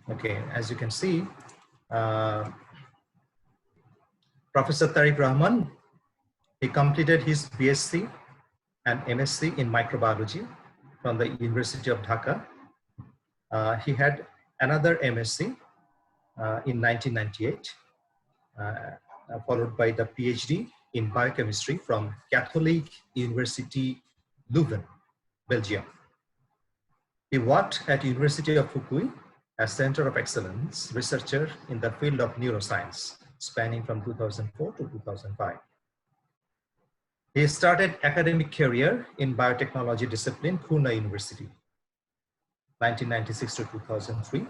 Okay, as you can see, Professor Tariqur Rahman, he completed his BSc and MSc in microbiology from the University of Dhaka. He had another MSc in 1998, followed by the PhD in biochemistry from Catholic University Leuven, Belgium. He worked at University of Fukui as Center of Excellence researcher in the field of neuroscience, spanning from 2004 to 2005. He started academic career in biotechnology discipline, Pune University, 1996 to 2003,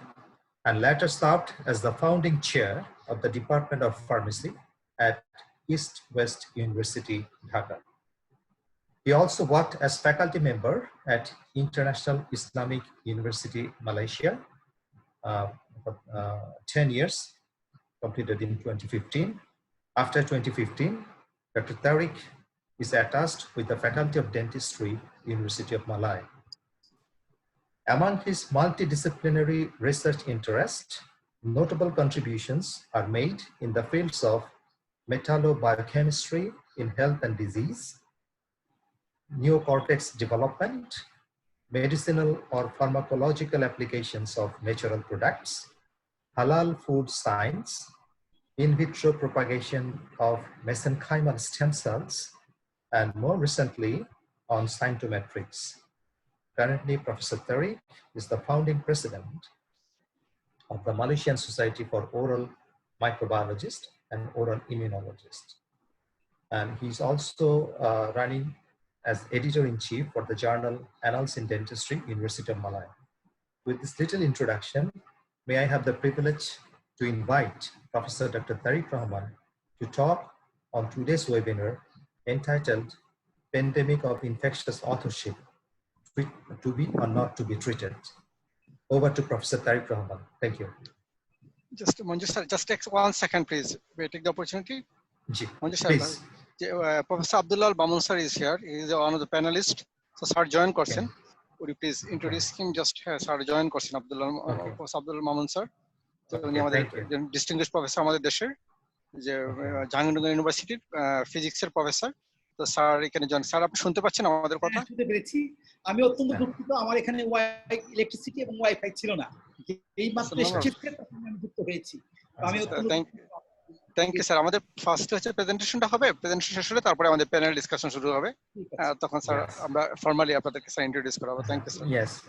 and later served as the founding chair of the Department of Pharmacy at East West University, Dhaka. He also worked as faculty member at International Islamic University, Malaysia, for 10 years, completed in 2015. After 2015, Dr. Tariq is attached with the Faculty of Dentistry, University of Malaya. Among his multidisciplinary research interests, notable contributions are made in the fields of metallobiochemistry in health and disease, neocortex development, medicinal or pharmacological applications of natural products, halal food science, in vitro propagation of mesenchymal stem cells, and more recently on cytometrics. Currently, Professor Tariq is the founding president of the Malaysian Society for Oral Microbiologists and Oral Immunologists. And he's also running as editor-in-chief for the journal Annals in Dentistry, University of Malaya. With this little introduction, may I have the privilege to invite Professor Dr. Tariqur Rahman to talk on today's webinar entitled Pandemic of Infectious Authorship, to be or not to be treated. Over to Professor Tariqur Rahman. Thank you. Just Manju sir, just take 1 second, please. We take the opportunity. Manju sir, please. Professor Abdullah Mamun sir is here. He is one of the panelists. So sir, join question. Okay. Would you please introduce him? Just sir, join question. Okay. Professor Abdullah Mamun sir. So Okay, thank you. Distinguished professor আমাদের দেশের যে জাহাঙ্গীরনগর ইউনিভার্সিটির ফিজিক্সের professor. তো sir এখানে জন sir আপনি শুনতে পাচ্ছেন আমাদের কথা? শুনতে পেরেছি। আমি অত্যন্ত দুঃখিত, আমার এখানে ইলেকট্রিসিটি এবং ওয়াইফাই ছিল না। এই মাত্র এসেছে তখন আমি যুক্ত হয়েছি। আমি অত্যন্ত থ্যাংক ইউ স্যার। আমাদের ফার্স্ট হচ্ছে প্রেজেন্টেশনটা হবে, প্রেজেন্টেশন শেষ হলে তারপরে আমাদের প্যানেল ডিসকাশন শুরু হবে। তখন স্যার আমরা ফর্মালি আপনাদেরকে স্যার ইন্ট্রোডিউস করাবো। Thank you sir.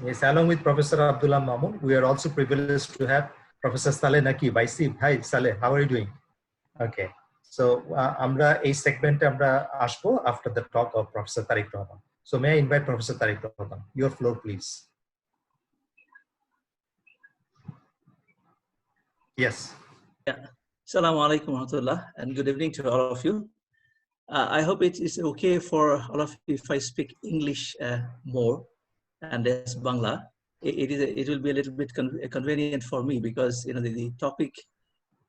Yes, along with Professor Abdullah Mamun, we are also privileged to have Professor Saleh Naqib. I see. Hi Saleh, how are you doing? Okay. So আমরা এই সেগমেন্টে আমরা আসবো after the talk of Professor Tariqur Rahman. So may I invite Professor Tariqur Rahman? Your floor, please. Yes. Yeah. Assalamu alaikum wa rahmatullah, and good evening to all of you. I hope it is okay for all of you if I speak English more and less Bangla. It will be a little bit convenient for me because the topic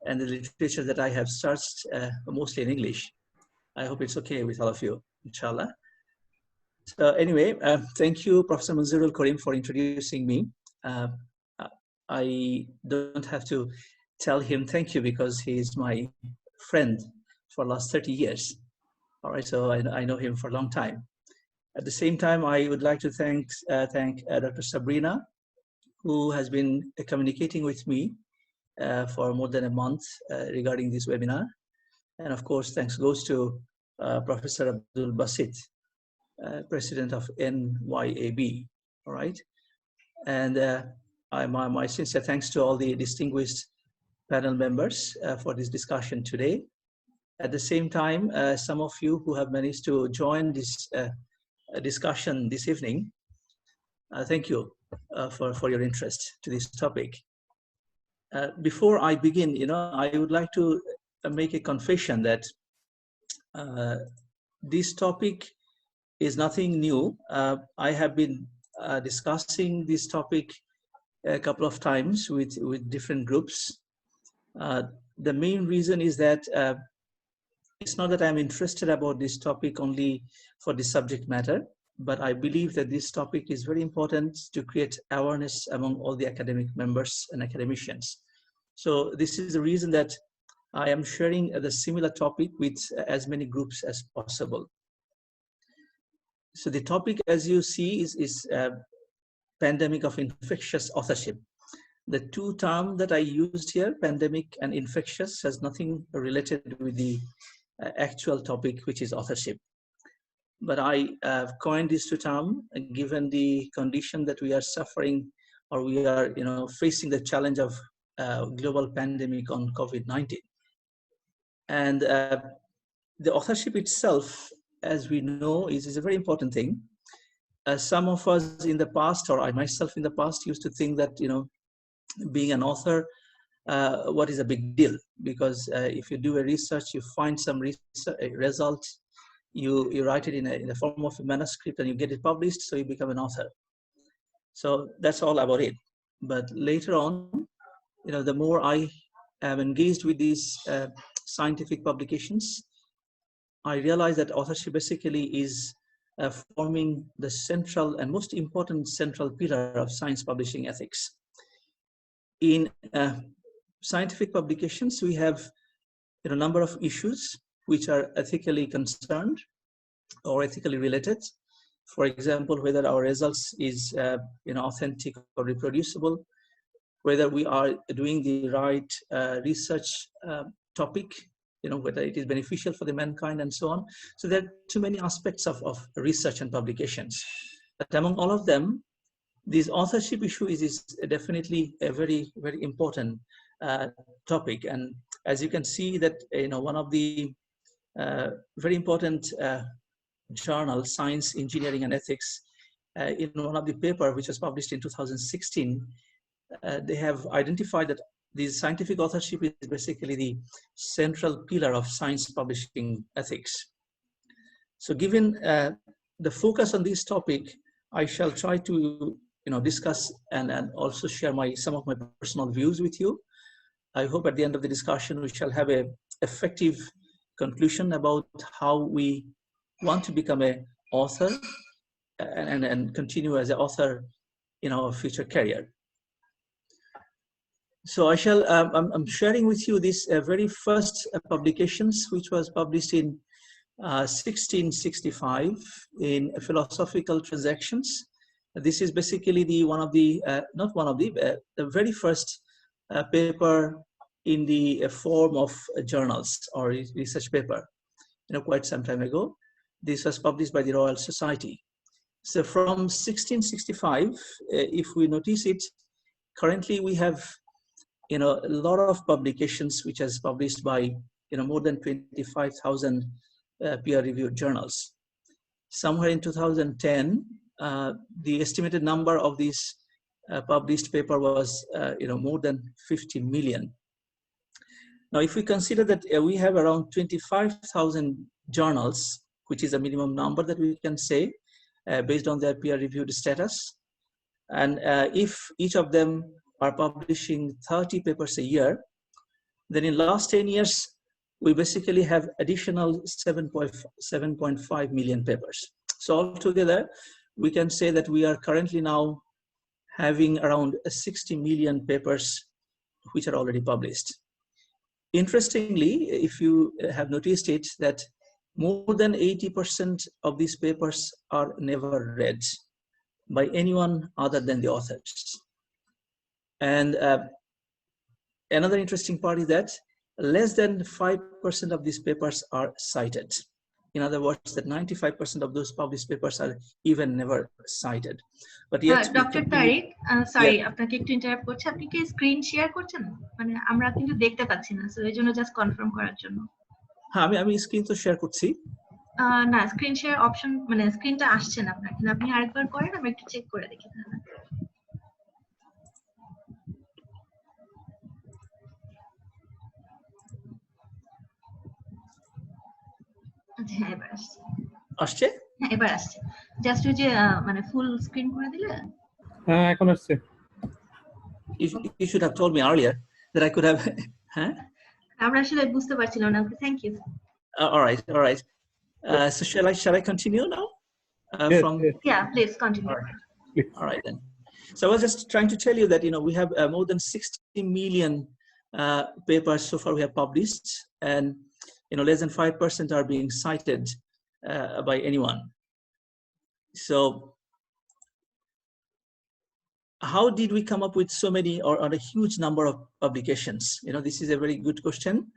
and the literature that I have searched mostly in English. I hope it's okay with all of you, inshallah. So anyway, thank you, Professor Manjurul Karim, for introducing me. I don't have to tell him thank you because he is my friend for the last 30 years. All right, so I know him for a long time. At the same time, I would like to thank Dr. Sabrina, who has been communicating with me for more than a month regarding this webinar. And of course, thanks goes to Professor Abdul Basit, President of NYAB, all right? And my sincere thanks to all the distinguished panel members for this discussion today. At the same time, some of you who have managed to join this discussion this evening, thank you for your interest to this topic. Before I begin, I would like to make a confession that this topic is nothing new. I have been discussing this topic a couple of times with different groups. The main reason is that it's not that I'm interested about this topic only for the subject matter, but I believe that this topic is very important to create awareness among all the academic members and academicians. So this is the reason that I am sharing the similar topic with as many groups as possible. So the topic, as you see, is pandemic of infectious authorship. The two terms that I used here, pandemic and infectious, has nothing related with the actual topic, which is authorship. But I coined these two terms given the condition that we are suffering, or we are, facing the challenge of global pandemic on COVID-19. And the authorship itself, as we know, is a very important thing. Some of us in the past, or I myself in the past, used to think that, being an author, what is a big deal? Because if you do a research, you find some result, you write it in the form of a manuscript and you get it published, so you become an author. So that's all about it. But later on, the more I am engaged with these scientific publications, I realize that authorship basically is forming the central and most important central pillar of science publishing ethics. In scientific publications, we have a number of issues which are ethically concerned or ethically related. For example, whether our results is authentic or reproducible, whether we are doing the right research topic, whether it is beneficial for the mankind and so on. So there are too many aspects of research and publications. But among all of them, this authorship issue is definitely a very, very important topic. And as you can see that, one of the very important journals, Science, Engineering and Ethics, in one of the paper which was published in 2016, they have identified that the scientific authorship is basically the central pillar of science publishing ethics. So given the focus on this topic, I shall try to discuss and also share some of my personal views with you. I hope at the end of the discussion we shall have an effective conclusion about how we want to become an author and continue as an author in our future career. So I shall, I'm sharing with you this very first publications, which was published in 1665 in Philosophical Transactions. This is basically the very first paper in the form of journals or research paper, quite some time ago. This was published by the Royal Society. So from 1665, if we notice it, currently we have a lot of publications which has published by more than 25,000 peer-reviewed journals. Somewhere in 2010, the estimated number of these published paper was more than 50 million. Now, if we consider that we have around 25,000 journals, which is a minimum number that we can say based on their peer-reviewed status, and if each of them are publishing 30 papers a year, then in last 10 years, we basically have additional 7.5 million papers. So altogether, we can say that we are currently now having around 60 million papers which are already published. Interestingly, if you have noticed it, that more than 80% of these papers are never read by anyone other than the authors. And another interesting part is that less than 5% of these papers are cited. In other words, that 95% of those published papers are even never cited. But yet, Dr. Tariq, sorry, আপনাকে একটু interrupt করছি, আপনি কি screen share করছেন? মানে আমরা কিন্তু দেখতে পাচ্ছি না, সো এইজন্য জাস্ট কনফার্ম করার জন্য। হ্যাঁ, আমি স্ক্রিন তো শেয়ার করছি। না, স্ক্রিন শেয়ার অপশন মানে স্ক্রিনটা আসছে না আপনার, কিন্তু আপনি আরেকবার করেন, আমি একটু চেক করে দেখি। হ্যাঁ, এবার আসছে। আসছে? হ্যাঁ, এবার আসছে। জাস্ট ওই যে মানে ফুল স্ক্রিন করে দিলে। হ্যাঁ, এখন আসছে। You should have told me earlier that I could have. Huh? আমরা আসলে বুঝতে পারছিলাম না। Thank you. All right. So shall I continue now? from? Yeah, please continue. All right then. So I was just trying to tell you that, we have more than 60 million papers so far we have published, and less than 5% are being cited by anyone. So how did we come up with so many or a huge number of publications? This is a very good question.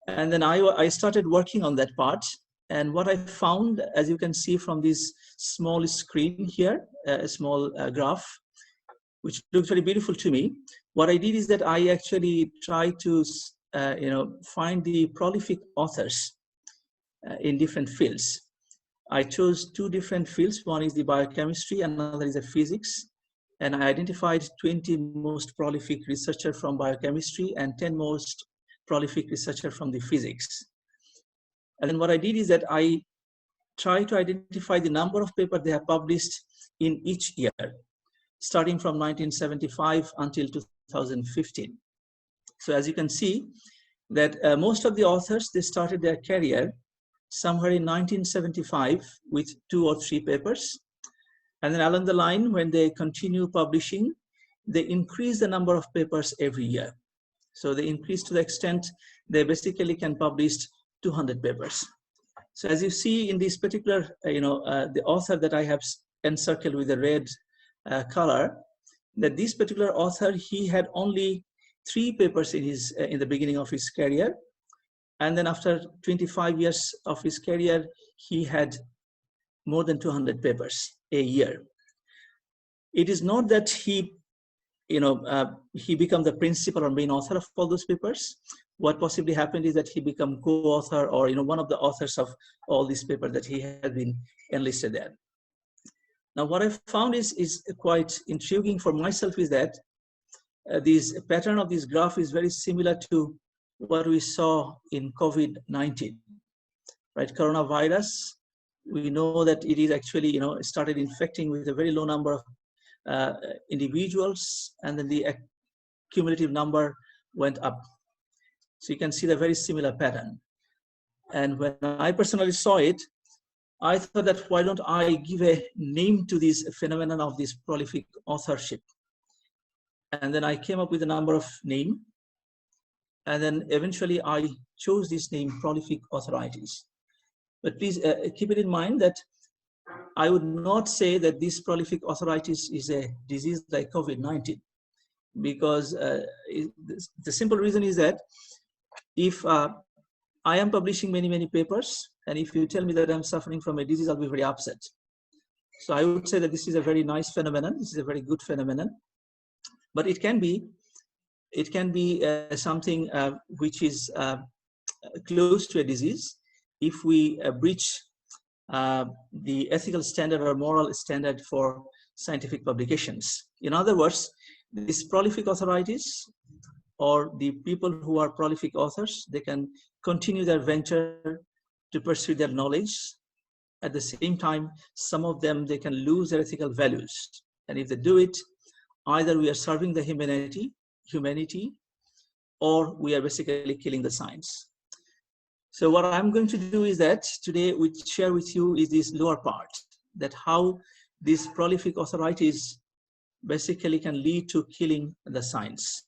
And then I started working on that part. And what I found, as you can see from this small screen here, a small graph, which looks very beautiful to me. What I did is that I actually tried to, find the prolific authors in different fields. I chose 2 different fields. One is the biochemistry, and another is the physics. And I identified 20 most prolific researchers from biochemistry and 10 most prolific researchers from the physics. And then what I did is that I tried to identify the number of papers they have published in each year, starting from 1975 until 2015. So as you can see, that most of the authors, they started their career somewhere in 1975 with 2 or 3 papers. And then along the line, when they continue publishing, they increase the number of papers every year. So they increase to the extent they basically can publish 200 papers. So as you see in this particular, the author that I have encircled with the red color, that this particular author, he had only 3 papers in the beginning of his career. And then after 25 years of his career, he had more than 200 papers a year. It is not that he became the principal or main author of all those papers. What possibly happened is that he became co-author or one of the authors of all these papers that he had been enlisted there. Now, what I found is quite intriguing for myself is that this pattern of this graph is very similar to what we saw in COVID-19, right? Coronavirus, we know that it is actually, started infecting with a very low number of individuals, and then the cumulative number went up. So you can see the very similar pattern. And when I personally saw it, I thought that why don't I give a name to this phenomenon of this prolific authorship? And then I came up with a number of names. And then eventually I chose this name, prolific authorities. But please keep it in mind that I would not say that this prolific authoritis is a disease like COVID-19, because the simple reason is that if I am publishing many papers, and if you tell me that I'm suffering from a disease, I'll be very upset. So I would say that this is a very nice phenomenon. This is a very good phenomenon, but it can be something which is close to a disease if we breach the ethical standard or moral standard for scientific publications. In other words, these prolific authorities or the people who are prolific authors, they can continue their venture to pursue their knowledge. At the same time, some of them, they can lose their ethical values. And if they do it, either we are serving the humanity, or we are basically killing the science. So what I'm going to do is that today we share with you is this lower part, that how these prolific authorities basically can lead to killing the science.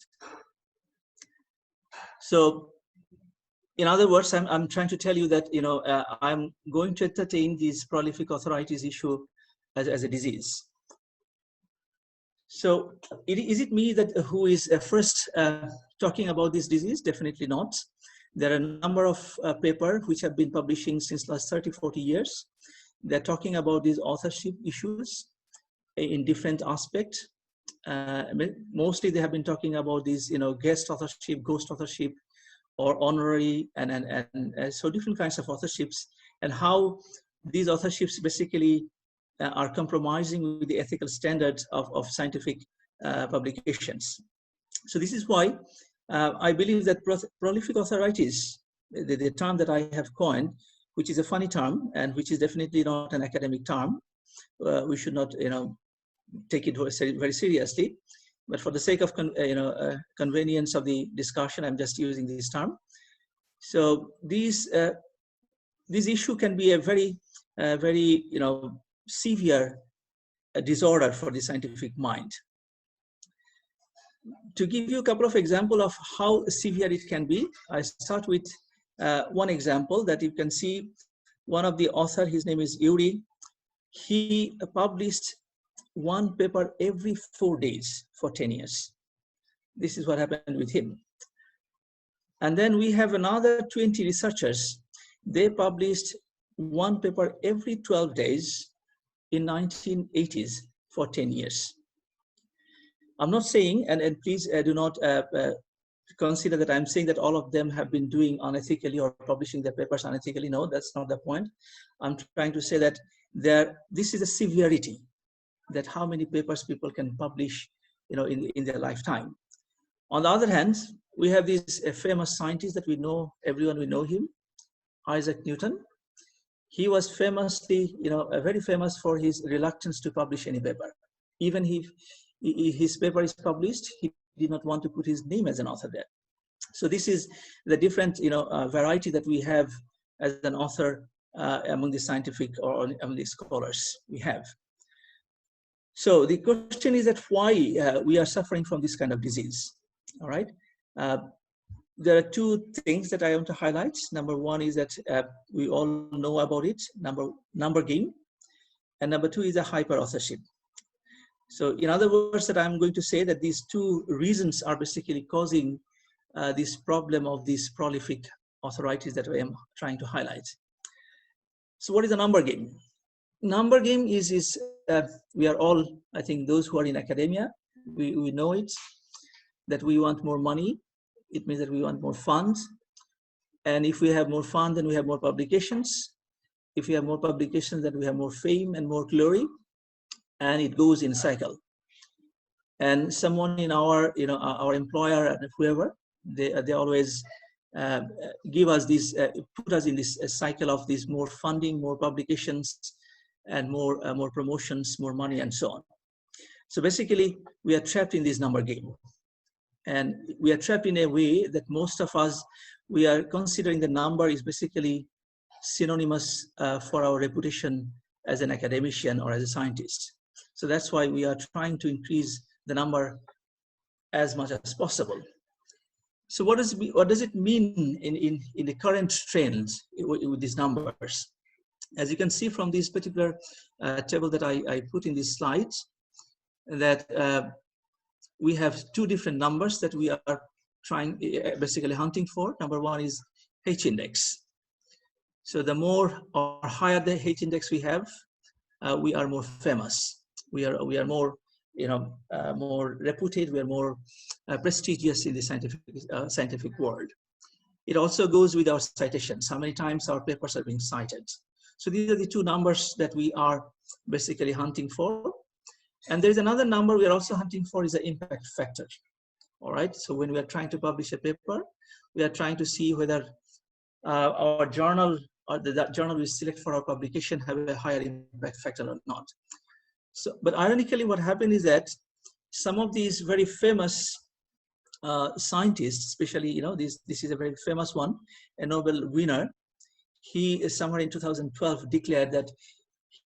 So in other words, I'm trying to tell you that, I'm going to entertain this prolific authorities issue as a disease. So is it me that who is first talking about this disease? Definitely not. There are a number of papers which have been publishing since last 30, 40 years. They're talking about these authorship issues in different aspects. Mostly they have been talking about these, guest authorship, ghost authorship, or honorary, and so different kinds of authorships, and how these authorships basically are compromising with the ethical standards of scientific publications. So this is why I believe that prolific authorities, the term that I have coined, which is a funny term and which is definitely not an academic term, we should not, take it very seriously. But for the sake of convenience of the discussion, I'm just using this term. So this issue can be a very severe disorder for the scientific mind. To give you a couple of examples of how severe it can be, I start with one example that you can see. One of the author, his name is Yuri. He published one paper every 4 days for 10 years. This is what happened with him. And then we have another 20 researchers. They published one paper every 12 days in 1980s for 10 years. I'm not saying, and please do not consider that I'm saying that all of them have been doing unethically or publishing their papers unethically. No, that's not the point. I'm trying to say that this is a severity, that how many papers people can publish, in their lifetime. On the other hand, we have this famous scientist that we know, everyone we know him, Isaac Newton. He was famously, very famous for his reluctance to publish any paper. Even if his paper is published, he did not want to put his name as an author there. So this is the different, variety that we have as an author among the scientific or among the scholars we have. So the question is that why we are suffering from this kind of disease. All right. There are two things that I want to highlight. Number one is that we all know about it, number game, and number two is a hyper authorship. So in other words, that I'm going to say that these two reasons are basically causing this problem of these prolific authorities that I am trying to highlight. So what is a number game? Number game is we are all, I think those who are in academia, we know it, that we want more money. It means that we want more funds. And if we have more funds, then we have more publications. If we have more publications, then we have more fame and more glory. And it goes in a cycle. And someone in our, our employer and whoever, they always give us this, put us in this cycle of this more funding, more publications, and more promotions, more money, and so on. So basically, we are trapped in this number game. And we are trapped in a way that most of us, we are considering the number is basically synonymous for our reputation as an academician or as a scientist. So that's why we are trying to increase the number as much as possible. So what does it mean in the current trends with these numbers? As you can see from this particular table that I put in this slide, that we have two different numbers that we are trying, basically hunting for. Number one is H index. So the more or higher the H index we have, we are more famous. We are more, more reputed. We are more prestigious in the scientific world. It also goes with our citations. How many times our papers are being cited. So these are the two numbers that we are basically hunting for. And there is another number we are also hunting for, is the impact factor. All right. So when we are trying to publish a paper, we are trying to see whether our journal or the journal we select for our publication have a higher impact factor or not. So, but ironically, what happened is that some of these very famous scientists, especially, this is a very famous one, a Nobel winner. He somewhere in 2012 declared that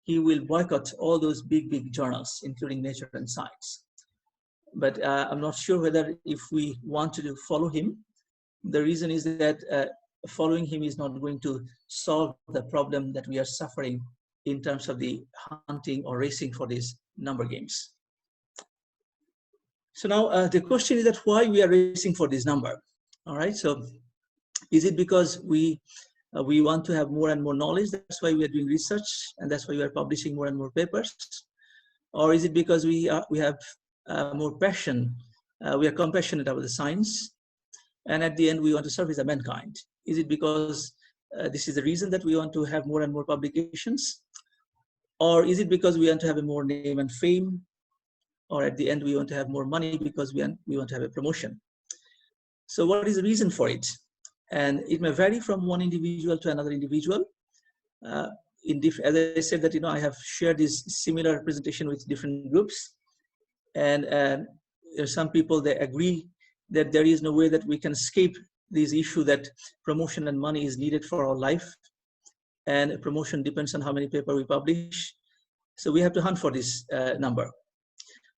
he will boycott all those big journals, including Nature and Science. But I'm not sure whether if we want to follow him. The reason is that following him is not going to solve the problem that we are suffering in terms of the hunting or racing for these number games. So now the question is that why we are racing for this number. All right, so is it because we want to have more and more knowledge, that's why we are doing research, and that's why we are publishing more and more papers? Or is it because we have more passion, we are compassionate about the science, and at the end we want to serve the mankind? Is it because this is the reason that we want to have more and more publications? Or is it because we want to have a more name and fame? Or at the end we want to have more money because we want to have a promotion? So what is the reason for it? And it may vary from one individual to another individual. As I said that, I have shared this similar presentation with different groups. And some people, they agree that there is no way that we can escape this issue that promotion and money is needed for our life. And promotion depends on how many papers we publish. So we have to hunt for this number.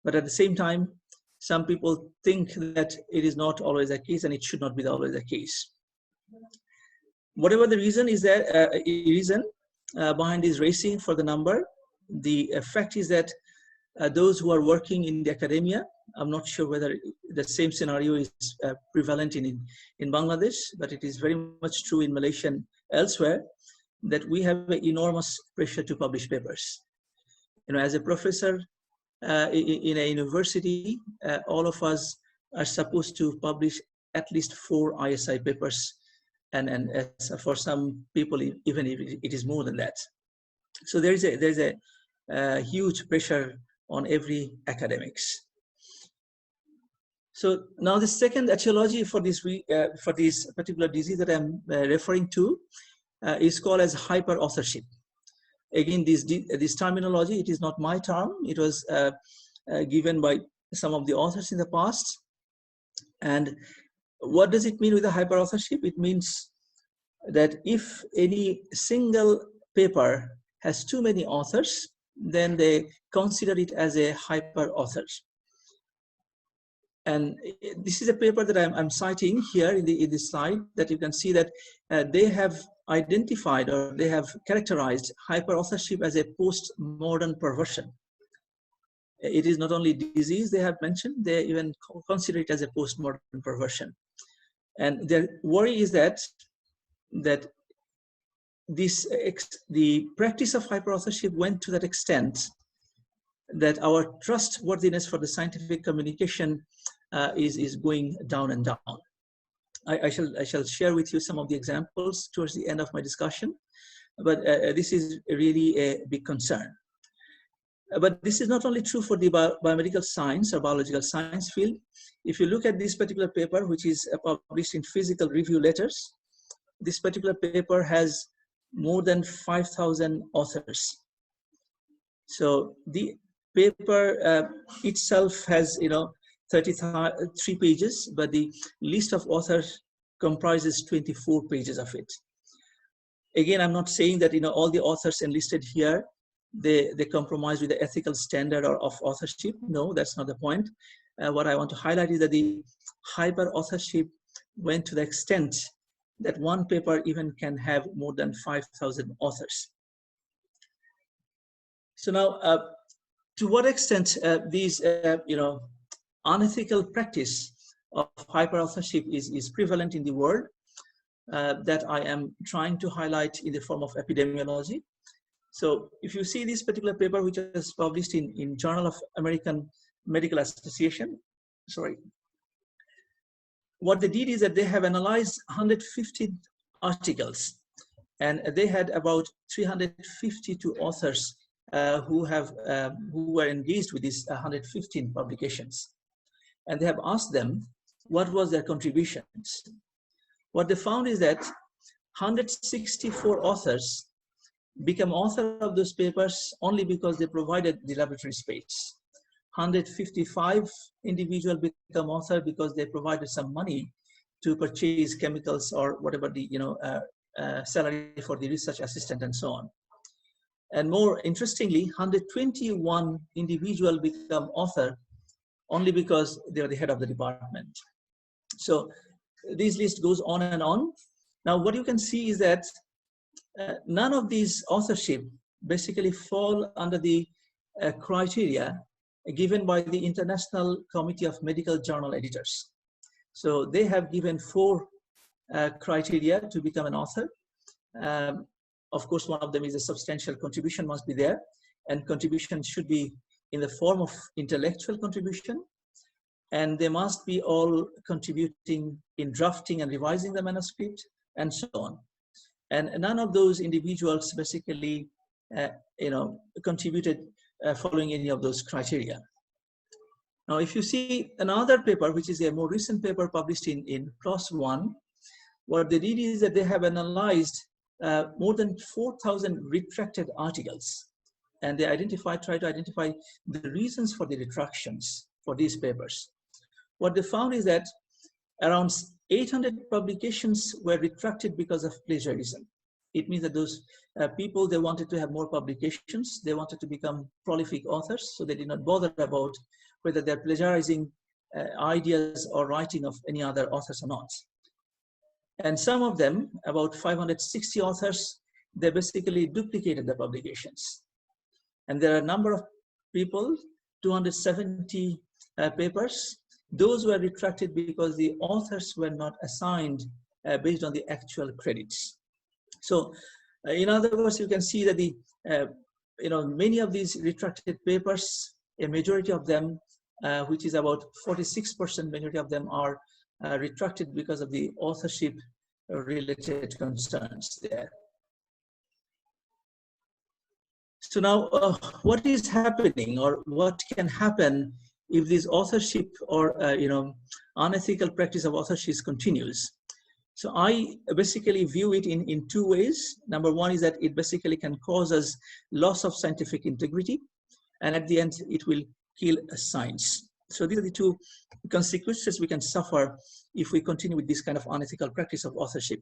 But at the same time, some people think that it is not always the case and it should not be always the case. Whatever the reason is behind this racing for the number, the fact is that those who are working in the academia, I'm not sure whether the same scenario is prevalent in Bangladesh, but it is very much true in Malaysia and elsewhere, that we have an enormous pressure to publish papers. You know, as a professor in a university, all of us are supposed to publish at least 4 ISI papers, and for some people, even if it is more than that. So there's a huge pressure on every academics. So now the second etiology for this particular disease that I'm referring to is called as hyper-authorship. Again, this terminology, it is not my term. It was given by some of the authors in the past. And what does it mean with the hyper-authorship? It means that if any single paper has too many authors, then they consider it as a hyper-author. And this is a paper that I'm citing here in this slide, that you can see that they have identified, or they have characterized hyper-authorship as a post-modern perversion. It is not only disease they have mentioned, they even consider it as a post-modern perversion. And their worry is that the practice of hyper-authorship went to that extent that our trustworthiness for the scientific communication is going down and down. I shall share with you some of the examples towards the end of my discussion, but this is really a big concern. But this is not only true for the biomedical science or biological science field. If you look at this particular paper, which is published in Physical Review Letters, this particular paper has more than 5,000 authors. So the paper itself has, 33 pages, but the list of authors comprises 24 pages of it. Again, I'm not saying that all the authors enlisted here, they compromise with the ethical standard of authorship. No, that's not the point. What I want to highlight is that the hyper-authorship went to the extent that one paper even can have more than 5,000 authors. So now, to what extent these, unethical practice of hyper-authorship is prevalent in the world, that I am trying to highlight in the form of epidemiology. So if you see this particular paper, which was published in Journal of American Medical Association, what they did is that they have analyzed 150 articles, and they had about 352 authors who were engaged with these 115 publications. And they have asked them what was their contributions. What they found is that 164 authors become author of those papers only because they provided the laboratory space. 155 individuals become author because they provided some money to purchase chemicals or whatever the salary for the research assistant and so on. And more interestingly, 121 individuals become author only because they are the head of the department. So this list goes on and on. Now, what you can see is that none of these authorship basically fall under the criteria given by the International Committee of Medical Journal Editors. So they have given 4 criteria to become an author. Of course, one of them is a substantial contribution must be there, and contribution should be in the form of intellectual contribution, and they must be all contributing in drafting and revising the manuscript and so on. And none of those individuals basically contributed following any of those criteria. Now, if you see another paper, which is a more recent paper published in PLOS One, what they did is that they have analyzed more than 4,000 retracted articles, and they try to identify the reasons for the retractions for these papers. What they found is that around 800 publications were retracted because of plagiarism. It means that those people, they wanted to have more publications. They wanted to become prolific authors, so they did not bother about whether they're plagiarizing ideas or writing of any other authors or not. And some of them, about 560 authors, they basically duplicated the publications. And there are a number of people, 270 papers. Those were retracted because the authors were not assigned based on the actual credits. So in other words, you can see that the many of these retracted papers, a majority of them, which is about 46%, majority of them are retracted because of the authorship related concerns there. So now what is happening, or what can happen if this authorship or unethical practice of authorship continues? So I basically view it in two ways. Number one is that it basically can cause us loss of scientific integrity, and at the end it will kill science. So these are the two consequences we can suffer if we continue with this kind of unethical practice of authorship.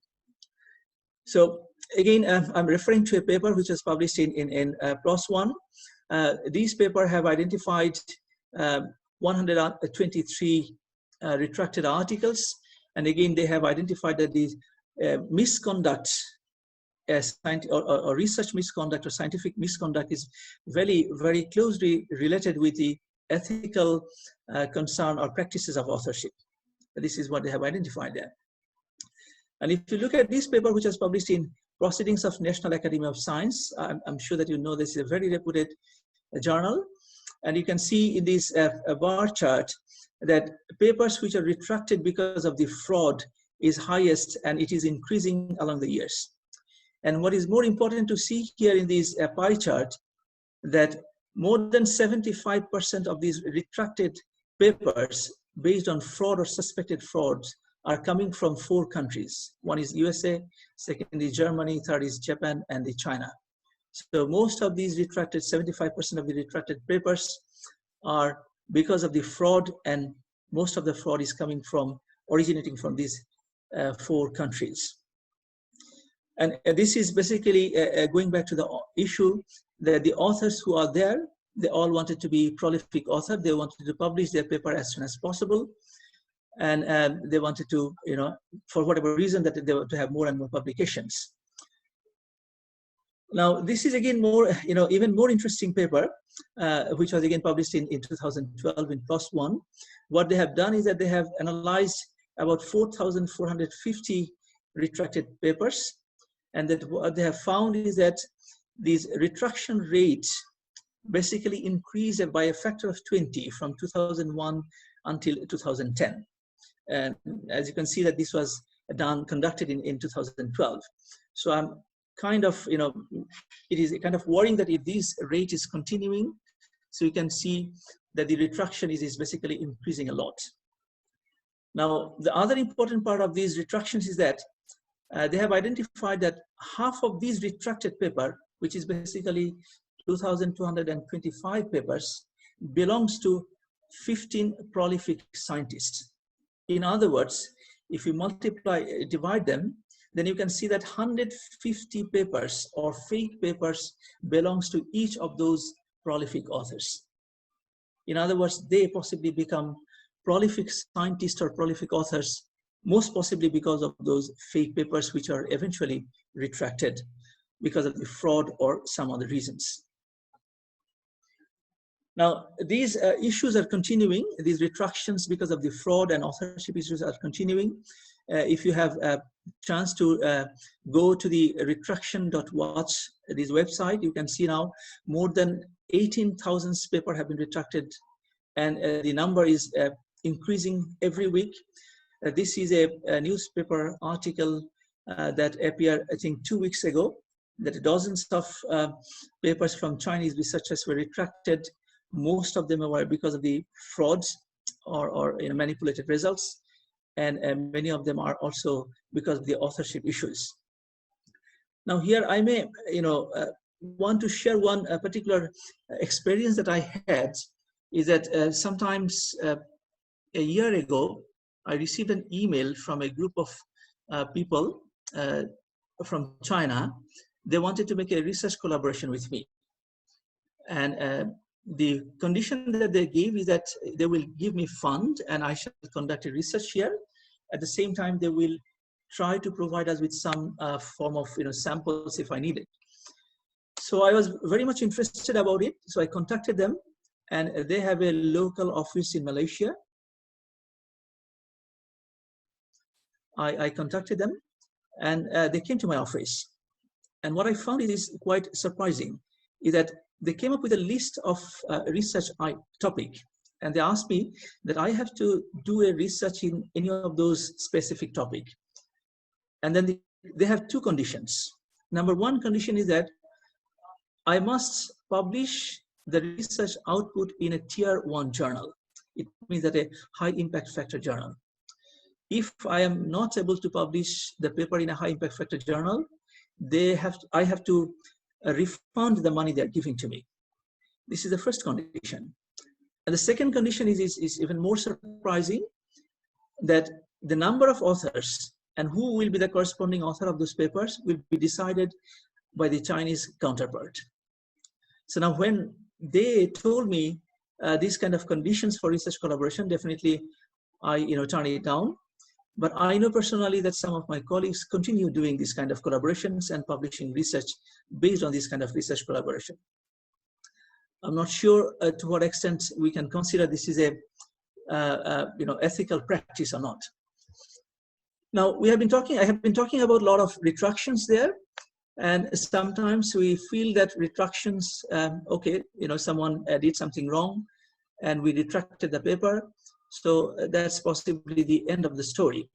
So again, I'm referring to a paper which was published in PLOS One. These papers have identified 123 retracted articles. And again, they have identified that the misconduct, or research misconduct or scientific misconduct, is very, very closely related with the ethical concern or practices of authorship. This is what they have identified there. And if you look at this paper, which was published in Proceedings of National Academy of Science, I'm sure that you know this is a very reputed journal. And you can see in this bar chart that papers which are retracted because of the fraud is highest, and it is increasing along the years. And what is more important to see here in this pie chart, that more than 75% of these retracted papers based on fraud or suspected frauds are coming from 4 countries. One is USA, second is Germany, third is Japan, and China. So most of these retracted, 75% of the retracted papers are because of the fraud, and most of the fraud is coming from, originating from these 4 countries. And this is basically going back to the issue that the authors who are there, they all wanted to be prolific author. They wanted to publish their paper as soon as possible. And they wanted to, for whatever reason, that they want to have more and more publications. Now, this is again more, even more interesting paper, which was again published in 2012 in PLOS One. What they have done is that they have analyzed about 4,450 retracted papers. And that what they have found is that these retraction rates basically increased by a factor of 20 from 2001 until 2010. And as you can see that this was conducted in 2012. So I'm kind of, it is kind of worrying that if this rate is continuing, so you can see that the retraction is basically increasing a lot. Now, the other important part of these retractions is that they have identified that half of these retracted paper, which is basically 2,225 papers, belongs to 15 prolific scientists. In other words, if you divide them, then you can see that 150 papers or fake papers belongs to each of those prolific authors. In other words, they possibly become prolific scientists or prolific authors, most possibly because of those fake papers which are eventually retracted because of the fraud or some other reasons. Now, these issues are continuing. These retractions because of the fraud and authorship issues are continuing. If you have a chance to go to the retraction.watch, this website, you can see now more than 18,000 papers have been retracted, and the number is increasing every week. This is a newspaper article that appeared, I think, 2 weeks ago, that dozens of papers from Chinese researchers were retracted. Most of them were because of the frauds or manipulated results, and many of them are also because of the authorship issues. Now here I may want to share one particular experience that I had, is that sometimes a year ago I received an email from a group of people from China. They wanted to make a research collaboration with me. And the condition that they gave is that they will give me fund and I shall conduct a research here. At the same time, they will try to provide us with some form of samples if I need it. So I was very much interested about it. So I contacted them, and they have a local office in Malaysia. I contacted them, and they came to my office. And what I found is quite surprising, is that they came up with a list of research topic, and they asked me that I have to do a research in any of those specific topic. And then they have two conditions. Number one condition is that I must publish the research output in a tier 1 journal. It means that a high impact factor journal. If I am not able to publish the paper in a high impact factor journal, I have to refund the money they're giving to me. This is the first condition. And the second condition is even more surprising, that the number of authors and who will be the corresponding author of those papers will be decided by the Chinese counterpart. So now when they told me these kind of conditions for research collaboration, definitely I turned it down. But I know personally that some of my colleagues continue doing this kind of collaborations and publishing research based on this kind of research collaboration. I'm not sure to what extent we can consider this is a ethical practice or not. Now I have been talking about a lot of retractions there, and sometimes we feel that retractions, someone did something wrong, and we retracted the paper. So that's possibly the end of the story.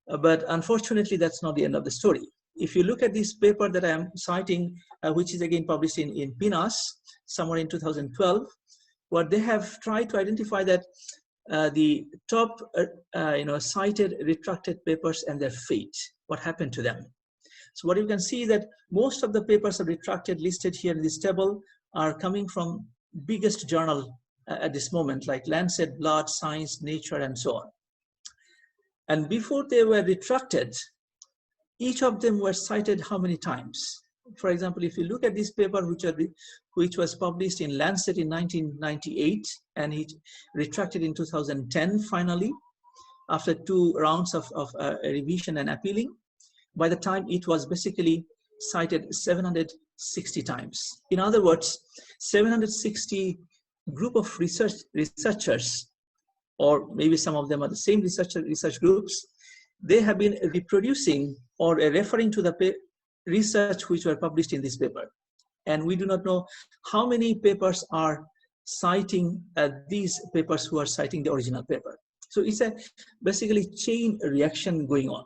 But unfortunately, that's not the end of the story. If you look at this paper that I am citing, which is again published in PNAS, somewhere in 2012, what they have tried to identify that the top cited retracted papers and their fate, what happened to them. So what you can see is that most of the papers are retracted listed here in this table are coming from biggest journal at this moment, like Lancet, Blood, Science, Nature, and so on. And before they were retracted, each of them were cited how many times? For example, if you look at this paper, which was published in Lancet in 1998, and it retracted in 2010, finally, after 2 rounds of revision and appealing, by the time it was basically cited 760 times. In other words, 760 group of researchers, or maybe some of them are the same research groups, they have been reproducing or referring to the research which were published in this paper. And we do not know how many papers are citing these papers who are citing the original paper. So it's a basically chain reaction going on.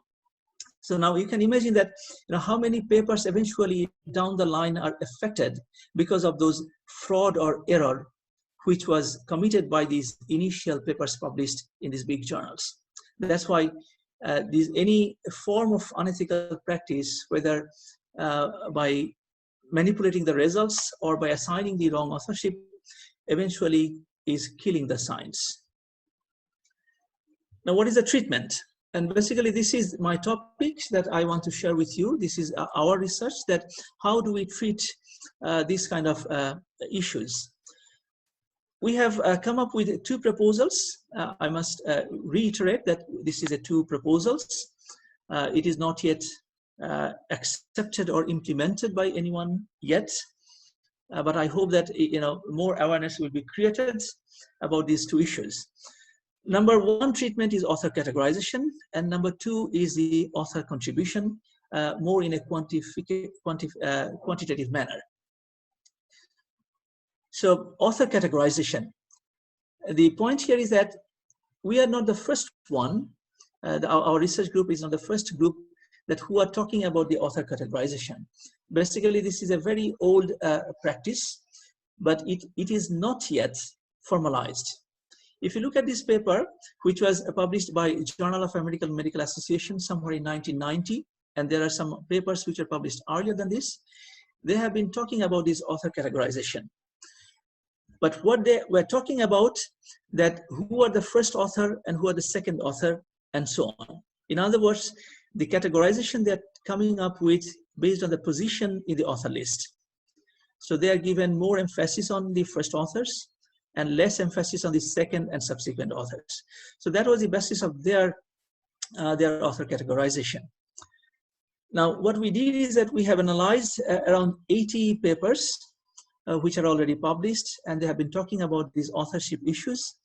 So now you can imagine that how many papers eventually down the line are affected because of those fraud or error which was committed by these initial papers published in these big journals. That's why any form of unethical practice, whether by manipulating the results or by assigning the wrong authorship, eventually is killing the science. Now, what is the treatment? And basically, this is my topic that I want to share with you. This is our research, that how do we treat these kind of issues. We have come up with 2 proposals. I must reiterate that this is 2 proposals. It is not yet accepted or implemented by anyone yet, but I hope that more awareness will be created about these 2 issues. Number 1 treatment is author categorization, and number 2 is the author contribution, more in a quantitative manner. So author categorization. The point here is that we are not the first one. Our research group is not the first group who are talking about the author categorization. Basically, this is a very old practice, but it is not yet formalized. If you look at this paper, which was published by Journal of American Medical Association somewhere in 1990, and there are some papers which are published earlier than this, they have been talking about this author categorization. But what they were talking about, that who are the first author and who are the second author, and so on. In other words, the categorization they're coming up with based on the position in the author list. So they are given more emphasis on the first authors and less emphasis on the second and subsequent authors. So that was the basis of their author categorization. Now, what we did is that we have analyzed around 80 papers which are already published, and they have been talking about these authorship issues.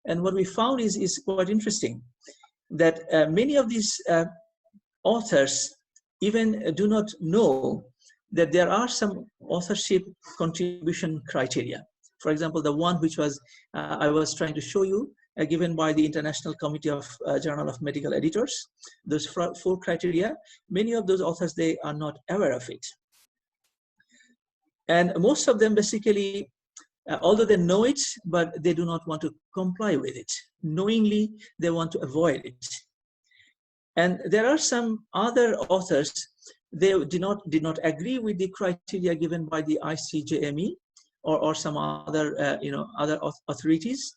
And what we found is quite interesting, that many of these authors even do not know that there are some authorship contribution criteria. For example, the one which was I was trying to show you, given by the International Committee of Journal of Medical Editors, those 4 criteria, many of those authors, they are not aware of it. And most of them basically, although they know it, but they do not want to comply with it. Knowingly, they want to avoid it. And there are some other authors, they did not agree with the criteria given by the ICJME or some other other authorities.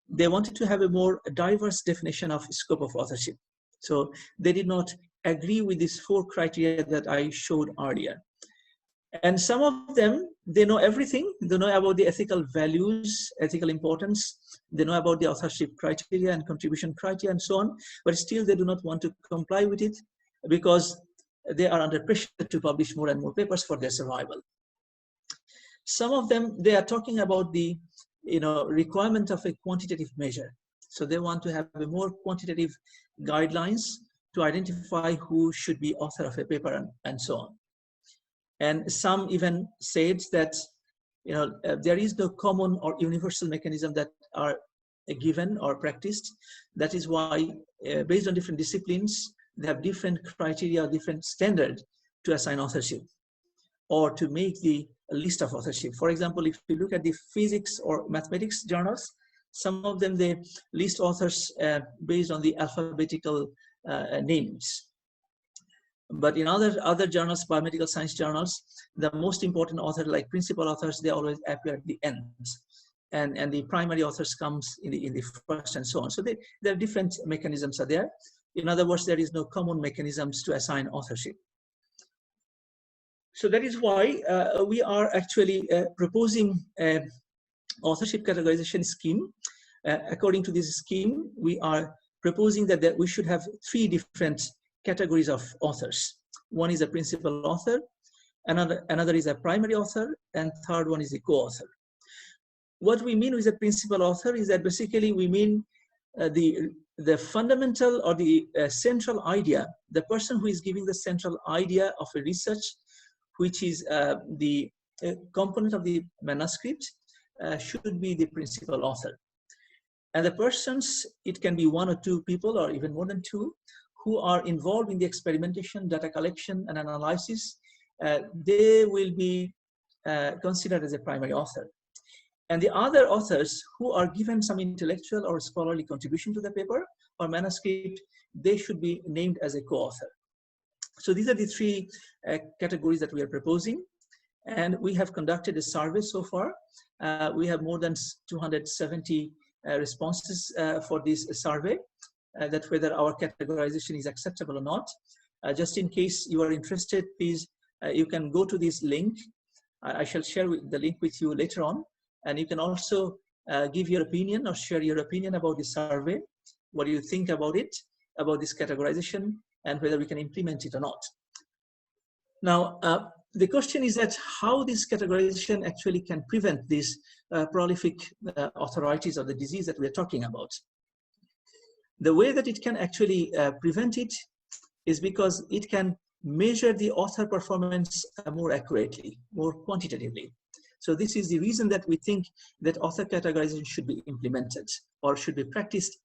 They wanted to have a more diverse definition of scope of authorship. So they did not agree with these 4 criteria that I showed earlier. And some of them, they know everything. They know about the ethical values, ethical importance. They know about the authorship criteria and contribution criteria and so on, but still they do not want to comply with it because they are under pressure to publish more and more papers for their survival. Some of them, they are talking about the requirement of a quantitative measure. So they want to have a more quantitative guidelines to identify who should be author of a paper and so on. And some even said that there is no common or universal mechanism that are given or practiced. That is why, based on different disciplines, they have different criteria, different standards to assign authorship or to make the list of authorship. For example, if you look at the physics or mathematics journals, some of them, they list authors based on the alphabetical names. But in other journals, biomedical science journals, the most important author, like principal authors, they always appear at the end. And the primary authors comes in the first and so on. So there are different mechanisms are there. In other words, there is no common mechanisms to assign authorship. So that is why we are actually proposing an authorship categorization scheme. According to this scheme, we are proposing that we should have 3 different categories of authors. One is a principal author, another is a primary author, and third one is a co-author. What we mean with a principal author is that basically we mean the fundamental or the central idea, the person who is giving the central idea of a research, which is the component of the manuscript, should be the principal author. And the persons, it can be 1 or 2 people or even more than 2, who are involved in the experimentation, data collection, and analysis, they will be considered as a primary author. And the other authors who are given some intellectual or scholarly contribution to the paper or manuscript, they should be named as a co-author. So these are the 3 categories that we are proposing. And we have conducted a survey so far. We have more than 270 responses for this survey, that whether our categorization is acceptable or not. Just in case you are interested, please, you can go to this link. I shall share the link with you later on. And you can also give your opinion or share your opinion about the survey. What do you think about it, about this categorization, and whether we can implement it or not. Now, the question is that how this categorization actually can prevent this prolific authoritis or the disease that we're talking about. The way that it can actually prevent it is because it can measure the author performance more accurately, more quantitatively. So this is the reason that we think that author categorization should be implemented or should be practiced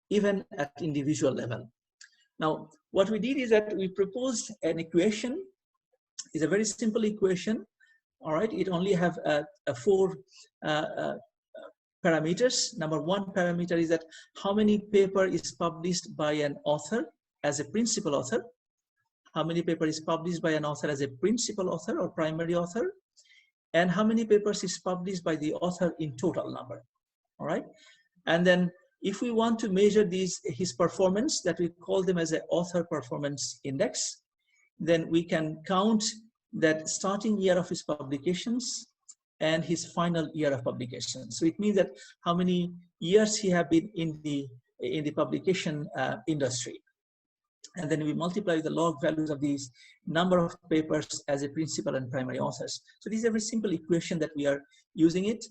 even at individual level. Now, what we did is that we proposed an equation. It's a very simple equation. All right, it only have 4 parameters. Number 1 parameter is that how many paper is published by an author as a principal author, how many paper is published by an author as a principal author or primary author, and how many papers is published by the author in total number. All right, and then if we want to measure his performance, that we call them as an author performance index, then we can count that starting year of his publications and his final year of publication. So it means that how many years he have been in the publication industry. And then we multiply the log values of these number of papers as a principal and primary authors. So this is a very simple equation that we are using it.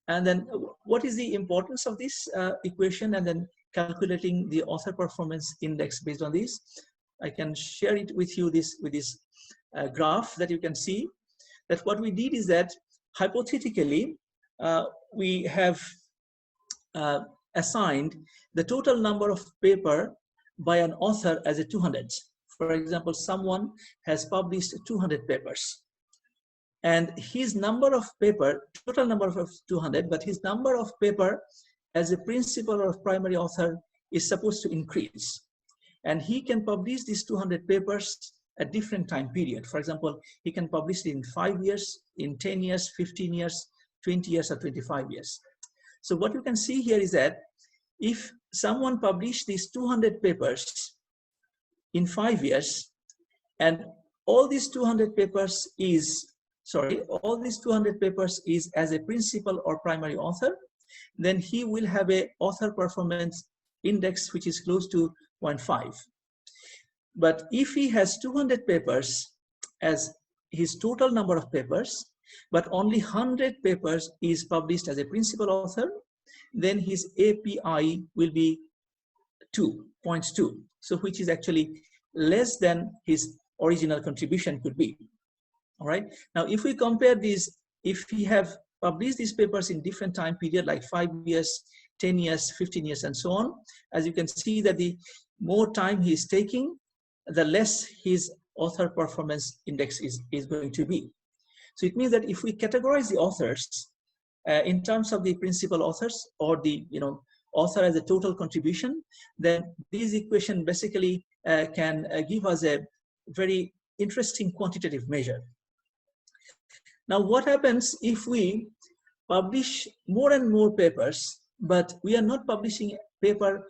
And then what is the importance of this equation, and then calculating the author performance index based on this? I can share it with you with this graph that you can see that what we did is that hypothetically we have assigned the total number of paper by an author as a 200. For example, someone has published 200 papers, and his number of paper, total number of 200, but his number of paper as a principal or primary author is supposed to increase. And he can publish these 200 papers at different time period. For example, he can publish it in 5 years, in 10 years, 15 years, 20 years, or 25 years. So what you can see here is that if someone published these 200 papers in 5 years, and all these 200 papers is as a principal or primary author, then he will have a author performance index which is close to 0.5. But if he has 200 papers as his total number of papers, but only 100 papers is published as a principal author, then his API will be 2.2, so which is actually less than his original contribution could be. All right. Now, if we compare these, if we have published these papers in different time period, like 5 years, 10 years, 15 years, and so on, as you can see that the more time he is taking, the less his author performance index is going to be. So it means that if we categorize the authors in terms of the principal authors or the author as a total contribution, then this equation basically can give us a very interesting quantitative measure. Now, what happens if we publish more and more papers, but we are not publishing paper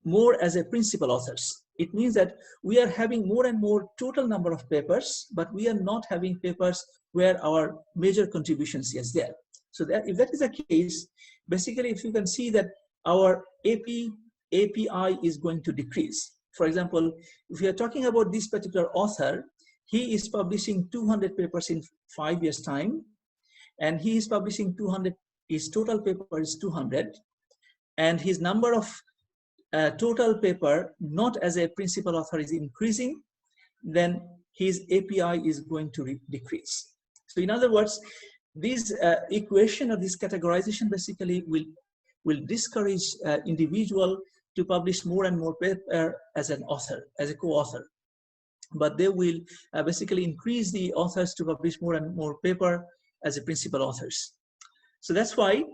more as a principal authors? It means that we are having more and more total number of papers, but we are not having papers where our major contributions is there. So that if that is the case, basically, if you can see that our API is going to decrease. For example, if we are talking about this particular author, he is publishing 200 papers in 5 years' time, and he is publishing 200, his total paper is 200, and his number of total paper, not as a principal author, is increasing, then his API is going to decrease. So in other words, this equation or this categorization basically will discourage individual to publish more and more paper as an author, as a co-author. But they will basically increase the authors to publish more and more paper as a principal authors. So that's why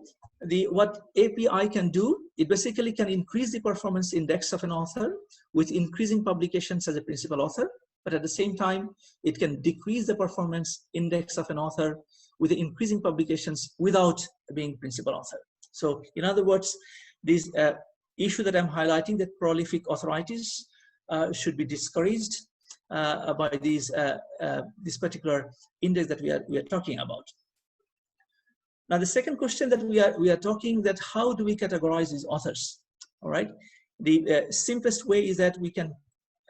what API can do, it basically can increase the performance index of an author with increasing publications as a principal author, but at the same time, it can decrease the performance index of an author with the increasing publications without being principal author. So in other words, this issue that I'm highlighting, that prolific authorities should be discouraged by this particular index that we are talking about. Now, the second question that we are talking, that how do we categorize these authors? All right, the simplest way is that we can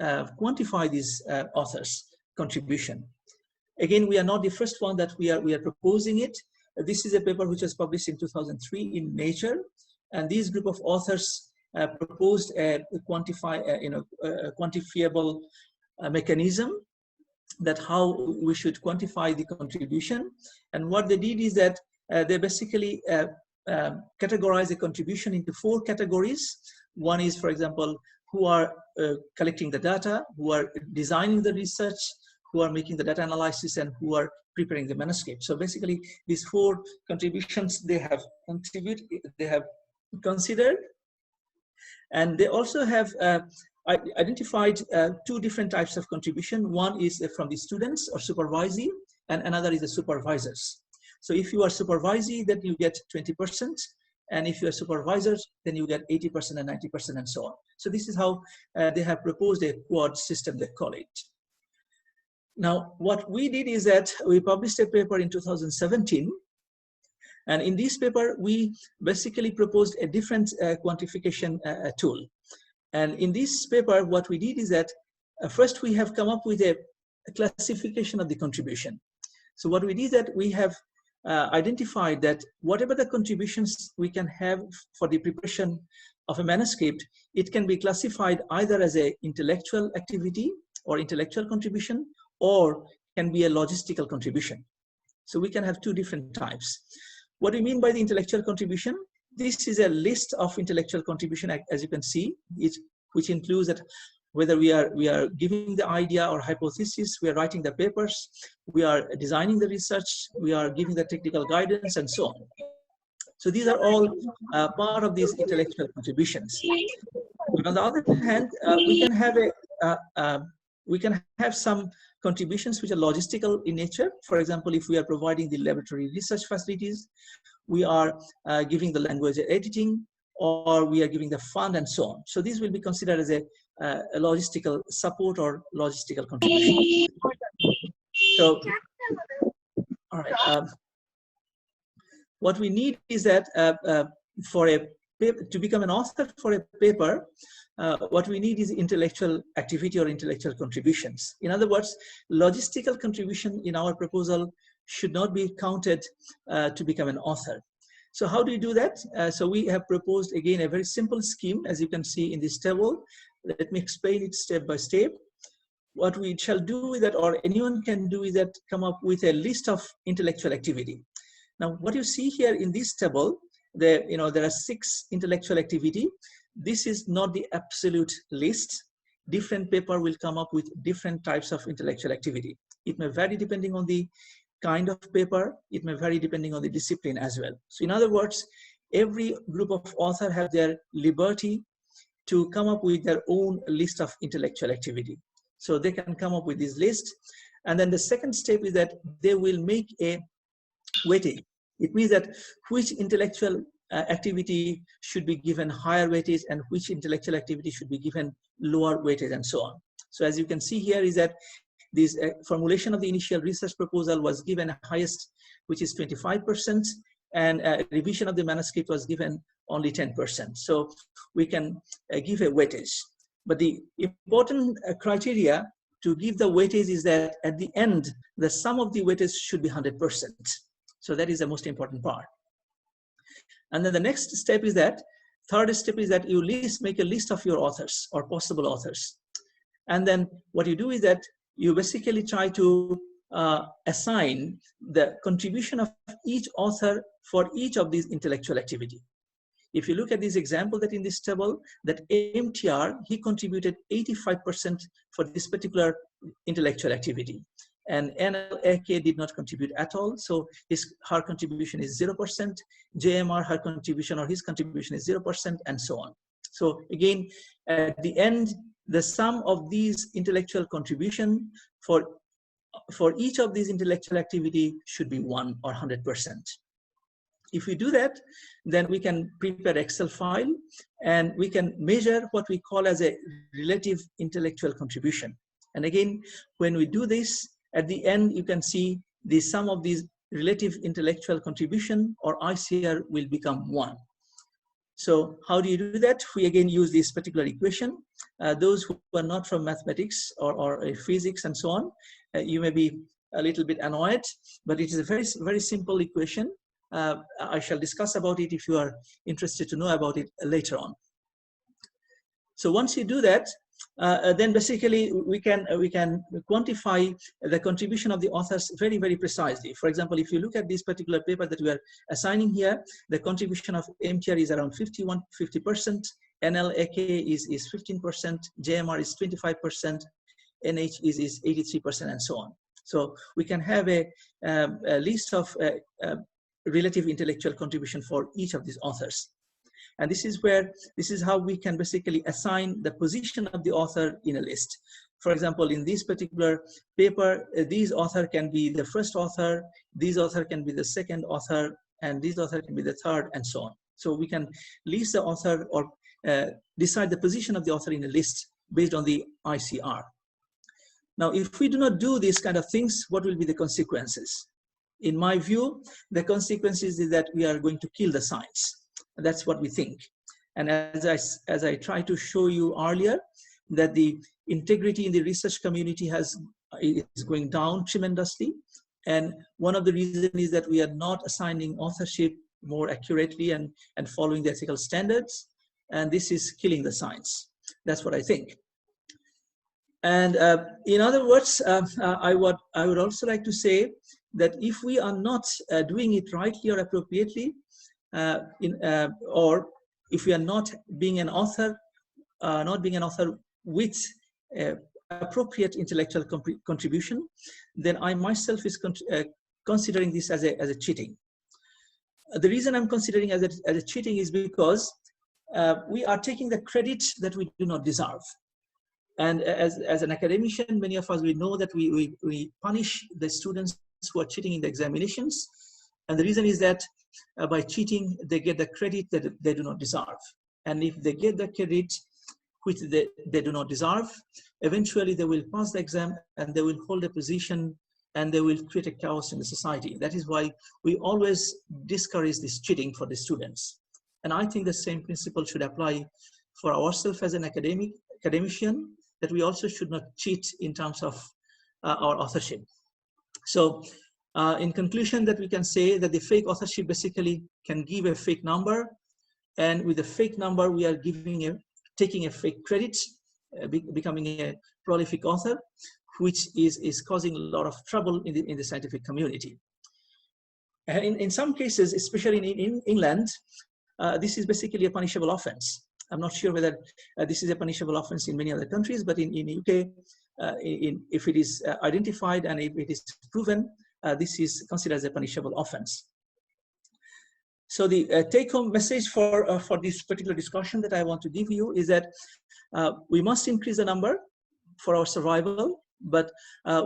quantify these authors' contribution. Again, we are not the first one that we are proposing it. This is a paper which was published in 2003 in Nature, and this group of authors proposed a quantifiable mechanism that how we should quantify the contribution. And what they did is that they basically categorize the contribution into 4 categories. One is, for example, who are collecting the data, who are designing the research, who are making the data analysis, and who are preparing the manuscript. So basically, these 4 contributions they have considered, and they also have identified 2 different types of contribution. One is from the students or supervisee, and another is the supervisors. So if you are supervisee, then you get 20%, And if you are supervisors, then you get 80% and 90% and so on. So this is how they have proposed a quad system, they call it. Now, what we did is that we published a paper in 2017. And in this paper, we basically proposed a different quantification tool. And in this paper, what we did is that first we have come up with a classification of the contribution. So what we did is that we have identified that whatever the contributions we can have for the preparation of a manuscript, it can be classified either as an intellectual activity or intellectual contribution, or can be a logistical contribution. So we can have two different types. What do you mean by the intellectual contribution? This is a list of intellectual contribution, as you can see, which includes that whether we are giving the idea or hypothesis, we are writing the papers, we are designing the research, we are giving the technical guidance, and so on. So these are all part of these intellectual contributions. But on the other hand, we can have some contributions which are logistical in nature. For example, if we are providing the laboratory research facilities, we are giving the language editing, or we are giving the fund, and so on. So these will be considered as a logistical support or logistical contribution. So, all right. What we need is that to become an author for a paper, what we need is intellectual activity or intellectual contributions. In other words, logistical contribution in our proposal should not be counted to become an author. So how do you do that? So we have proposed, again, a very simple scheme, as you can see in this table. Let me explain it step by step. What we shall do is that, or anyone can do, is that come up with a list of intellectual activity. Now, what you see here in this table, there are 6 intellectual activity. This is not the absolute list. Different paper will come up with different types of intellectual activity. It may vary depending on the kind of paper. It may vary depending on the discipline as well. So in other words, every group of authors have their liberty to come up with their own list of intellectual activity. So they can come up with this list. And then the second step is that they will make a weightage. It means that which intellectual activity should be given higher weightage and which intellectual activity should be given lower weightage, and so on. So as you can see here is that this formulation of the initial research proposal was given highest, which is 25%, and revision of the manuscript was given only 10%. So we can give a weightage. But the important criteria to give the weightage is that at the end, the sum of the weightage should be 100%. So that is the most important part. And then the next step is that, third step is that you make a list of your authors or possible authors. And then what you do is that you basically try to assign the contribution of each author for each of these intellectual activity. If you look at this example that in this table, that MTR, he contributed 85% for this particular intellectual activity. And NLAK did not contribute at all. So her contribution is 0%. JMR, her contribution or his contribution is 0%, and so on. So again, at the end, the sum of these intellectual contribution for each of these intellectual activity should be 1 or 100%. If we do that, then we can prepare Excel file and we can measure what we call as a relative intellectual contribution. And again, when we do this, at the end, you can see the sum of these relative intellectual contribution or ICR will become 1. So how do you do that? We again use this particular equation. Those who are not from mathematics or physics and so on, you may be a little bit annoyed, but it is a very, very simple equation. I shall discuss about it if you are interested to know about it later on. So once you do that, then basically we can quantify the contribution of the authors very, very precisely. For example, if you look at this particular paper that we are assigning here, the contribution of MTR is around 50%, NLAK is 15%, JMR is 25%, NH is 83%, and so on. So we can have a list of relative intellectual contribution for each of these authors. And this is how we can basically assign the position of the author in a list. For example, in this particular paper, these author can be the first author, these author can be the second author, and these author can be the third, and so on. So we can list the author or decide the position of the author in a list based on the ICR. Now, if we do not do these kind of things, what will be the consequences? In my view, the consequences is that we are going to kill the science. That's what we think. And as I tried to show you earlier, that the integrity in the research community is going down tremendously. And one of the reasons is that we are not assigning authorship more accurately and following the ethical standards. And this is killing the science. That's what I think. And in other words, I would also like to say that if we are not doing it rightly or appropriately, or if we are not being an author, with appropriate intellectual contribution, then I myself is considering this as a cheating. The reason I'm considering as a cheating is because we are taking the credit that we do not deserve. And as an academician, many of us, we know that we punish the students who are cheating in the examinations. And the reason is that by cheating, they get the credit that they do not deserve. And if they get the credit which they do not deserve, eventually they will pass the exam and they will hold a position and they will create a chaos in the society. That is why we always discourage this cheating for the students. And I think the same principle should apply for ourselves as an academician, that we also should not cheat in terms of our authorship. So in conclusion, that we can say that the fake authorship basically can give a fake number, and with a fake number, we are taking a fake credit, becoming a prolific author, which is causing a lot of trouble in the scientific community. In some cases, especially in England, this is basically a punishable offense. I'm not sure whether this is a punishable offense in many other countries, but in UK, if it is identified and if it is proven, this is considered as a punishable offense. So the take-home message for this particular discussion that I want to give you is that we must increase the number for our survival, but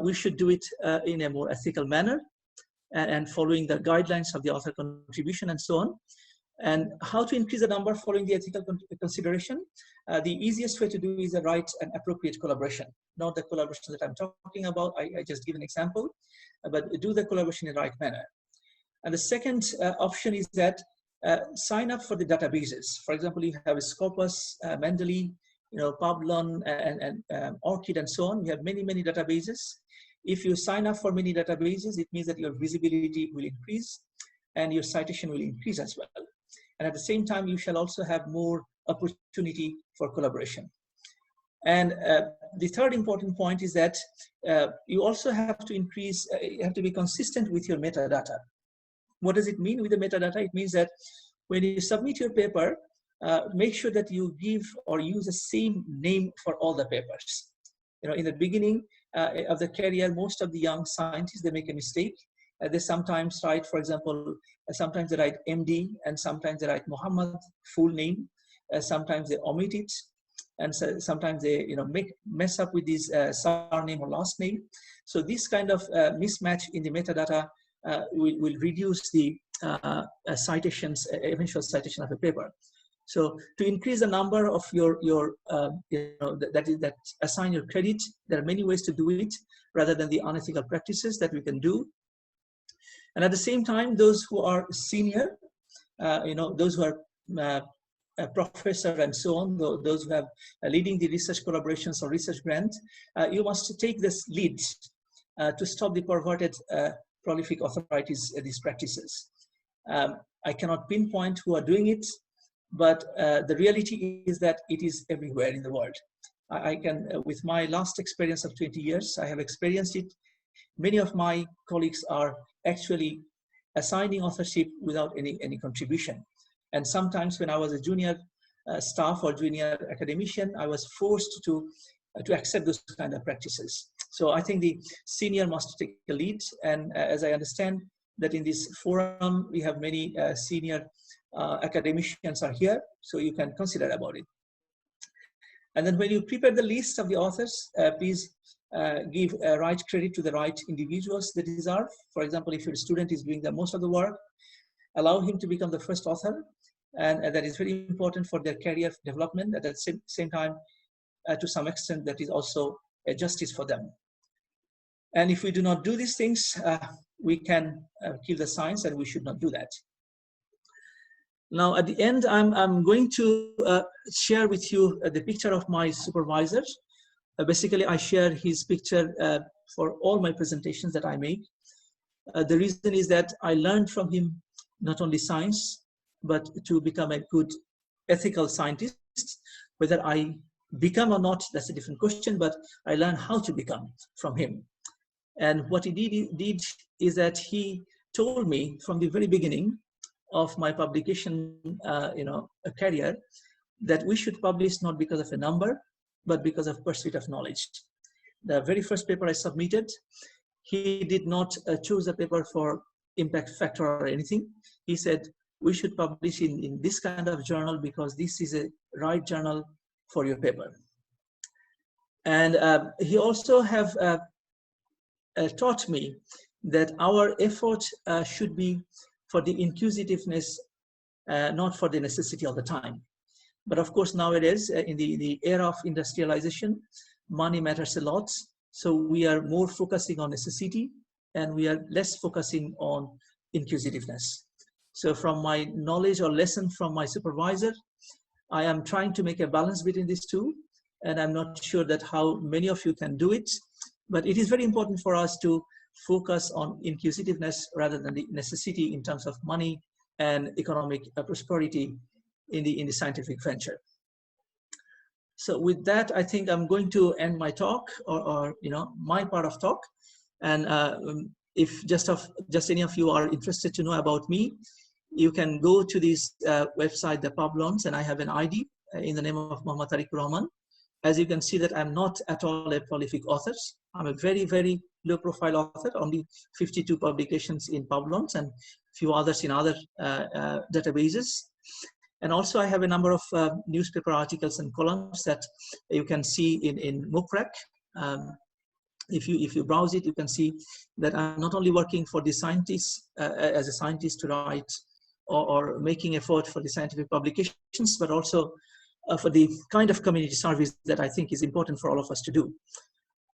we should do it in a more ethical manner and following the guidelines of the author contribution and so on. And how to increase the number following the ethical consideration? The easiest way to do is the right and appropriate collaboration, not the collaboration that I'm talking about. I just give an example, but do the collaboration in the right manner. And the second option is that sign up for the databases. For example, you have Scopus, Mendeley, Publon, and ORCID, and so on. You have many, many databases. If you sign up for many databases, it means that your visibility will increase and your citation will increase as well. And at the same time, you shall also have more opportunity for collaboration. And the third important point is that you also have to increase, you have to be consistent with your metadata. What does it mean with the metadata? It means that when you submit your paper, make sure that you give or use the same name for all the papers. In the beginning of the career, most of the young scientists, they make a mistake. They sometimes write, for example, sometimes they write MD, and sometimes they write Muhammad, full name. Sometimes they omit it, and so sometimes they mess up with this surname or last name. So this kind of mismatch in the metadata will reduce the citations, eventual citation of a paper. So to increase the number of that assign your credit, there are many ways to do it rather than the unethical practices that we can do. And at the same time, those who are senior, those who are a professor and so on, those who have leading the research collaborations or research grants, you must take this lead to stop the perverted prolific authorities, these practices. I cannot pinpoint who are doing it, but the reality is that it is everywhere in the world. I can, with my last experience of 20 years, I have experienced it. Many of my colleagues are actually assigning authorship without any contribution. And sometimes when I was a junior staff or junior academician, I was forced to accept those kind of practices. So I think the senior must take the lead. And as I understand that in this forum, we have many senior academicians are here, so you can consider about it. And then when you prepare the list of the authors, please give right credit to the right individuals they deserve. For example, if your student is doing the most of the work, allow him to become the first author. and that is very important for their career development. At the same time, to some extent, that is also a justice for them. And if we do not do these things, we can kill the science, and we should not do that. Now, at the end, I'm going to share with you the picture of my supervisor. Basically, I share his picture for all my presentations that I make. The reason is that I learned from him not only science, but to become a good ethical scientist. Whether I become or not, that's a different question, but I learned how to become from him. And what he did is that he told me from the very beginning of my publication career that we should publish not because of a number, but because of pursuit of knowledge. The very first paper I submitted, he did not choose a paper for impact factor or anything. He said, we should publish in this kind of journal because this is a right journal for your paper. And he also have taught me that our effort should be for the inclusiveness, not for the necessity all the time. But of course, nowadays, in the era of industrialization, money matters a lot. So we are more focusing on necessity, and we are less focusing on inclusiveness. So from my knowledge or lesson from my supervisor, I am trying to make a balance between these two. And I'm not sure that how many of you can do it, but it is very important for us to focus on inclusiveness rather than the necessity in terms of money and economic prosperity in the scientific venture. So with that, I think I'm going to end my talk, or my part of talk. And if just any of you are interested to know about me, you can go to this website, the Pablons, and I have an ID in the name of Mohammad Tariqur Rahman. As you can see that I'm not at all a prolific author. I'm a very, very low profile author, only 52 publications in Pablons and a few others in other databases. And also I have a number of newspaper articles and columns that you can see in MOOCRAC. If you browse it, you can see that I'm not only working for the scientists as a scientist to write or making effort for the scientific publications, but also for the kind of community service that I think is important for all of us to do.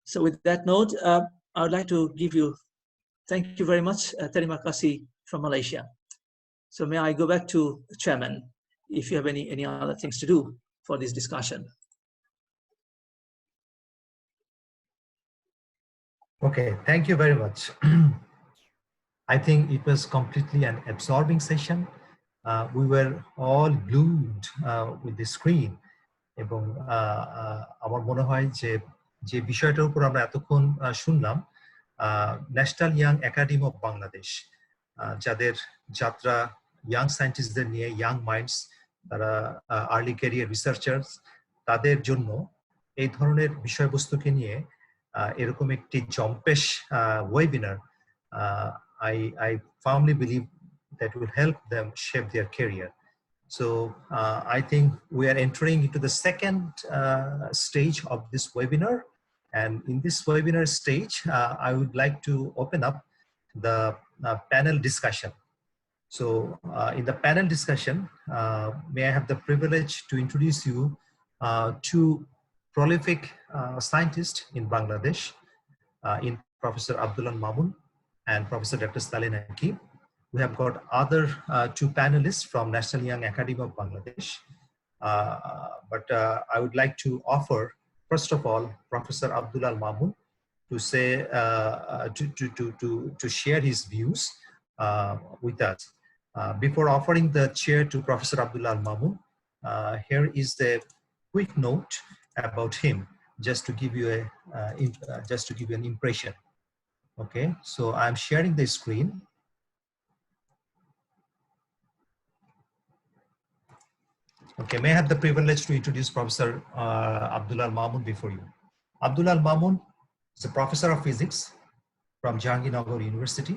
So with that note, I would like to thank you very much, Terima kasih from Malaysia. So may I go back to the chairman, if you have any other things to do for this discussion. Okay, thank you very much. I think it was completely an absorbing session. We were all glued with the screen. এবং আমার মনে হয় যে বিষয়টার উপর আমরা এতক্ষণ শুনলাম, national Young Academy of Bangladesh, যাদের যাত্রা ইয়াং সায়েন্টিস্টদের নিয়ে, ইয়াং মাইন্ডস, তারা আর্লি ক্যারিয়ার রিসার্চার্স, তাদের জন্য এই ধরনের বিষয়বস্তুকে নিয়ে এরকম একটি জম্পেশ webinar, I firmly believe that will help them shape their career. So I think we are entering into the second stage of this webinar. And in this webinar stage, I would like to open up the panel discussion. So in the panel discussion, may I have the privilege to introduce you two prolific scientists in Bangladesh, in Professor A Mamun and Professor Dr. Saleh Naqib. We have got other two panelists from National Young Academy of Bangladesh. But I would like to offer, first of all, Professor A Mamun to say, to share his views with us. Before offering the chair to Professor A Mamun, here is the quick note about him, just to give you an impression. Okay, so I'm sharing the screen. Okay, may I have the privilege to introduce Professor A Mamun before you. A Mamun is a professor of physics from Jahangirnagar University,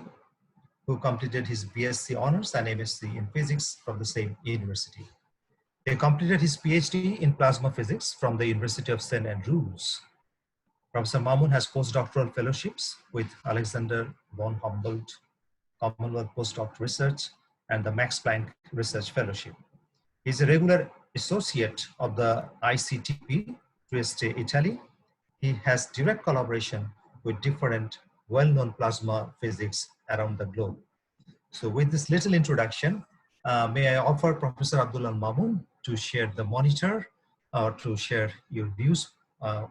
who completed his BSc honors and MSc in physics from the same university. He completed his PhD in plasma physics from the University of St. Andrews. Professor Mamun has postdoctoral fellowships with Alexander von Humboldt Commonwealth Postdoc Research and the Max Planck Research Fellowship. He's a regular associate of the ICTP, Trieste, Italy. He has direct collaboration with different well-known plasma physics around the globe. So with this little introduction, may I offer Professor Abdullah Mamun to share the monitor, to share your views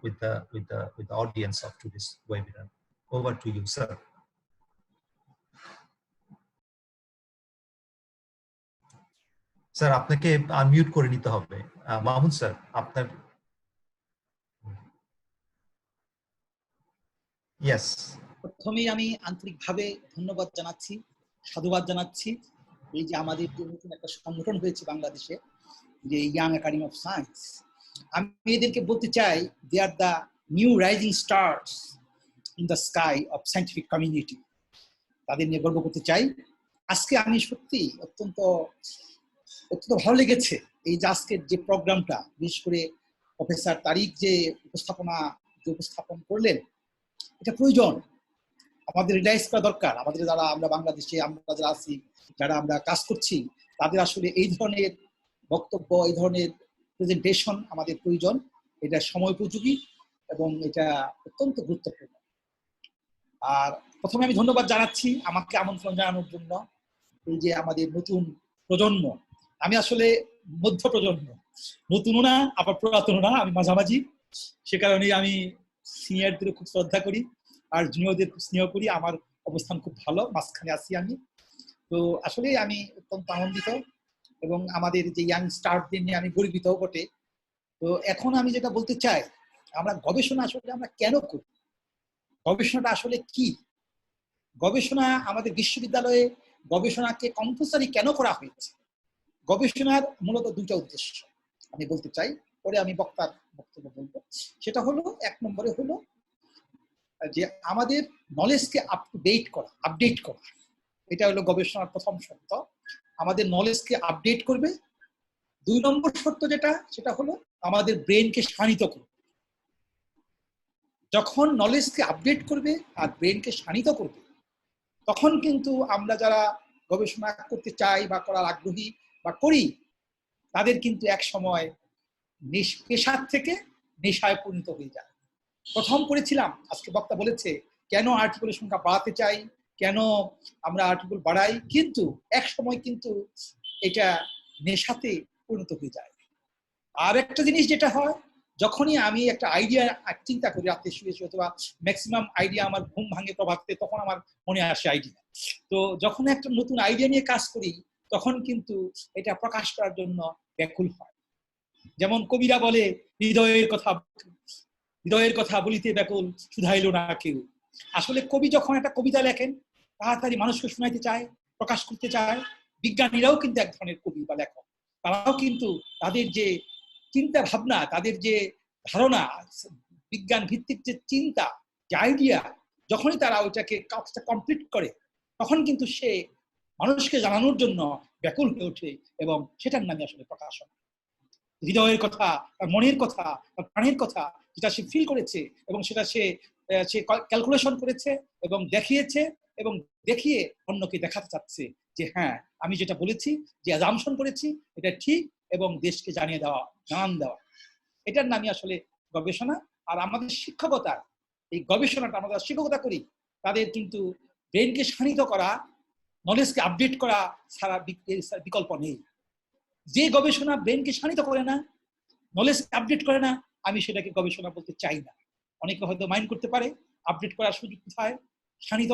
with the audience of today's webinar. Over to you, sir. Sir, আপনাকে unmute করে নিতে হবে। Mamun sir, আপনার Yes. প্রথমেই আমি আন্তরিকভাবে ধন্যবাদ জানাচ্ছি, সাধুবাদ জানাচ্ছি এই যে আমাদের যে নতুন একটা সংগঠন হয়েছে বাংলাদেশে, যে ইয়াং একাডেমি অফ সায়েন্স। আমি এদেরকে বলতে চাই, they are the new rising stars in the sky of scientific community. তাদের নিয়ে গর্ব করতে চাই। আজকে আমি সত্যি অত্যন্ত ভালো লেগেছে এই যে আজকের যে প্রোগ্রামটা, বিশেষ করে প্রফেসর তারিক যে উপস্থাপন করলেন, এটা প্রয়োজন, আমাদের রিলাইজ করা দরকার। আমাদের যারা আমরা বাংলাদেশে আমরা যারা আছি, যারা আমরা কাজ করছি, তাদের আসলে এই ধরনের বক্তব্য, এই ধরনের প্রেজেন্টেশন আমাদের প্রয়োজন। এটা সময় উপযোগী এবং এটা অত্যন্ত গুরুত্বপূর্ণ। আর প্রথমে আমি ধন্যবাদ জানাচ্ছি আমাকে আমন্ত্রণ জানানোর জন্য। এই যে আমাদের নতুন প্রজন্ম, আমি আসলে মধ্য প্রজন্ম, নতুনও না আবার পুরাতনও না, আমি মাঝামাঝি। সে কারণে আমি সিনিয়রদের খুব শ্রদ্ধা করি আর জুনিয়রদের খুব স্নেহ করি। আমার অবস্থান খুব ভালো, মাঝখানে আছি আমি। তো আসলে আমি অত্যন্ত আনন্দিত এবং আমাদের যে ইয়াং স্টারদের নিয়ে আমি গর্বিত বটে। তো এখন আমি যেটা বলতে চাই, আমরা গবেষণা আসলে আমরা কেন করি, গবেষণাটা আসলে কি? গবেষণা আমাদের বিশ্ববিদ্যালয়ে গবেষণাকে কম্পালসারি কেন করা হয়েছে? গবেষণার মূলত দুটো উদ্দেশ্য আমি বলতে চাই, পরে আমি বক্তার বক্তব্য বলবো। সেটা হলো, এক নম্বরে হলো যে আমাদের নলেজকে আপডেট করা। এটা হলো গবেষণার প্রথম শর্ত, আমাদের নলেজকে আপডেট করবে। 2 নম্বর শর্ত যেটা, সেটা হলো আমাদের ব্রেনকে শানিত করবে। যখন নলেজকে আপডেট করবে আর ব্রেনকে শানিত করবে, তখন কিন্তু আমরা যারা গবেষণা করতে চাই বা করার আগ্রহী বা করি, তাদের কিন্তু এক সময় পেশার থেকে নেশায় পরিণত হয়ে যায়। প্রথম করেছিলাম, আজকে বক্তা বলেছে কেন আর্টিকেলের সংখ্যা বাড়াতে চাই, কেন আমরা আর্টিকেল বাড়াই, কিন্তু এক সময় কিন্তু এটা নেশাতে পরিণত হয়ে যায়। আর একটা জিনিস যেটা হয়, যখনই আমি একটা আইডিয়া চিন্তা করি রাতে শুয়ে অথবা ম্যাক্সিমাম আইডিয়া আমার ঘুম ভাঙে প্রভাতে, তখন আমার মনে আসে আইডিয়া। তো যখন একটা নতুন আইডিয়া নিয়ে কাজ করি, তখন কিন্তু এটা প্রকাশ করার জন্য ব্যাকুল হয়। যেমন কবিরা বলে, হৃদয়ের কথা বলিতে ব্যাকুল, শুধাইল না কেউ। আসলে কবি যখন একটা কবিতা লেখেন, তাড়াতাড়ি মানুষকে শোনাইতে চায়, প্রকাশ করতে চায়। বিজ্ঞানীরাও কিন্তু এক ধরনের কবি বা লেখক। তারাও কিন্তু তাদের যে চিন্তা ভাবনা, তাদের যে ধারণা, বিজ্ঞান ভিত্তিক যে চিন্তা, যে আইডিয়া, যখনই তারা ওইটাকে কমপ্লিট করে, তখন কিন্তু সে মানুষকে জানানোর জন্য ব্যাকুল হয়ে ওঠে এবং সেটার নামে আসলে প্রকাশন। হৃদয়ের কথা, তার মনের কথা, তার প্রাণের কথা, যেটা সে ফিল করেছে এবং সেটা সে ক্যালকুলেশন করেছে এবং দেখিয়েছে, এবং দেখিয়ে অন্যকে দেখাতে চাচ্ছে যে হ্যাঁ, আমি যেটা বলেছি, যে অ্যাজাম্পশন করেছি, এটা ঠিক, এবং দেশকে জানান দেওয়া, এটার নামই আসলে গবেষণা। আর আমাদের শিক্ষকতা, এই গবেষণাটা আমরা শিক্ষকতা করি, তাদের কিন্তু ব্রেনকে শানিত করা, নলেজকে আপডেট করা ছাড়া বিকল্প নেই। যে গবেষণা ব্রেনকে শানিত করে না, নলেজকে আপডেট করে না, আমি সেটাকে গবেষণা বলতে চাই না। অনেকে হয়তো মাইন্ড করতে পারে, আপডেট করার সুযোগ কোথায়, শানিত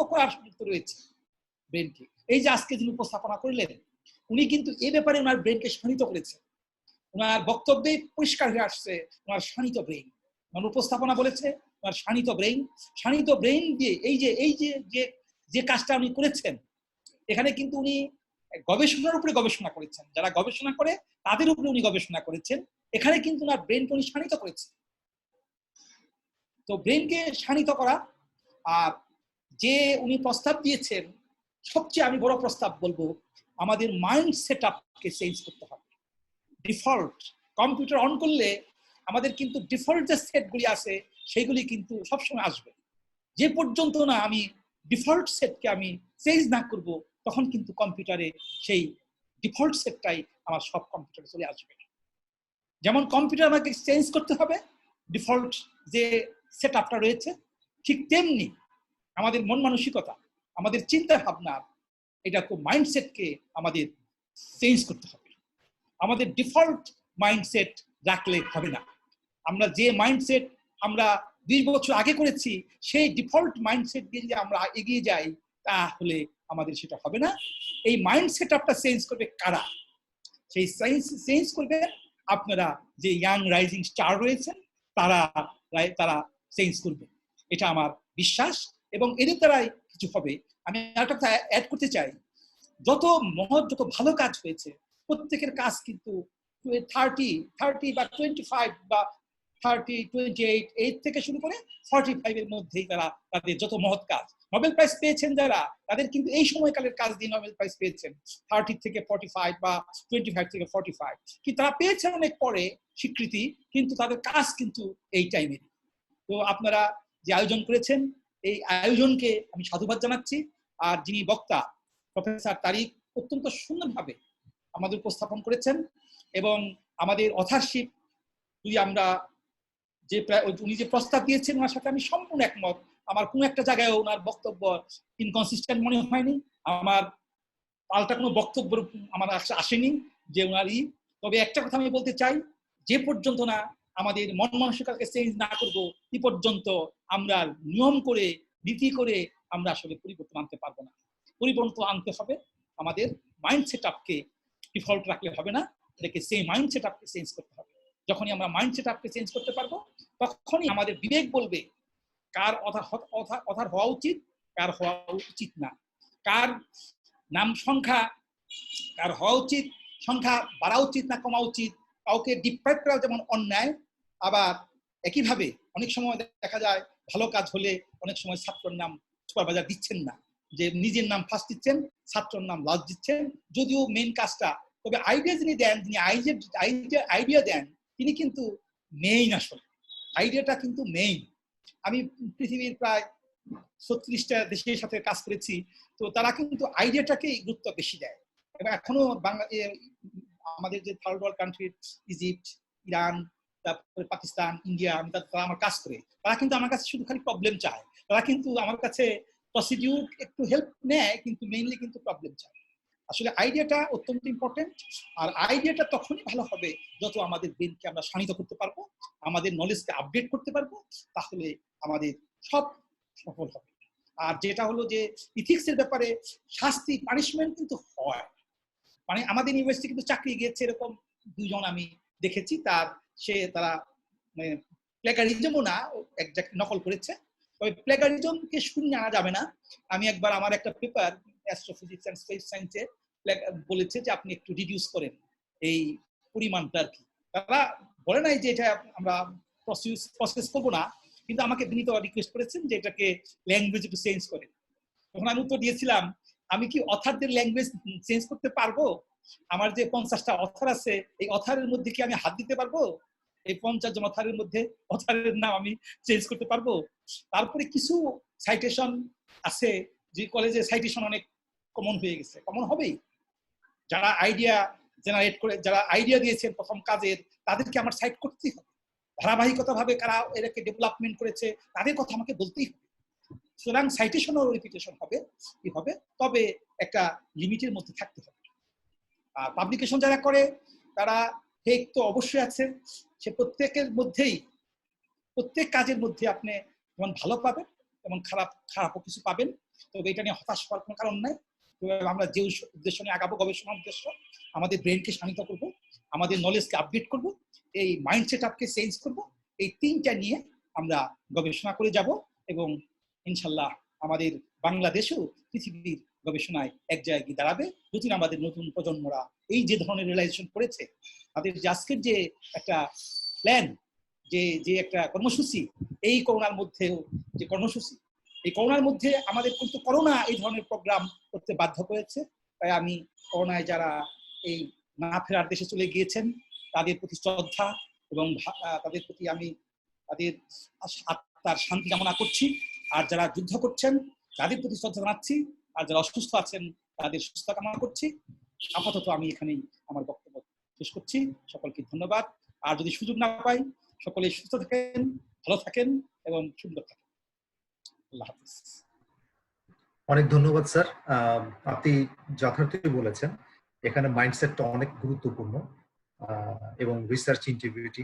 করার সুযোগ তো রয়েছে ব্রেনকে। এই যে আজকে যিনি উপস্থাপনা করলেন, উনি কিন্তু এ ব্যাপারে ওনার ব্রেনকে শানিত করেছে। ওনার বক্তব্যে পরিষ্কার হয়ে আসছে ওনার শানিত ব্রেন। ওনার উপস্থাপনা বলেছে ওনার শানিত ব্রেন দিয়ে এই যে কাজটা উনি করেছেন, এখানে কিন্তু উনি গবেষণার উপরে গবেষণা করেছেন। যারা গবেষণা করে তাদের উপরে উনি গবেষণা করেছেন। এখানে কিন্তু ওনার ব্রেনকে উনি শানিত করেছেন। তো ব্রেনকে শানিত করা, আর যে উনি প্রস্তাব দিয়েছেন, সবচেয়ে আমি বড় প্রস্তাব বলবো, আমাদের মাইন্ড সেট আপকে চেঞ্জ করতে হবে। ডিফল্ট কম্পিউটার অন করলে আমাদের কিন্তু ডিফল্ট যে সেটগুলি আছে, সেগুলি কিন্তু সবসময় আসবে। যে পর্যন্ত না আমি ডিফল্ট সেটকে আমি চেঞ্জ না করব, তখন কিন্তু কম্পিউটারে সেই ডিফল্ট সেটটাই আমার সব কম্পিউটারে চলে আসবে। যেমন কম্পিউটার আমাকে চেঞ্জ করতে হবে ডিফল্ট যে সেট আপটা রয়েছে, ঠিক তেমনি আমাদের মন মানসিকতা, আমাদের চিন্তা ভাবনা, এটা খুব মাইন্ডসেটকে আমাদের চেঞ্জ করতে হবে। আমাদের ডিফল্ট মাইন্ডসেট রাখলে হবে না। আমরা যে মাইন্ডসেট আমরা 20 বছর আগে করেছি সেই ডিফল্ট মাইন্ডসেট দিয়ে যদি আমরা এগিয়ে যাই তাহলে আমাদের সেটা হবে না। এই মাইন্ডসেট আপটা চেঞ্জ করবে কারা? সেই চেঞ্জ করবে আপনারা যে ইয়াং রাইজিং স্টার রয়েছেন তারা চেঞ্জ করবে, এটা আমার বিশ্বাস। এবং এদের দ্বারাই কিছু হবে। আমি একটা কথা অ্যাড করতে চাই, যত মহৎ যত ভালো কাজ হয়েছে প্রত্যেকের কাজ কিন্তু 30 বা 25 বা 30, 28 এই থেকে শুরু করে 45 এর মধ্যেই তারা তাদের যত মহৎ কাজ, নোবেল প্রাইজ পেয়েছেন যারা, তাদের কিন্তু এই সময়কালের কাজ দিয়ে নোবেল প্রাইজ পেয়েছেন 30 থেকে 45 বা 25 থেকে 45, কিন্তু তারা পেয়েছেন অনেক পরে স্বীকৃতি, কিন্তু তাদের কাজ কিন্তু এই টাইমে। তো আপনারা যে আয়োজন করেছেন এই আয়োজনকে আমি সাধুবাদ জানাচ্ছি। আর যিনি বক্তা প্রফেসর তারিক অত্যন্ত সুন্দরভাবে আমাদের উপস্থাপন করেছেন এবং আমাদের অথারশিপ যদি আমরা যে উনি যে প্রস্তাব দিয়েছেন ওনার সাথে আমি সম্পূর্ণ একমত। আমার কোনো একটা জায়গায় ওনার বক্তব্য ইনকনসিস্টেন্ট মনে হয়নি, আমার পাল্টা কোনো বক্তব্য আমার আসেনি যে ওনারই। তবে একটা কথা আমি বলতে চাই, যে পর্যন্ত না আমাদের মন মানসিকতাকে চেঞ্জ না করব এই পর্যন্ত আমরা নিয়ম করে নীতি করে আমরা আসলে পরিবর্তন আনতে পারবো না। পরিবর্তন আনতে হবে আমাদের মাইন্ড সেট আপকে, ডিফল্ট রাখলে হবে না, এটাকে সেই মাইন্ড সেট আপকে চেঞ্জ করতে হবে। যখনই আমরা মাইন্ড সেট আপকে চেঞ্জ করতে পারবো তখনই আমাদের বিবেক বলবে কার অথার হওয়া উচিত, কার হওয়া উচিত না, কার নাম সংখ্যা কার হওয়া উচিত, সংখ্যা বাড়া উচিত না কমা উচিত, কাউকে ডিপ্রাইভ করা যেমন অন্যায়। আবার একইভাবে অনেক সময় দেখা যায় ভালো কাজ হলে অনেক সময় ছাত্রের নাম সুপারভাইজার দিচ্ছেন না, যে নিজের নাম ফার্স্ট দিচ্ছেন, ছাত্রের নাম লাস্ট দিচ্ছেন, যদিও মেইন কাজটা। তবে আইডিয়া যিনি দেন, যিনি আইডিয়া দেন তিনি কিন্তু মেইন, আসলে আইডিয়াটা কিন্তু মেইন। আমি পৃথিবীর প্রায় 36টা দেশের সাথে কাজ করেছি, তো তারা কিন্তু আইডিয়াটাকেই গুরুত্ব বেশি দেয়। এবং এখনো আমাদের যে third world country Egypt, Iran, তারপরে পাকিস্তান, ইন্ডিয়া, তারা আমার কাজ করে, তারা কিন্তু আমার কাছে শুধু খালি প্রবলেম চায়। তারা কিন্তু আমার কাছে প্রসিডিউর একটু হেল্প নেয়, কিন্তু মেইনলি কিন্তু প্রবলেম চায়। আসলে আইডিয়াটা অত্যন্ত ইম্পর্টেন্ট। আর আইডিয়াটা তখনই ভালো হবে যত আমাদের ব্রেনকে আমরা শানিত করতে পারবো, আমাদের নলেজকে আপডেট করতে পারবো, তাহলে আমাদের সব সফল হবে। আর যেটা হলো যে ইথিক্সের ব্যাপারে শাস্তি, পানিশমেন্ট কিন্তু হয়। মানে আমাদের ইউনিভার্সিটি কিন্তু চাকরি গিয়েছে এরকম 2 জন আমি দেখেছি, তারা মানে প্লেগারিজমও না, একজাক্ট নকল করেছে। তবে প্লেগারিজমকে শূন্য আনা যাবে না। আমি একবার আমার একটা পেপার অ্যাস্ট্রোফিজিক্স এন্ড স্পেস সায়েন্সে বলেছে যে আপনি একটু রিডিউস করেন এই পরিমাণটা আর কি। তারা বলে নাই যে এটা আমরা প্রসেস করবো না, কিন্তু আমাকে বিনীত রিকোয়েস্ট করেছেন যে এটাকে ল্যাঙ্গুয়েজ একটু চেঞ্জ করেন। তখন আমি উত্তর দিয়েছিলাম, আমি কি অথারদের ল্যাঙ্গুয়েজ চেঞ্জ করতে পারবো? আমার যে 50টা অথার আছে, এই অথারের মধ্যে কি আমি হাত দিতে পারবো? এই 50 জন অথারের মধ্যে অথারের নাম আমি চেঞ্জ করতে পারবো? তারপরে কিছু সাইটেশন আছে, যে কলেজে সাইটেশন অনেক কমন হয়ে গেছে, কমন হবেই। যারা আইডিয়া জেনারেট করে, যারা আইডিয়া দিয়েছেন প্রথম কাজের, তাদেরকে আমার সাইট করতেই হবে। ধারাবাহিকতা ভাবে কারা এটাকে ডেভেলপমেন্ট করেছে তাদের কথা আমাকে বলতেই হবে। সুতরাং সাইটেশন ও রিপিটেশন হবে কি হবে, তবে একটা লিমিটের মধ্যে থাকতে হবে। আর পাবলিকেশন যারা করে তারা ফেক তো অবশ্যই আছে, সে প্রত্যেকের মধ্যেই, প্রত্যেক কাজের মধ্যে আপনি যেমন ভালো পাবেন এবং খারাপও কিছু পাবেন। তবে এটা নিয়ে হতাশ হওয়ার কোনো কারণ নাই। আমরা যে উদ্দেশ্য নিয়ে আগাবো, গবেষণার উদ্দেশ্য, আমাদের ব্রেনকে শানিত করব, আমাদের নলেজকে আপডেট করব, এই মাইন্ডসেট আপকে চেঞ্জ করব, এই 3টা নিয়ে আমরা গবেষণা করে যাব এবং ইনশাল্লাহ আমাদের বাংলাদেশও পৃথিবীর গবেষণায় এক জায়গায় দাঁড়াবে। যদি আমাদের নতুন প্রজন্মরা এই যে ধরনের রিয়েলাইজেশন করেছে, তাদের যে আজকের যে একটা প্ল্যান, যে একটা কর্মসূচি, এই করোনার মধ্যেও যে কর্মসূচি, এই করোনার মধ্যে আমাদের কিন্তু করোনা এই ধরনের প্রোগ্রাম করতে বাধ্য করেছে। তাই আমি করোনায় যারা এই না ফেরার দেশে চলে গিয়েছেন তাদের প্রতি শ্রদ্ধা এবং তাদের প্রতি আমি তাদের আত্মার শান্তি কামনা করছি। আর যারা যুদ্ধ করছেন তাদের প্রতি শ্রদ্ধা জানাচ্ছি, আর যারা অসুস্থ আছেন তাদের সুস্থতা কামনা করছি। আপাতত আমি এখানেই আমার বক্তব্য শেষ করছি। সকলকে ধন্যবাদ। আর যদি সুযোগ না পাই, সকলে সুস্থ থাকেন, ভালো থাকেন এবং সুন্দর থাকেন। আল্লাহ হাফেজ। অনেক ধন্যবাদ স্যার, আপনি যথার্থই বলেছেন। এখানে মাইন্ডসেটটা অনেক গুরুত্বপূর্ণ এবং রিসার্চ ইন্টিগ্রিটি,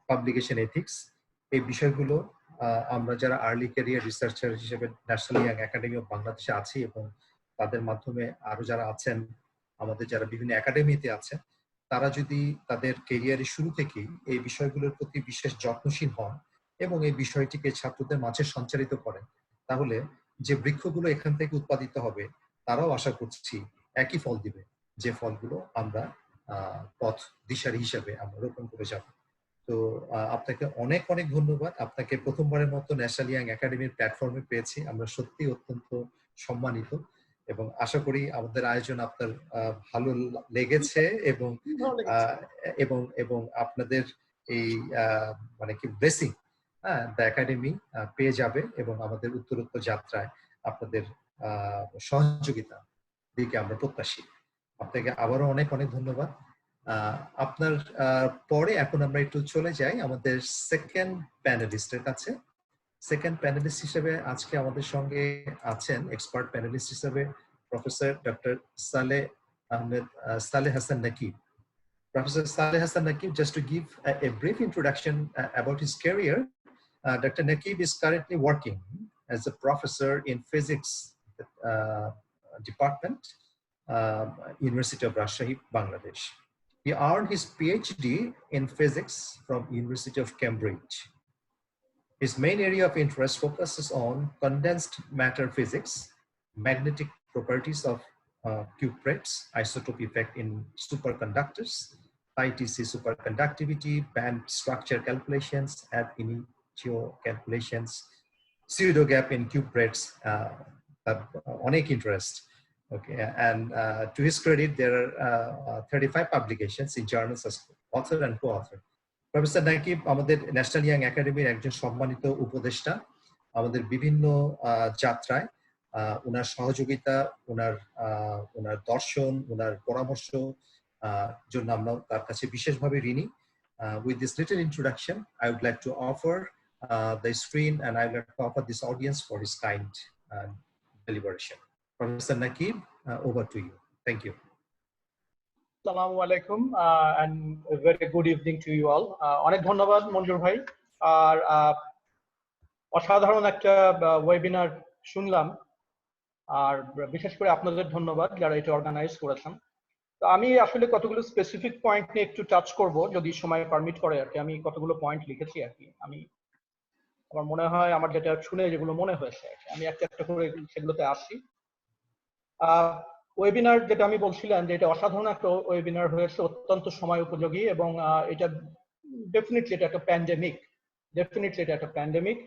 পাবলিকেশন এথিক্স, এই বিষয়গুলো আমরা যারা আর্লি ক্যারিয়ার রিসার্চার হিসেবে ন্যাশনাল ইয়াং একাডেমি অফ বাংলাদেশে আছি এবং তাদের মাধ্যমে আরো যারা আছেন, আমাদের যারা বিভিন্ন একাডেমিতে আছেন, তারা যদি তাদের ক্যারিয়ারের শুরু থেকেই এই বিষয়গুলোর প্রতি বিশেষ যত্নশীল হন এবং এই বিষয়টিকে ছাত্রদের মাঝে সঞ্চারিত করেন, তাহলে যে বৃক্ষগুলো এখান থেকে উৎপাদিত হবে তারাও আশা করছি একই ফল দিবে, যে ফলগুলো আমরা পথ দিশারি হিসাবে আমরা রোপণ করে যাব। তো আপনাকে অনেক অনেক ধন্যবাদ। আপনাকে প্রথমবারের মতো ন্যাশনাল ইয়াং একাডেমির প্ল্যাটফর্মে পেয়েছি, আমরা সত্যি অত্যন্ত সম্মানিত এবং আশা করি আমাদের আয়োজন আপনার ভালো লেগেছে এবং এবং এবং আপনাদের এই মানে কি ব্লেসিং দ্য একাডেমি পেয়ে যাবে এবং আমাদের উত্তরোত্তর যাত্রায় আপনাদের সহযোগিতা দিকে আমরা প্রত্যাশী। আপনাকে আবারও অনেক অনেক ধন্যবাদ। আপনার পরে এখন আমরা একটু চলে যাই আমাদের সেকেন্ড প্যানেলিস্টের কাছে। সেকেন্ড প্যানেলিস্ট হিসেবে আজকে আমাদের সঙ্গে আছেন এক্সপার্ট প্যানেলিস্ট হিসেবে professor doctor Saleh Hasan Naqib. Professor Saleh Hasan Naqib, just to give a brief introduction about his career, Dr. Naqib is currently working as a professor in physics department, University of Rajshahi, Bangladesh. He earned his PhD in physics from University of Cambridge. His main area of interest focuses on condensed matter physics, magnetic properties of cuprates, isotope effect in superconductors, ITC superconductivity, band structure calculations, ab initio calculations, pseudo gap in cuprates, unique interest. Okay, and to his credit, there are 35 publications in journals as author and co-author. Professor Nakib আমাদের national young একাডেমির একজন সম্মানিত উপদেষ্টা। আমাদের বিভিন্ন যাত্রায় ওনার সহযোগিতা, ওনার দর্শন, ওনার পরামর্শ জন্য আমরা তার কাছে বিশেষভাবে ঋণী। With this little introduction, I would like to offer the screen and I would like to offer this audience for his kind deliberation. Professor Naqib, over to you. Thank you. Assalamu alaikum and a very good evening to you all. অনেক ধন্যবাদ মঞ্জুর ভাই। আর অসাধারণ একটা webinar শুনলাম, আর বিশেষ করে আপনাদের ধন্যবাদ যারা এটা অর্গানাইজ করেছেন। তো আমি আসলে কতগুলো স্পেসিফিক পয়েন্ট নিয়ে একটু টাচ করব, যদি সময় পারমিট করে আর কি। আমি কতগুলো পয়েন্ট লিখেছি আর কি। আমার মনে হয় আমার যেটা শুনে যেগুলো মনে হয়েছে আমি একটা একটা করে সেগুলোতে আসি। ওয়েবিনার যেটা আমি বলছিলাম যে এটা অসাধারণ একটা ওয়েবিনার হয়েছে, অত্যন্ত সময় উপযোগী এবং এটা ডেফিনেটলি এটা একটা প্যান্ডেমিক।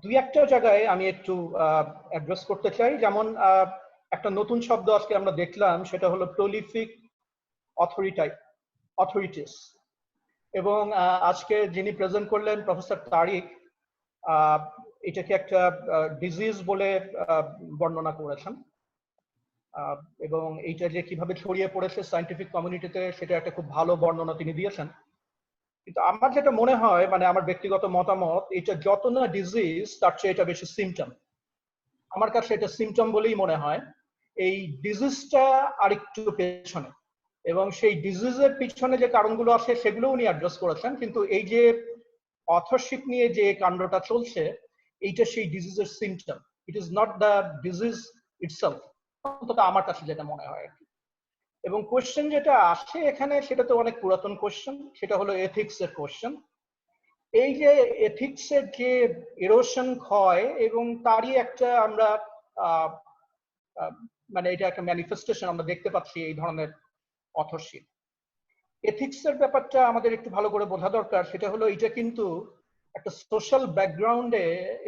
দুই একটা জায়গায় আমি একটু অ্যাড্রেস করতে চাই। যেমন একটা নতুন শব্দ আজকে আমরা দেখলাম, সেটা হলো প্রলিফিক অথরিটিস, এবং আজকে যিনি প্রেজেন্ট করলেন প্রফেসর তারিক, এটাকে একটা ডিজিজ বলে বর্ণনা করেছেন এবং এইটা যে কিভাবে ছড়িয়ে পড়েছে সায়েন্টিফিক কমিউনিটিতে সেটা একটা খুব ভালো বর্ণনা তিনি দিয়েছেন। কিন্তু আমার যেটা মনে হয়, মানে আমার ব্যক্তিগত মতামত, এটা যত না ডিজিজ তার চেয়ে এটা বেশি সিমটম। আমার কাছে এটা সিমটম বলেই মনে হয়। এই ডিজিজটা আরেকটু পেছনে, এবং সেই ডিজিজের পিছনে যে কারণগুলো আছে সেগুলো উনি অ্যাড্রেস করেছেন, কিন্তু এই যে অথরশিপ নিয়ে যে কাণ্ডটা চলছে এইটা সেই ডিজিজের symptom. It is not the disease itself, অন্তত আমার কাছে যেটা মনে হয়। এবং কোয়েশ্চেন যেটা আসে এখানে সেটা তো অনেক পুরাতন কোয়েশ্চেন, সেটা হলো এথিক্স এর কোয়েশ্চেন। এই যে এথিক্স এর যে এরোশন ক্ষয় এবং তারই একটা আমরা মানে এটা একটা ম্যানিফেস্টেশন আমরা দেখতে পাচ্ছি এই ধরনের অথরশিপ। এথিক্স এর ব্যাপারটা আমাদের একটু ভালো করে বোঝা দরকার। সেটা হলো এটা কিন্তু একটা সোশ্যাল ব্যাকগ্রাউন্ডে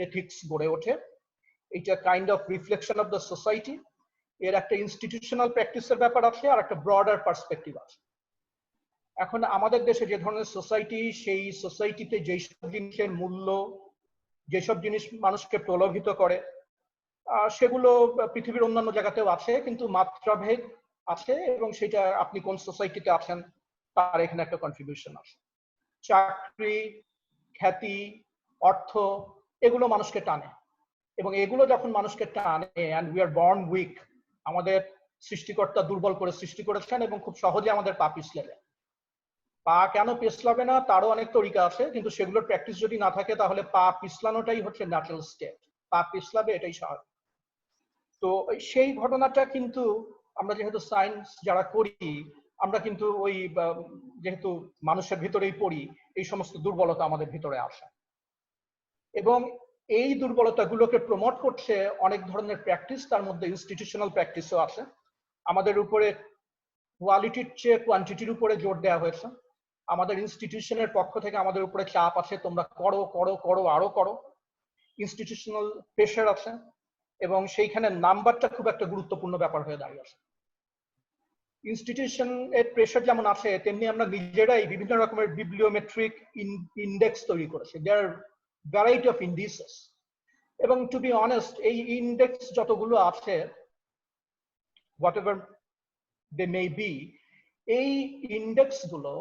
এথিক্স গড়ে ওঠে। এটা kind of reflection of the society. এর একটা ইনস্টিটিউশনাল প্র্যাকটিসের ব্যাপার আছে আর একটা ব্রডার পার্সপেক্টিভ আছে। এখন আমাদের দেশে যে ধরনের সোসাইটি, সেই সোসাইটিতে যেসব জিনিসের মূল্য, যেসব জিনিস মানুষকে প্রলোভিত করে, সেগুলো পৃথিবীর অন্যান্য জায়গাতেও আছে, কিন্তু মাত্রাভেদ আছে এবং সেটা আপনি কোন সোসাইটিতে আছেন তার এখানে একটা কন্ট্রিবিউশন আছে। চাকরি, খ্যাতি, অর্থ এগুলো মানুষকে টানে, এবং এগুলো যখন মানুষকে টানে, and we are born weak, আমাদের সৃষ্টিকর্তা দুর্বল করে সৃষ্টি করেছেন এবং খুব সহজে আমাদের পা পিছলে দেয়। পা কেন পিছলাবে না তারও অনেক তরিকা আছে, কিন্তু সেগুলোর প্র্যাকটিস যদি না থাকে তাহলে পা পিছলানোটাই হচ্ছে ন্যাচারাল স্টেট, পা পিছলাবে এটাই স্বাভাবিক। তো সেই ঘটনাটা কিন্তু আমরা যেহেতু সায়েন্স যারা করি, আমরা কিন্তু ওই যেহেতু মানুষের ভিতরেই পড়ি, এই সমস্ত দুর্বলতা আমাদের ভিতরে আসে, এবং এই দুর্বলতাগুলোকে প্রমোট করছে অনেক ধরনের প্র্যাকটিস, তার মধ্যে ইনস্টিটিউশনাল প্র্যাকটিসও আছে। আমাদের উপরে কোয়ালিটির চেয়ে কোয়ান্টিটির উপরে জোর দেওয়া হয়েছে। আমাদের ইনস্টিটিউশনের পক্ষ থেকে আমাদের উপরে চাপ আছে, তোমরা করো করো করো আরো করো। ইনস্টিটিউশনাল প্রেশার আছে, এবং সেইখানে নাম্বারটা খুব একটা গুরুত্বপূর্ণ ব্যাপার হয়ে দাঁড়িয়েছে। ইনস্টিটিউশনের প্রেশার যেমন আছে, তেমনি আমরা নিজেরাই বিভিন্ন রকমের বিবলিওমেট্রিক ইন্ডেক্স তৈরি করেছি। দেয়ার ভ্যারাইটি অফ ইন্ডিসেস, এবং টু বি অনেস্ট এই ইন্ডেক্স যতগুলো আছে, whatever they may be, এই ইন্ডেক্স গুলো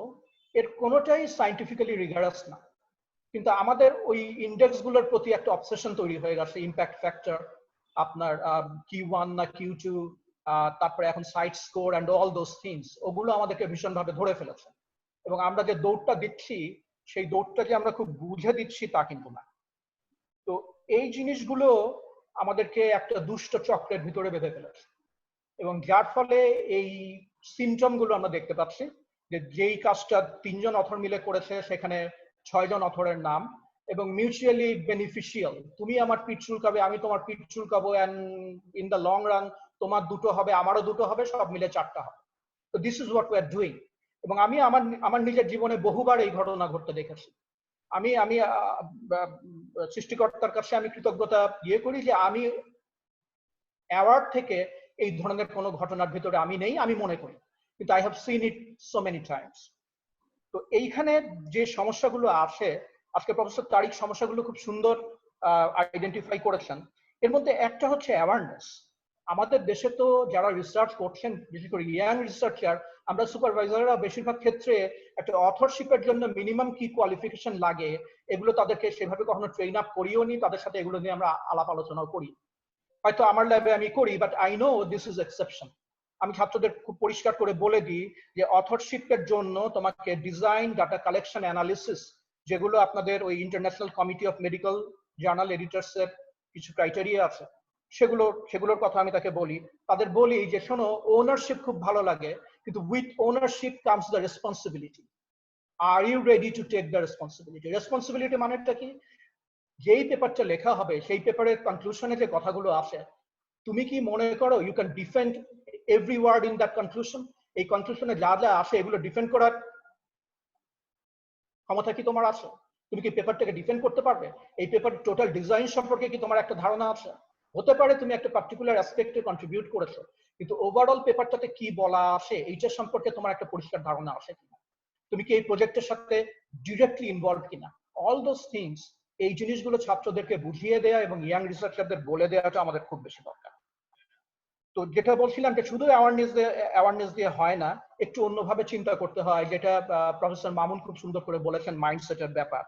এর কোনোটাই সাইন্টিফিক্যালি রিগারাস না, কিন্তু আমাদের ওই ইন্ডেক্স গুলোর প্রতি একটা অবসেশন তৈরি হয়ে গেছে। ইম্প্যাক্ট ফ্যাক্টর, আপনার Q1 না Q2, তারপরে এখন cite score and all those things, ওগুলো আমাদেরকে ভীষণভাবে ধরে ফেলেছে, এবং আমরা যে দৌড়টা দিচ্ছি সেই দৌড়টা যে আমরা খুব বুঝে দিচ্ছি তা কিন্তু না। তো এই জিনিসগুলো আমাদেরকে একটা দুষ্ট চক্রের ভিতরে বেঁধে ফেলেছে, এবং যার ফলে এই সিমটম গুলো আমরা দেখতে পাচ্ছি, যে যেই কাজটা 3 জন অথর মিলে করেছে সেখানে 6 জন অথরের নাম, এবং মিউচুয়ালি বেনিফিশিয়াল। তুমি আমার পিঠ চুলকাবে, আমি তোমার পিঠ চুলকাবো, and in the long run তোমার দুটো হবে, আমারও দুটো হবে, সব মিলে 4টা হবে। তো this is what we are doing, এবং আমি আমার নিজের জীবনে বহুবার এই ঘটনা ঘটতে দেখেছি। আমি সৃষ্টিকর্তার কাছে আমি কৃতজ্ঞতা করি যে আমি অ্যাওয়ার্ড থেকে এই ধরনের কোনো ঘটনার ভিতরে আমি নেই, আমি মনে করি, কিন্তু I have seen it so many Times. তো এইখানে যে সমস্যাগুলো আছে, আজকে প্রফেসর তারিক সমস্যাগুলো খুব সুন্দর আইডেন্টিফাই করেছেন। এর মধ্যে একটা হচ্ছে অ্যাওয়ারনেস। আমাদের দেশে তো যারা রিসার্চ করছেন, বিশেষ করে ইয়াং রিসার্চার, আমরা সুপারভাইজাররা বেশিরভাগ ক্ষেত্রে একটা অথরশিপের জন্য মিনিমাম কি কোয়ালিফিকেশন লাগে এগুলো তাদেরকে সেভাবে কখনো ট্রেন আপ করিও নি, তাদের সাথে এগুলো নিয়ে আমরা আলাপ আলোচনাও করি। হয়তো আমার ল্যাবে আমি করি, but I know this is exception. আমি ছাত্রদের খুব পরিষ্কার করে বলে দিই যে অথরশিপের জন্য তোমাকে ডিজাইন, ডাটা কালেকশন, অ্যানালিসিস, যেগুলো আপনাদের ওই international committee of medical journal editors এর কিছু ক্রাইটেরিয়া আছে, সেগুলোর কথা আমি তাকে বলি। তাদের বলি যে শোনো, ওনারশিপ খুব ভালো লাগে, কিন্তু with ownership comes the responsibility. Are you ready to take the responsibility? Responsibility মানেটা কি? যেই পেপারটা লেখা হবে সেই পেপারের কনক্লুশনে যে কথাগুলো আসে, তুমি কি মনে করো you can defend every word in that conclusion? এই কনক্লুশনে যা যা আসে এগুলো ডিফেন্ড করার ক্ষমতা কি তোমার আছে? তুমি কি পেপারটাকে ডিফেন্ড করতে পারবে? এই পেপার টোটাল ডিজাইন সম্পর্কে কি তোমার একটা ধারণা আছে? হতে পারে তুমি একটা পার্টিকুলার অ্যাসপেক্টে কন্ট্রিবিউট করেছো, কিন্তু ওভারঅল পেপারটাতে কি বলা আছে এইটার সম্পর্কে তোমার একটা পরিষ্কার ধারণা আছে কিনা? তুমি কি এই প্রজেক্টের সাথে ডিরেক্টলি ইনভলভ কিনা? অল দোজ থিংস, এই জিনিসগুলো ছাত্রদেরকে বুঝিয়ে দেয়া এবং ইয়াং রিসার্চারদের বলে দেওয়াটা আমাদের খুব বেশি দরকার। তো যেটা বলছিলাম যে শুধু অ্যাওয়ারনেস দিয়ে হয় না, একটু অন্যভাবে চিন্তা করতে হয়, যেটা প্রফেসর মামুন খুব সুন্দর করে বলেছেন, মাইন্ডসেটের ব্যাপার।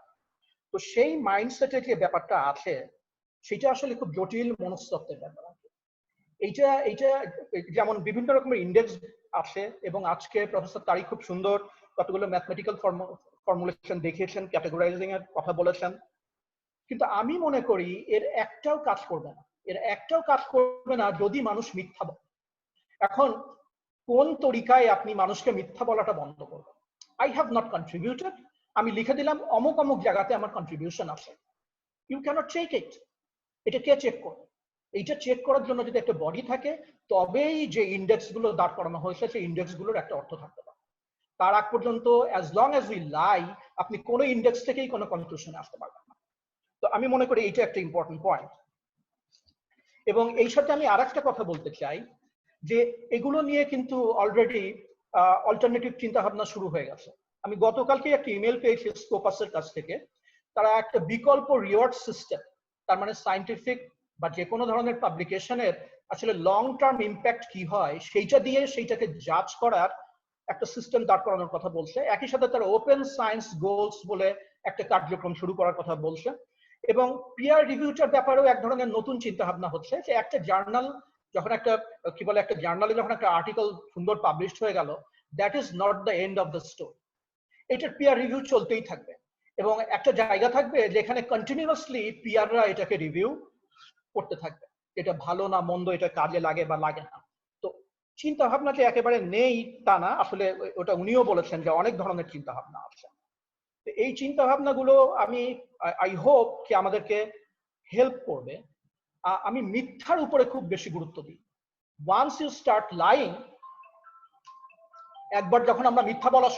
তো সেই মাইন্ডসেটের যে ব্যাপারটা আছে সেটা আসলে খুব জটিল মনস্তত্ত্বের ব্যাপার। এইটা যেমন বিভিন্ন রকমের ইন্ডেক্স আছে, এবং আজকে প্রফেসর তারিক খুব সুন্দর কতগুলো ম্যাথমেটিক্যাল ফর্মুলেশন দেখিয়েছেন, ক্যাটেগরাইজিং এর কথা বলেছেন, কিন্তু আমি মনে করি এর একটাও কাজ করবে না যদি মানুষ মিথ্যা বলে। এখন কোন তরিকায় আপনি মানুষকে মিথ্যা বলাটা বন্ধ করবেন? আই হ্যাভ নট কন্ট্রিবিউটেড, আমি লিখে দিলাম অমুক অমুক জায়গাতে আমার কন্ট্রিবিউশন আছে, ইউ ক্যানট চেক ইট। এটা কে চেক করবে? এইটা চেক করার জন্য যদি একটা বডি থাকে, তবেই যে ইন্ডেক্স গুলো দাঁড় করানো হয়েছে সেই ইন্ডেক্স গুলোর একটা অর্থ থাকতে পারে। তার আগ পর্যন্ত অ্যাজ লং অ্যাজ উই লাই, আপনি কোনো ইন্ডেক্স থেকেই কোনো কনক্লুশনে আসতে পারবেন না। তো আমি মনে করি এইটা একটা ইম্পর্টেন্ট পয়েন্ট। এবং এই সাথে আমি আরেকটা কথা বলতে চাই, যে এগুলো নিয়ে কিন্তু অলরেডি অল্টারনেটিভ চিন্তা ভাবনা শুরু হয়ে গেছে। আমি গতকালকে একটা ইমেল পেয়েছি স্কোপাসের কাছ থেকে, তারা একটা বিকল্প রিওয়ার্ড সিস্টেম, তার মানে সায়েন্টিফিক বা যে কোনো ধরনের পাবলিকেশনের আসলে লং টার্ম ইম্প্যাক্ট কি হয় সেইটা দিয়ে সেইটাকে জাজ করার একটা সিস্টেম দাঁড় করানোর কথা বলছে। একই সাথে তারা ওপেন সায়েন্স গোলস বলে একটা কার্যক্রম শুরু করার কথা বলছে। এবং পিয়ার রিভিউটার ব্যাপারেও এক ধরনের নতুন চিন্তা ভাবনা হচ্ছে যে একটা জার্নাল যখন একটা কি বলে একটা জার্নালে যখন একটা আর্টিকেল সুন্দর পাবলিশড হয়ে গেল, that is not the end of the story. এটার পিয়ার রিভিউ চলতেই থাকবে এবং একটা জায়গা থাকবে যেখানে কন্টিনিউয়াসলি পিয়াররা এটাকে রিভিউ করতে থাকবে, এটা ভালো না মন্দ, এটা কাজে লাগে বা লাগে না। তো চিন্তা ভাবনা যে একেবারে নেই তা না, আসলে ওটা উনিও বলেছেন যে অনেক ধরনের চিন্তা ভাবনা আছে। এই চিন্তা ভাবনাগুলো আমি আই হোপ কি আমাদেরকে হেল্প করবে। আমি মিথ্যার উপরে খুব বেশি গুরুত্ব দিই। ওয়ান্স ইউ স্টার্ট লাইং, একবার যখন আমরা মিথ্যা বলা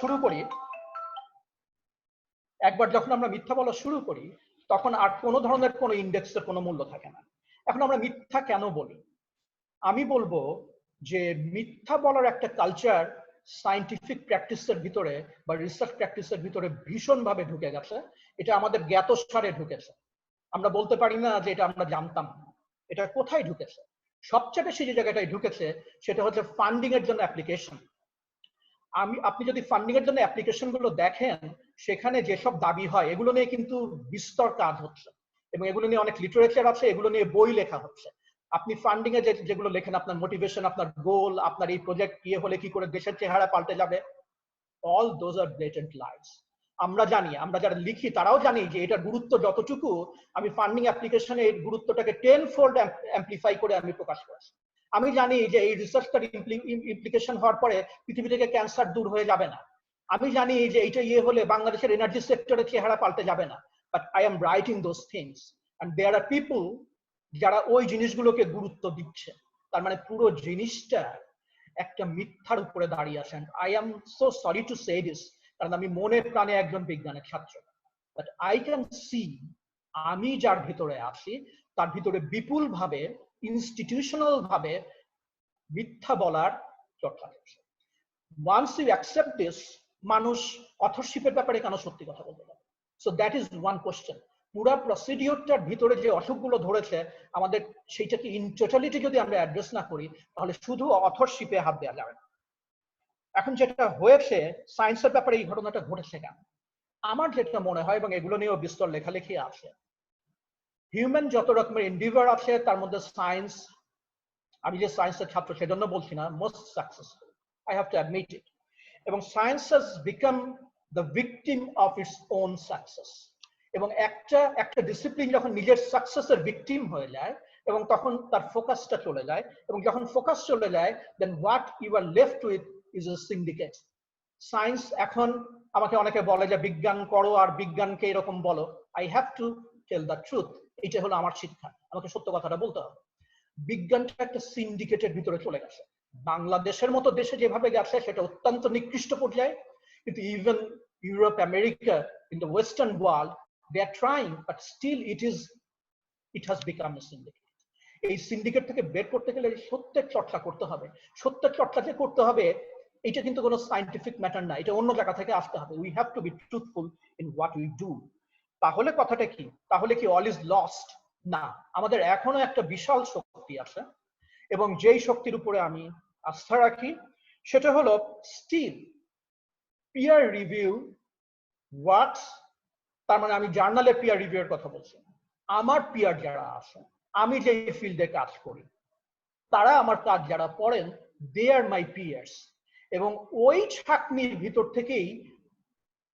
শুরু করি তখন আর কোনো ধরনের কোনো ইন্ডেক্সের কোনো মূল্য থাকে না। এখন আমরা মিথ্যা কেন বলি? আমি বলবো যে মিথ্যা বলার একটা কালচার সায়েন্টিফিক প্র্যাকটিসের ভিতরে বা রিসার্চ প্র্যাকটিসের ভিতরে ভীষণভাবে ঢুকে গেছে। এটা আমাদের জ্ঞাতসারে ঢুকেছে, আমরা বলতে পারি না যে এটা আমরা জানতাম। এটা কোথায় ঢুকেছে? সবচেয়ে বেশি যে জায়গাটায় ঢুকেছে সেটা হচ্ছে ফান্ডিং এর জন্য অ্যাপ্লিকেশন। আপনি যদি ফান্ডিং এর জন্য অ্যাপ্লিকেশন গুলো দেখেন, সেখানে যেসব দাবি হয় এগুলো নিয়ে কিন্তু বিস্তর কাজ হচ্ছে এবং এগুলো নিয়ে অনেক লিটারেচার আছে, এগুলো নিয়ে বই লেখা হচ্ছে। আপনি ফান্ডিং এ যেগুলো লেখেন, আপনার মোটিভেশন, আপনার গোল, আপনার এই প্রজেক্ট ইয়ে হলে কি করে দেশের চেহারা পাল্টে যাবে, all those are blatant lies. আমরা জানি, আমরা যারা লিখি তারাও জানি যে এটার গুরুত্ব যতটুকু, আমি ফান্ডিং অ্যাপ্লিকেশনে এই গুরুত্বটাকে 10 ফোল্ড অ্যাম্প্লিফাই করে আমি প্রকাশ করেছি। আমি জানি যে এই রিসার্চটার ইমপ্লিকেশন হওয়ার পরে পৃথিবী থেকে ক্যান্সার দূর হয়ে যাবে না। আমি জানি যে এইটা ইয়ে হলে বাংলাদেশের এনার্জি সেক্টরের চেহারা পাল্টে যাবে না। But I am writing those things and there are people যারা ওই জিনিসগুলোকে গুরুত্ব দিচ্ছে। তার মানে পুরো জিনিসটা একটা মিথ্যার উপরে দাঁড়িয়ে আছেন। I am so sorry to say this, কারণ আমি মনে প্রাণে একজন বিজ্ঞানের ছাত্র। বাট আই ক্যান সি আমি যার ভিতরে আছি তার ভিতরে বিপুল ভাবে ইনস্টিটিউশনাল ভাবে মিথ্যা বলার চর্চা হচ্ছে। ওয়ান্স ইউ অ্যাকসেপ্ট দিস, মানুষ অথরশিপের ব্যাপারে কেন সত্যি কথা বলতে পারে? So that is one question. পুরা প্রসিডিওরটার ভিতরে যে অসুখগুলো ধরেছে আমাদের, সেইটাকে ইন টোটালিটি যদি আমরা অ্যাড্রেস না করি তাহলে শুধু অথরশিপে হাত দেওয়া যাবে না। এখন যেটা হয়েছে সায়েন্সের ব্যাপারে এই ঘটনাটা ঘটেছে কেন? আমার যেটা মনে হয়, এবং এগুলো নিয়েও বিস্তর লেখালেখি আছে, হিউম্যান যত রকমের এন্ডিভার আছে তার মধ্যে সায়েন্স, আমি যে সায়েন্সের ছাত্র সেজন্য বলছি না, most successful, I have to admit it. এবং science has become the victim of its own success. এবং একটা ডিসিপ্লিন যখন নিজের সাকসেসের ভিকটিম হয়ে যায় এবং তখন তার ফোকাসটা চলে যায়, এবং যখন ফোকাস চলে যায় then what you are left with is a syndicate. Science এখন আমাকে অনেকে বলে যে বিজ্ঞান করো আর বিজ্ঞানকে এরকম বলো। I have to tell the truth, এটা হলো আমার শিক্ষা, আমাকে সত্য কথাটা বলতে হবে। বিজ্ঞানটা একটা সিন্ডিকেটের ভিতরে চলে গেছে। বাংলাদেশের মতো দেশে যেভাবে গেছে সেটা অত্যন্ত নিকৃষ্ট পর্যায়ে, কিন্তু even Europe, America, in the western world they are trying, but still it has become a syndicate. এই সিন্ডিকেট থেকে বের করতে গেলে সত্যের চর্চা করতে হবে। সত্যের চর্চা যে করতে হবে এটা কিন্তু কোনো সায়েন্টিফিক ম্যাটার না, এটা অন্য জায়গা থেকে আসতে হবে। We have to B truthful in what we do. তাহলে কথাটা কি? তাহলে কি অল ইজ লস্ট? না, আমাদের এখনো একটা বিশাল শক্তি আছে, এবং যেই শক্তির উপরে আমি আস্থা রাখি সেটা হলো স্টিল পিয়ার রিভিউ ওয়ার্কস। তার মানে আমি জার্নালে পিয়ার রিভিউয়ের কথা বলছি। আমার পিয়ার যারা আছে, আমি যে ফিল্ডে কাজ করি, তারা আমার কাজ যারা পড়েন, দে আর মাই পিয়ার্স। এবং ওই ছাকনির ভিতর থেকেই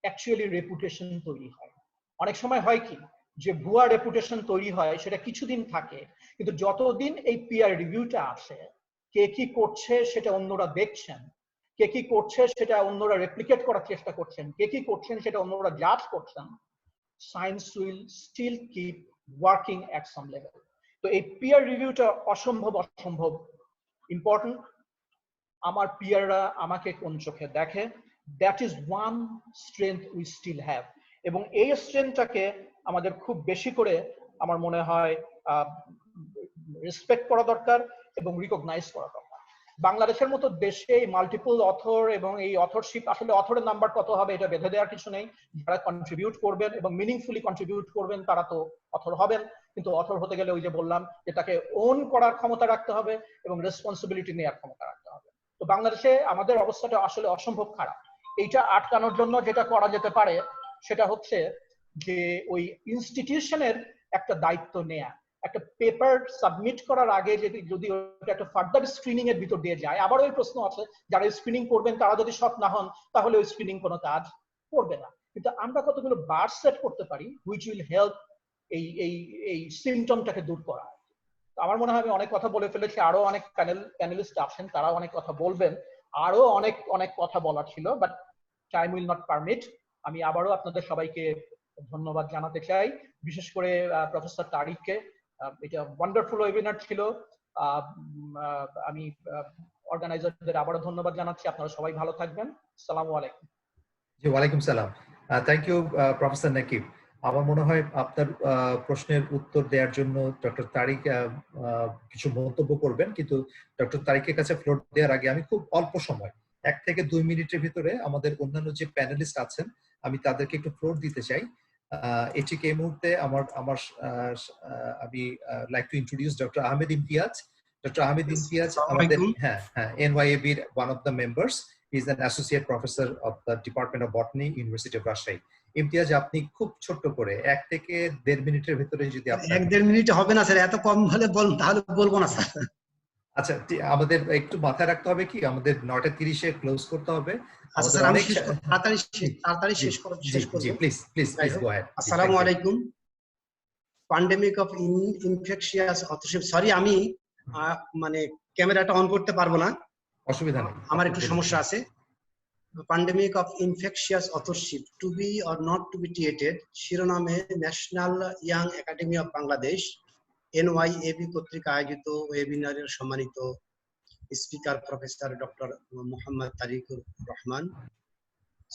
অ্যাকচুয়ালি রেপুটেশন তৈরি হয়। অনেক সময় হয় কি যে ভুয়া রেপুটেশন তৈরি হয়, সেটা কিছুদিন থাকে, কিন্তু যতদিন এই পিয়ার রিভিউটা আছে, কে কি করছে সেটা অন্যরা দেখছেন, কে কি করছে সেটা অন্যরা রেপ্লিকেট করার চেষ্টা করছেন, কে কি করছেন সেটা অন্যরা জাজ করছেন, science will still keep working at some level. তো এই পিয়ার রিভিউটা অসম্ভব ইম্পর্টেন্ট। আমার পিয়াররা আমাকে কোন চোখে দেখে, that is one strength we still have. এবং এই স্ট্রেংথটাকে আমাদের খুব বেশি করে আমার মনে হয় রেসপেক্ট করা দরকার এবং রিকগনাইজ করা দরকার। বাংলাদেশের মতো দেশে মাল্টিপল অথর এবং এই অথরশিপ, আসলে অথরের নাম্বার কত হবে এটা বেঁধে দেওয়ার কিছু নেই। যারা কন্ট্রিবিউট করবেন এবং মিনিংফুলি কন্ট্রিবিউট করবেন তারা তো অথর হবেন, কিন্তু অথর হতে গেলে ওই যে বললাম যে তাকে ওন করার ক্ষমতা রাখতে হবে এবং রেসপন্সিবিলিটি নেওয়ার ক্ষমতা রাখতে হবে। তো বাংলাদেশে আমাদের অবস্থাটা আসলে অসম্ভব খারাপ। এইটা আটকানোর জন্য যেটা করা যেতে পারে সেটা হচ্ছে যে ওই ইনস্টিটিউশনের একটা দায়িত্ব নেয়া, একটা পেপার সাবমিট করার আগে যদি একটা ফার্দার স্ক্রিনিং এর ভিতর দিয়ে যায়, আবার ওই প্রশ্ন আছে যারা স্ক্রিনিং করবেন তারা যদি সৎ না হন তাহলে ওই স্ক্রিনিং কোনো কাজ করবে না। কিন্তু আমরা কতগুলো বার সেট করতে পারি হুইচ উইল হেল্প এই সিমটমটাকে দূর করা। আমার মনে হয় আমি অনেক কথা বলে ফেলেছি, আরো অনেক প্যানেলিস্ট আছেন, তারা অনেক কথা বলবেন, আরো অনেক কথা বলার ছিল, but time will not permit. আমি আবারও আপনাদের সবাইকে ধন্যবাদ জানাতে চাই, বিশেষ করে প্রফেসর তারিককে। এটা ওয়ান্ডারফুল ওয়েবিনার ছিল। আমি অর্গানাইজারদের আবারও ধন্যবাদ জানাচ্ছি। আপনারা সবাই ভালো থাকবেন। আসসালামু আলাইকুম। জি, ওয়ালাইকুম সালাম। Thank you professor Naqib. আমার মনে হয় আপনার প্রশ্নের উত্তর দেওয়ার জন্য ডক্টর তারিক কিছু মন্তব্য করবেন, কিন্তু ডক্টর তারিকের কাছে ফ্লোর দেওয়ার আগে আমি খুব অল্প সময় 1 থেকে 2 মিনিটের ভিতরে আমাদের অন্যান্য যে প্যানেলিস্ট আছেন আমি তাদেরকে একটু ফ্লোর দিতে চাই। এটি এই মুহূর্তে আমি like to introduce doctor Ahmed Imtiaz. Doctor Ahmed Imtiaz আমাদের NYAB এর one of the members. He is an associate professor of the Department of Botany, University of Rajshahi. Imtiaz, আপনি খুব ছোট্ট করে 1 থেকে 1.5 মিনিটের ভিতরে যদি আপনি 1-1.5 মিনিট হবে না স্যার, এত কম হলে তাহলে বলবো না স্যার। আচ্ছা, আমাদের একটু মাথায় রাখতে হবে কি আমাদের 9:30 ক্লোজ করতে হবে। আচ্ছা স্যার, আমি তাড়াতাড়ি শেষ করব। জি, প্লিজ গো অ্যাহেড। আসসালামু আলাইকুম। Pandemic of infectious authorship, sorry আমি মানে ক্যামেরাটা অন করতে পারবো না, অসুবিধা নেই, আমার একটু সমস্যা আছে। Pandemic of infectious authorship, to be or not to be treated শিরোনামে National Young Academy of Bangladesh NYAB কর্তৃক আয়োজিত ওয়েবিনারের সম্মানিত speaker professor doctor Mohammad Tariqur Rahman,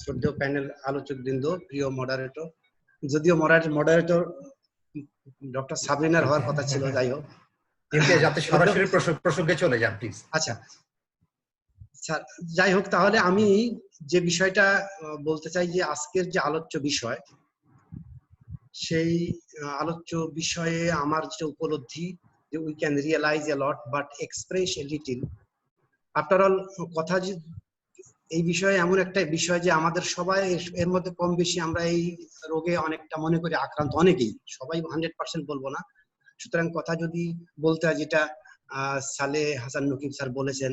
শ্রদ্ধেয় প্যানেল আলোচক বৃন্দ, প্রিয় মডারেটর, যদিও মডারেটর ডক্টর সাবরিনার হওয়ার কথা ছিল, যাই হোক যাতে সরাসরি প্রসঙ্গে চলে যান প্লিজ। আচ্ছা স্যার, যাই হোক, তাহলে আমি যে বিষয়টা বলতে চাই যে আজকের যে আলোচ্য বিষয়, সেই আলোচ্য বিষয়ে আমার যে উপলব্ধি যে we can realise a lot but express a little. After all কথা যে এই বিষয়ে এমন একটা বিষয় যে আমাদের সবাই এর মধ্যে কম বেশি আমরা এই রোগে অনেকটা মনে করি আক্রান্ত, অনেকেই, সবাই 100% বলবো না। সুতরাং কথা যদি বলতে হয়, যেটা সালেহ হাসান নকিব স্যার বলেছেন,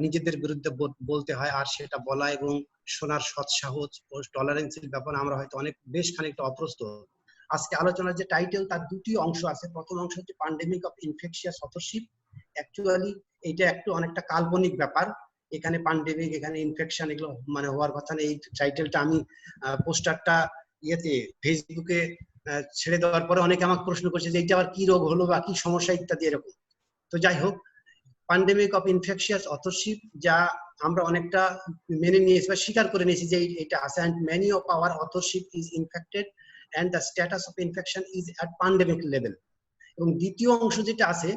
নিজেদের বিরুদ্ধে বলতে হয়, আর সেটা বলা এবং শোনার সৎসাহস ও টলারেন্সের ব্যাপারে আমরা হয়তো বেশ খানিকটা অপ্রস্তুত। আজকে আলোচনার যে টাইটেল, তার দুটি অংশ আছে। প্রথম অংশ হচ্ছে pandemic of infectious authorship. Actually এইটা অনেকটা কাল্পনিক ব্যাপার, এখানে প্যান্ডেমিক, এখানে ইনফেকশন, এগুলো মানে হওয়ার কথা না। এই টাইটেলটা আমি পোস্টারটা ফেসবুকে ছেড়ে দেওয়ার পরে অনেকে আমাকে প্রশ্ন করছে যে এইটা আবার কি রোগ হলো বা কি সমস্যা ইত্যাদি এরকম। তো যাই হোক, প্যান্ডেমিক অফ ইনফেকশিয়াস অথরশিপ যা আমরা অনেকটা মেনে নিয়েছি বা স্বীকার করে নিয়েছি যে এটা আছে, and many of our authorship is infected and the status of infection is at pandemic level. এবং দ্বিতীয় অংশ যেটা আছে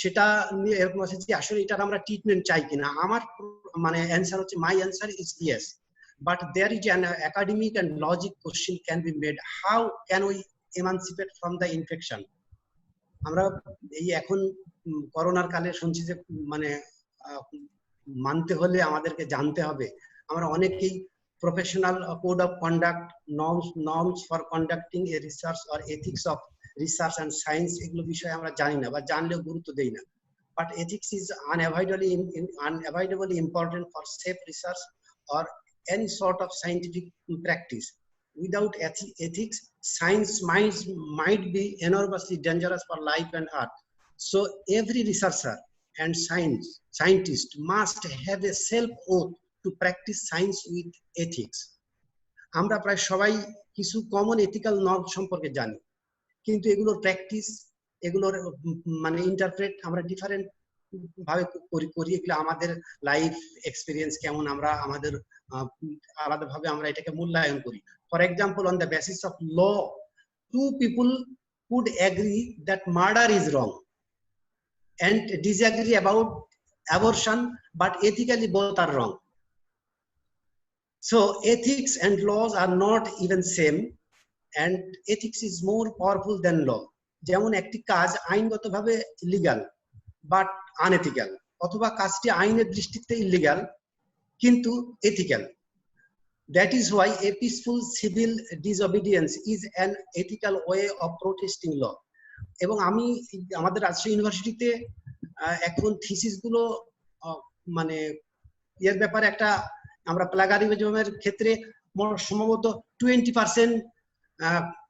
সেটা এরকম আছে যে আসলে এটার আমরা ট্রিটমেন্ট চাই কিনা। আমার মানে অ্যান্সার হচ্ছে, my answer is yes, but there is an academic and logic question can be made, how can we emancipate from the infection. আমরা এই এখন করোনার কালে শুনছি যে মানে মানতে হলে আমাদেরকে জানতে হবে। আমরা অনেকেই professional code of conduct, norms for conducting a research or ethics of research and science, এগুলো বিষয়ে আমরা জানি না বা জানলেও গুরুত্ব দেই না। But ethics is unavoidably important for safe research or any sort of scientific practice. Without ethics, science might be enormously dangerous for life and earth. So every researcher and scientist must have a self-oath to practice science with ethics. আমরা প্রায় সবাই কিছু common ethical norm সম্পর্কে জানি, কিন্তু এগুলোর practice, এগুলোর মানে ইন্টারপ্রেট আমরা ডিফারেন্ট ভাবে করি। এগুলো আমাদের লাইফ এক্সপিরিয়েন্স কেমন, আমরা আমাদের আলাদাভাবে আমরা এটাকে মূল্যায়ন করি। For example, on the basis of law, two people could agree that murder is wrong and disagree about abortion, but ethically both are wrong. So ethics and laws are not even same, and ethics is more powerful than law. যেমন একটি কাজ আইনগতভাবে legal but unethical, অথবা কাজটি আইনের দৃষ্টিতে illegal কিন্তু ethical. That is why a peaceful civil disobedience is an ethical way of protesting law. এবং আমি আমাদের রাজশাহী ইউনিভার্সিটিতে এখন থিসিস গুলো মানে এর ব্যাপারে একটা আমরা প্লাগারিজমের ক্ষেত্রে সম্ভবত 20%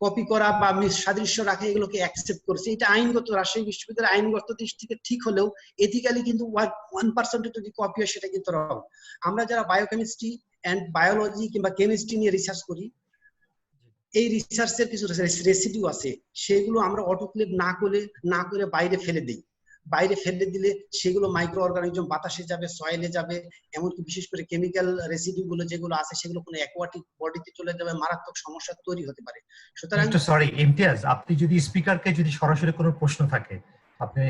কপি করা বা সাদৃশ্য রাখা এগুলোকে অ্যাকসেপ্ট করছে। এটা আইনগত রাজশাহী বিশ্ববিদ্যালয়ের আইনগত দৃষ্টিতে ঠিক হলেও এথিক্যালি কিন্তু 1% যদি কপি হয় সেটা কিন্তু রং। আমরা যারা বায়োকেমিস্ট্রি এন্ড বায়োলজি কিংবা কেমিস্ট্রি নিয়ে রিসার্চ করি, এই রিসার্চের কিছু রেসিডিউ আছে, সেগুলো আমরা অটোক্লেভ না করে বাইরে ফেলে দিই। বাইরে ফেলে দিলে সেগুলো মাইক্রো অর্গানিজম বাতাসে যাবে, সয়েলে যাবে, এমনকি বিশেষ করে কেমিক্যাল রেসিডিউ গুলো যেগুলো আছে সেগুলো কোনো অ্যাকোয়াটিক বডিতে চলে যাবে, মারাত্মক সমস্যা তৈরি হতে পারে। সুতরাং সরি ইমতিয়াজ, আপনি যদি স্পিকারকে যদি সরাসরি কোনো প্রশ্ন থাকে আপনি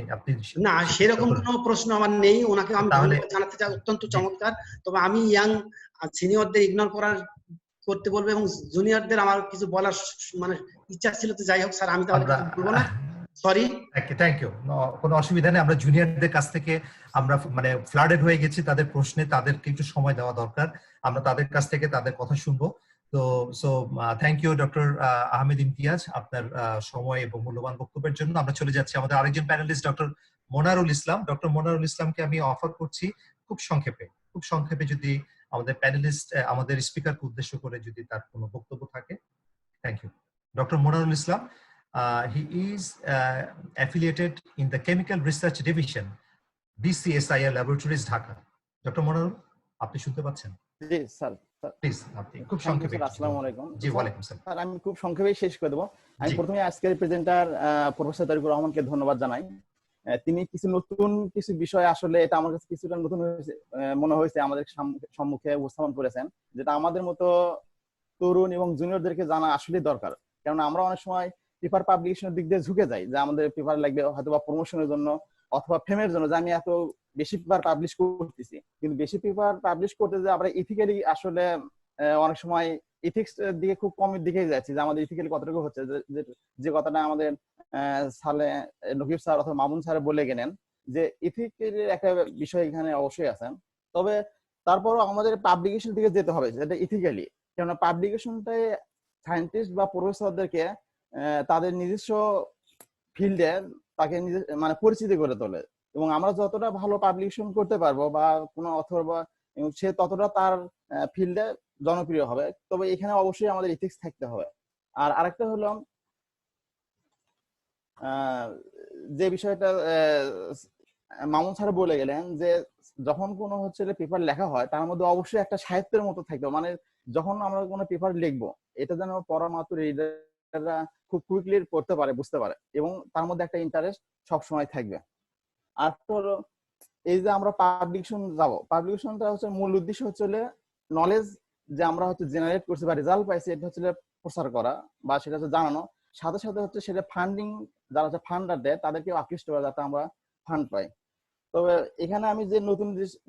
না, সেরকম কোনো প্রশ্ন আমার নেই। ওনাকে আমি ধন্যবাদ জানাতে চাই, অত্যন্ত চমৎকার। তবে আমি ইয়াং সিনিয়রদের ইগনোর করতে বলবো এবং জুনিয়রদের আমার কিছু বলার মানে ইচ্ছা ছিল। তো যাই হোক স্যার, আমি তাহলে বলবো না, সরি। থ্যাংক ইউ, কোনো অসুবিধা নেই। আমরা জুনিয়রদের কাছ থেকে আমরা মানে ফ্লাডেড হয়ে গেছি তাদের প্রশ্নে, তাদেরকে একটু সময় দেওয়া দরকার, আমরা তাদের কাছ থেকে তাদের কথা শুনবো। তো thank you doctor Ahmed Imtiaz আপনার সময় এবং মূল্যবান বক্তব্যের জন্য। আমরা চলে যাচ্ছি আমাদের আরেকজন প্যানেলিস্ট ডক্টর মনারুল ইসলাম। ডক্টর মনারুল ইসলামকে আমি অফার করছি খুব সংক্ষেপে যদি আমাদের প্যানেলিস্ট আমাদের স্পিকারকে উদ্দেশ্য করে যদি তার কোনো বক্তব্য থাকে। Thank you. Doctor Monarul Islam, he is affiliated in the Chemical Research Division, BCSIR Laboratories, Dhaka. Dr. Monarul, আপনি শুনতে পাচ্ছেন? জি স্যার, প্লিজ আপনি খুব সংক্ষেপে। আসসালামু আলাইকুম। জি, ওয়ালাইকুম আসসালাম। স্যার আমি খুব সংক্ষেপে শেষ করে দেব। আমি প্রথমে আজকের প্রেজেন্টার প্রফেসর তারিকুর রহমানকে ধন্যবাদ জানাই। তিনি কিছু বিষয়, আসলে এটা আমার কাছে কিছুটা নতুন মনে হয়েছে, আমাদের সম্মুখে উপস্থাপন করেছেন, যেটা আমাদের মতো তরুণ এবং জুনিয়রদেরকে জানা আসলে দরকার। কারণ আমরা অনেক সময় পেপার পাবলিকেশনের দিক দিয়ে ঝুঁকে যাই, যে আমাদের পেপার লাগবে হয়তো বা প্রমোশনের জন্য অথবা ফেমের জন্য, যে আমি এত বেশি পেপার পাবলিশ করতেছি। কিন্তু বেশি পেপার পাবলিশ করতে যে আমরা ইথিক্যালি আসলে অনেক সময় ইথিক্স দিকে খুব কমের দিকে যাচ্ছি, যে আমাদের ইথিক্যালি কতটুকু হচ্ছে। যে কথাটা আমাদের সালে নকিব স্যার অথবা মামুন স্যার বলে গেলেন, যে ইথিক্যালির একটা বিষয় এখানে অবশ্যই আছে। তবে তারপরও আমাদের পাবলিকেশন দিকে যেতে হবে, যেটা ইথিক্যালি। কেননা পাবলিকেশনটাই সায়েন্টিস্ট বা প্রফেসরদেরকে তাদের নিজস্ব ফিল্ডে তাকে মানে পরিচিতি করে তোলে, এবং আমরা যতটা ভালো পাবলিকেশন করতে পারবো বা কোনো অথবা সে ততটা তার ফিল্ডে জনপ্রিয় হবে। তবে এখানে অবশ্যই আমাদের ইথিক্স থাকতে হবে। আর আরেকটা হলো যে বিষয়টা মামুন স্যার বলে গেলেন, যে যখন কোনো পেপার লেখা হয় তার মধ্যে অবশ্যই একটা সাহিত্যের মতো থাকবে। মানে যখন আমরা কোনো পেপার লিখবো, এটা যেন পড়া মাত্র রিডাররা খুব কুইকলি পড়তে পারে, বুঝতে পারে, এবং তার মধ্যে একটা ইন্টারেস্ট সবসময় থাকবে। আর হলো এই যে আমরা পাবলিকেশনটা মূল উদ্দেশ্য নলেজ যে আমরা জেনারেট করছি বা রেজাল্ট পাইছি, এটা প্রচার করা বা সেটা জানানো। সাথে সাথে সেটা ফান্ডিং, যারা ফান্ডার দেয় তাদেরকে আকৃষ্ট করা, যাতে আমরা ফান্ড পাই। তবে এখানে আমি যে নতুন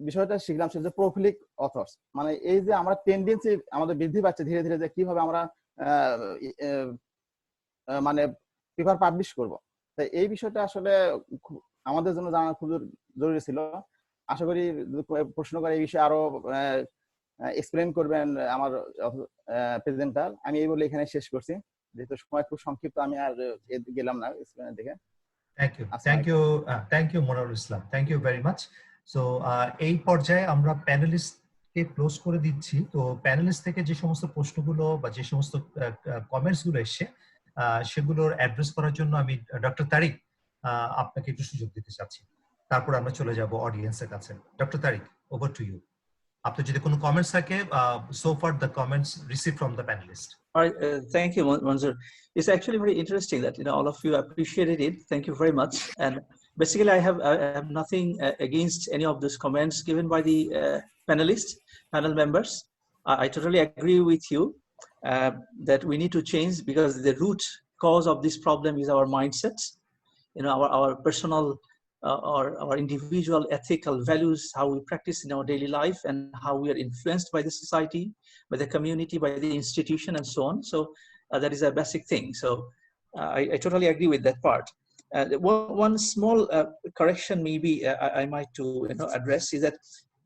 বিষয়টা শিখলাম সেটা প্রোফিলিক অথর্স, মানে এই যে আমরা টেন্ডেন্সি আমাদের বৃদ্ধি পাচ্ছে ধীরে ধীরে, যে কিভাবে আমরা মানে পেপার পাবলিশ করব। তাই এই বিষয়টা আসলে আমাদের জন্য জানা খুব জরুরি ছিল। আশা করি প্রশ্ন করে এই বিষয়ে আরো এক্সপ্লেন করবেন আমার প্রেজেন্টার। আমি এই বলে এখানে শেষ করছি, যেহেতু সময় খুব সংক্ষিপ্ত, আমি আর গেলাম না এক্সপ্লেনের দিকে। Thank you Monarul Islam, thank you very much. So এই পর্যায়ে আমরা প্যানেলিস্টকে ক্লোজ করে দিচ্ছি। তো প্যানেলিস্ট থেকে যে সমস্ত প্রশ্নগুলো বা যে সমস্ত কমেন্টস গুলো এসছে সেগুলোর অ্যাড্রেস করার জন্য আমি ডক্টর তারিক আপনাকে একটু সুযোগ দিতে চাচ্ছি, তারপর আমরা চলে যাব অডিয়েন্সের কাছে। Doctor Tariq, over to you. আপনার যদি কোনো কমেন্টস থাকে, so far the comments received from the panelists. All right, thank you, Manjur. It's actually very interesting that all of you appreciated it. Thank you very much. And basically, I have nothing against any of those comments given by the panel members. I totally agree with you that we need to change, because the root cause of this problem is our mindsets. Our personal or our individual ethical values, how we practice in our daily life, and how we are influenced by the society, by the community, by the institution, and so on. So that is a basic thing. So I totally agree with that part. One small correction maybe I might to address is that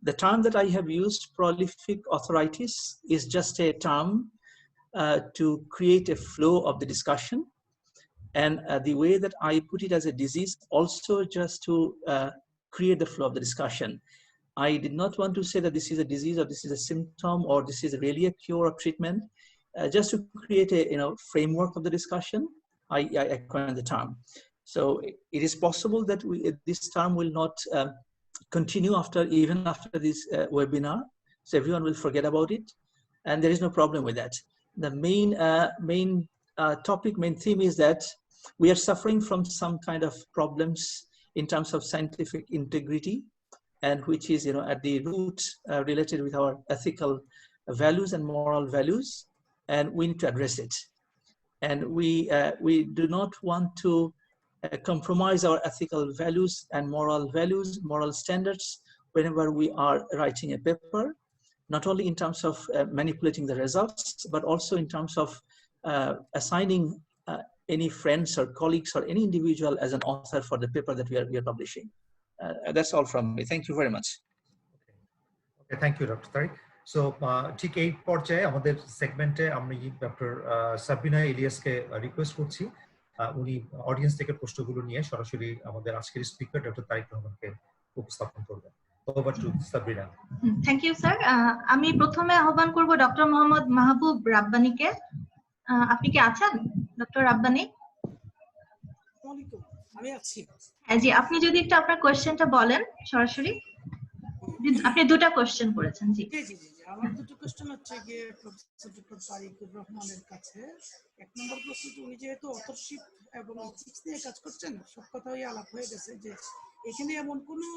the term that I have used, prolific arthritis, is just a term to create a flow of the discussion. And the way that I put it as a disease, also just to create the flow of the discussion. I did not want to say that this is a disease, or this is a symptom, or this is really a cure or treatment. Just to create a framework of the discussion, I coined the term. So it is possible that this term will not continue even after this webinar. So everyone will forget about it, and there is no problem with that. The main theme is that we are suffering from some kind of problems in terms of scientific integrity, and which is at the root related with our ethical values and moral values, and we need to address it. And we do not want to compromise our ethical values and moral standards whenever we are writing a paper, not only in terms of manipulating the results, but also in terms of assigning any friends or colleagues or any individual as an author for the paper that we are publishing. That's all from me. Thank you very much. Okay, thank you, Dr. Tariq. So, ঠিক এই পর্যায়ে আমাদের সেগমেন্টে আমি doctor Sabrina ইলিয়াসকে request করছি উনি audience থেকে প্রশ্নগুলো নিয়ে সরাসরি আমাদের আজকের স্পিকার ডক্টর তারিক রহমানকে উপস্থাপন করবেন। Over to Sabrina. Thank you sir. আমি প্রথমে আহ্বান করব ডক্টর মোহাম্মদ মাহবুব রাব্বানীকে। আপনি কি আছেন ডক্টর রাব্বানী? আমি আছি। হ্যাঁ জি, আপনি যদি একটু আপনার কোশ্চেনটা বলেন সরাসরি। আপনি দুটো কোশ্চেন করেছেন। জি জি জি জি, আমার দুটো কোশ্চেন হচ্ছে গিয়ে প্রফেসর ডক্টর তারিকুর রহমানের কাছে। এক নম্বর প্রশ্ন, উনি যেহেতু অথরশিপ এবং এথিক্স নিয়ে কাজ করছেন, সব কথাই আলাপ হয়ে গেছে, যে এখানে এমন কোনো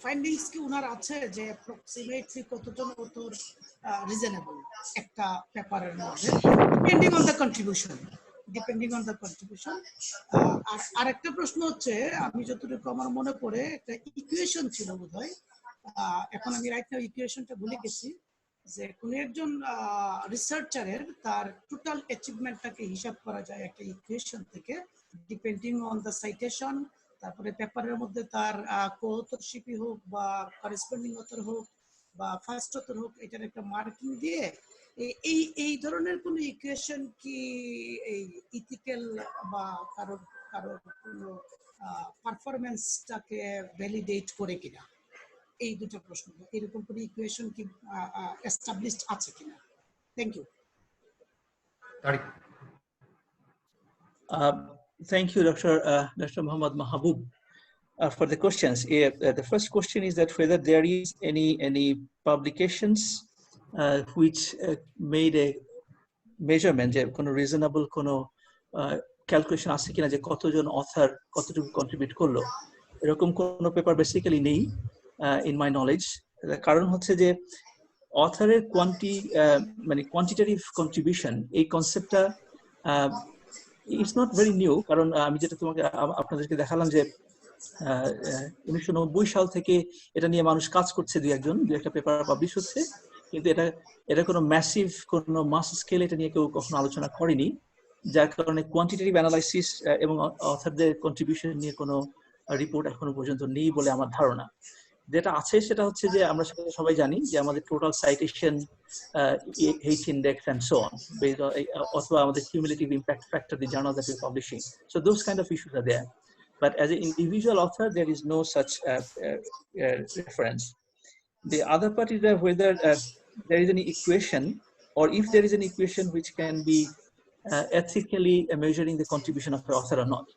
ফাইন্ডিংস কি উনার আছে যে অ্যাপ্রক্সিমেটলি কতজন অথর রিজনেবল একটা পেপারের মধ্যে, ডিপেন্ডিং অন দ্য কন্ট্রিবিউশন। আর একটা প্রশ্ন হচ্ছে, আমি যতটুকু আমার মনে পড়ে একটা ইকুয়েশন ছিল বোধহয়, এখন আমি রাইট নাও ইকুয়েশনটা ভুলে গেছি, যে কোন একজন রিসার্চারের তার টোটাল অ্যাচিভমেন্টটাকে হিসাব করা যায় একটা ইকুয়েশন থেকে, ডিপেন্ডিং অন দ্য সাইটেশন, তারপরে পেপারের মধ্যে তার কো-অথরশিপই হোক বা করেসপন্ডিং অথর হোক বা ফার্স্ট অথর হোক, এটার একটা মার্কিং দিয়ে এই ধরনের কোন ইকুয়েশন কি এই ইথিক্যাল বা কারোর কোনো পারফরম্যান্সটাকে ভ্যালিডেট করে কিনা, এই দুটো প্রশ্ন, এরকম কোনো ইকুয়েশন কি এস্টাবলিশড আছে কিনা? Thank you. Thank you, Dr. Mohammad Mahabub, for the questions. The first question is that whether there is any publications which made a measurement, যে কোনো reasonable কোনো ক্যালকুলেশন আছে কিনা যে কতজন অথর কতটুকু কন্ট্রিবিউট করলো, এরকম কোনো পেপার বেসিক্যালি নেই ইন মাই নলেজ। কারণ হচ্ছে যে অথরের কোয়ান্টিটেটিভ কন্ট্রিবিউশন, এই কনসেপ্টটা ইটস নট ভেরি নিউ। কারণ আমি যেটা আপনাদেরকে দেখালাম যে 1990 সাল থেকে এটা নিয়ে মানুষ কাজ করছে, দু একটা পেপার পাবলিশ হচ্ছে, কিন্তু এটা কোনো ম্যাসিভ কোনো মাস স্কেল এটা নিয়ে কেউ কখনো আলোচনা করেনি, যার কারণে কোয়ান্টিটেটিভ অ্যানালাইসিস এবং অথরদের কন্ট্রিবিউশন নিয়ে কোনো রিপোর্ট এখনো পর্যন্ত নেই বলে আমার ধারণা। যেটা আছে সেটা হচ্ছে যে আমরা সবাই জানি যে আমাদের total citation, H index and so on, based on অথবা আমাদের cumulative impact factor, the journal that we're publishing. So those kind of issues are there. But as an individual author, there is no such reference. The other part is that whether there is any equation, or if there is an equation which can be ethically measuring the contribution of the author or not.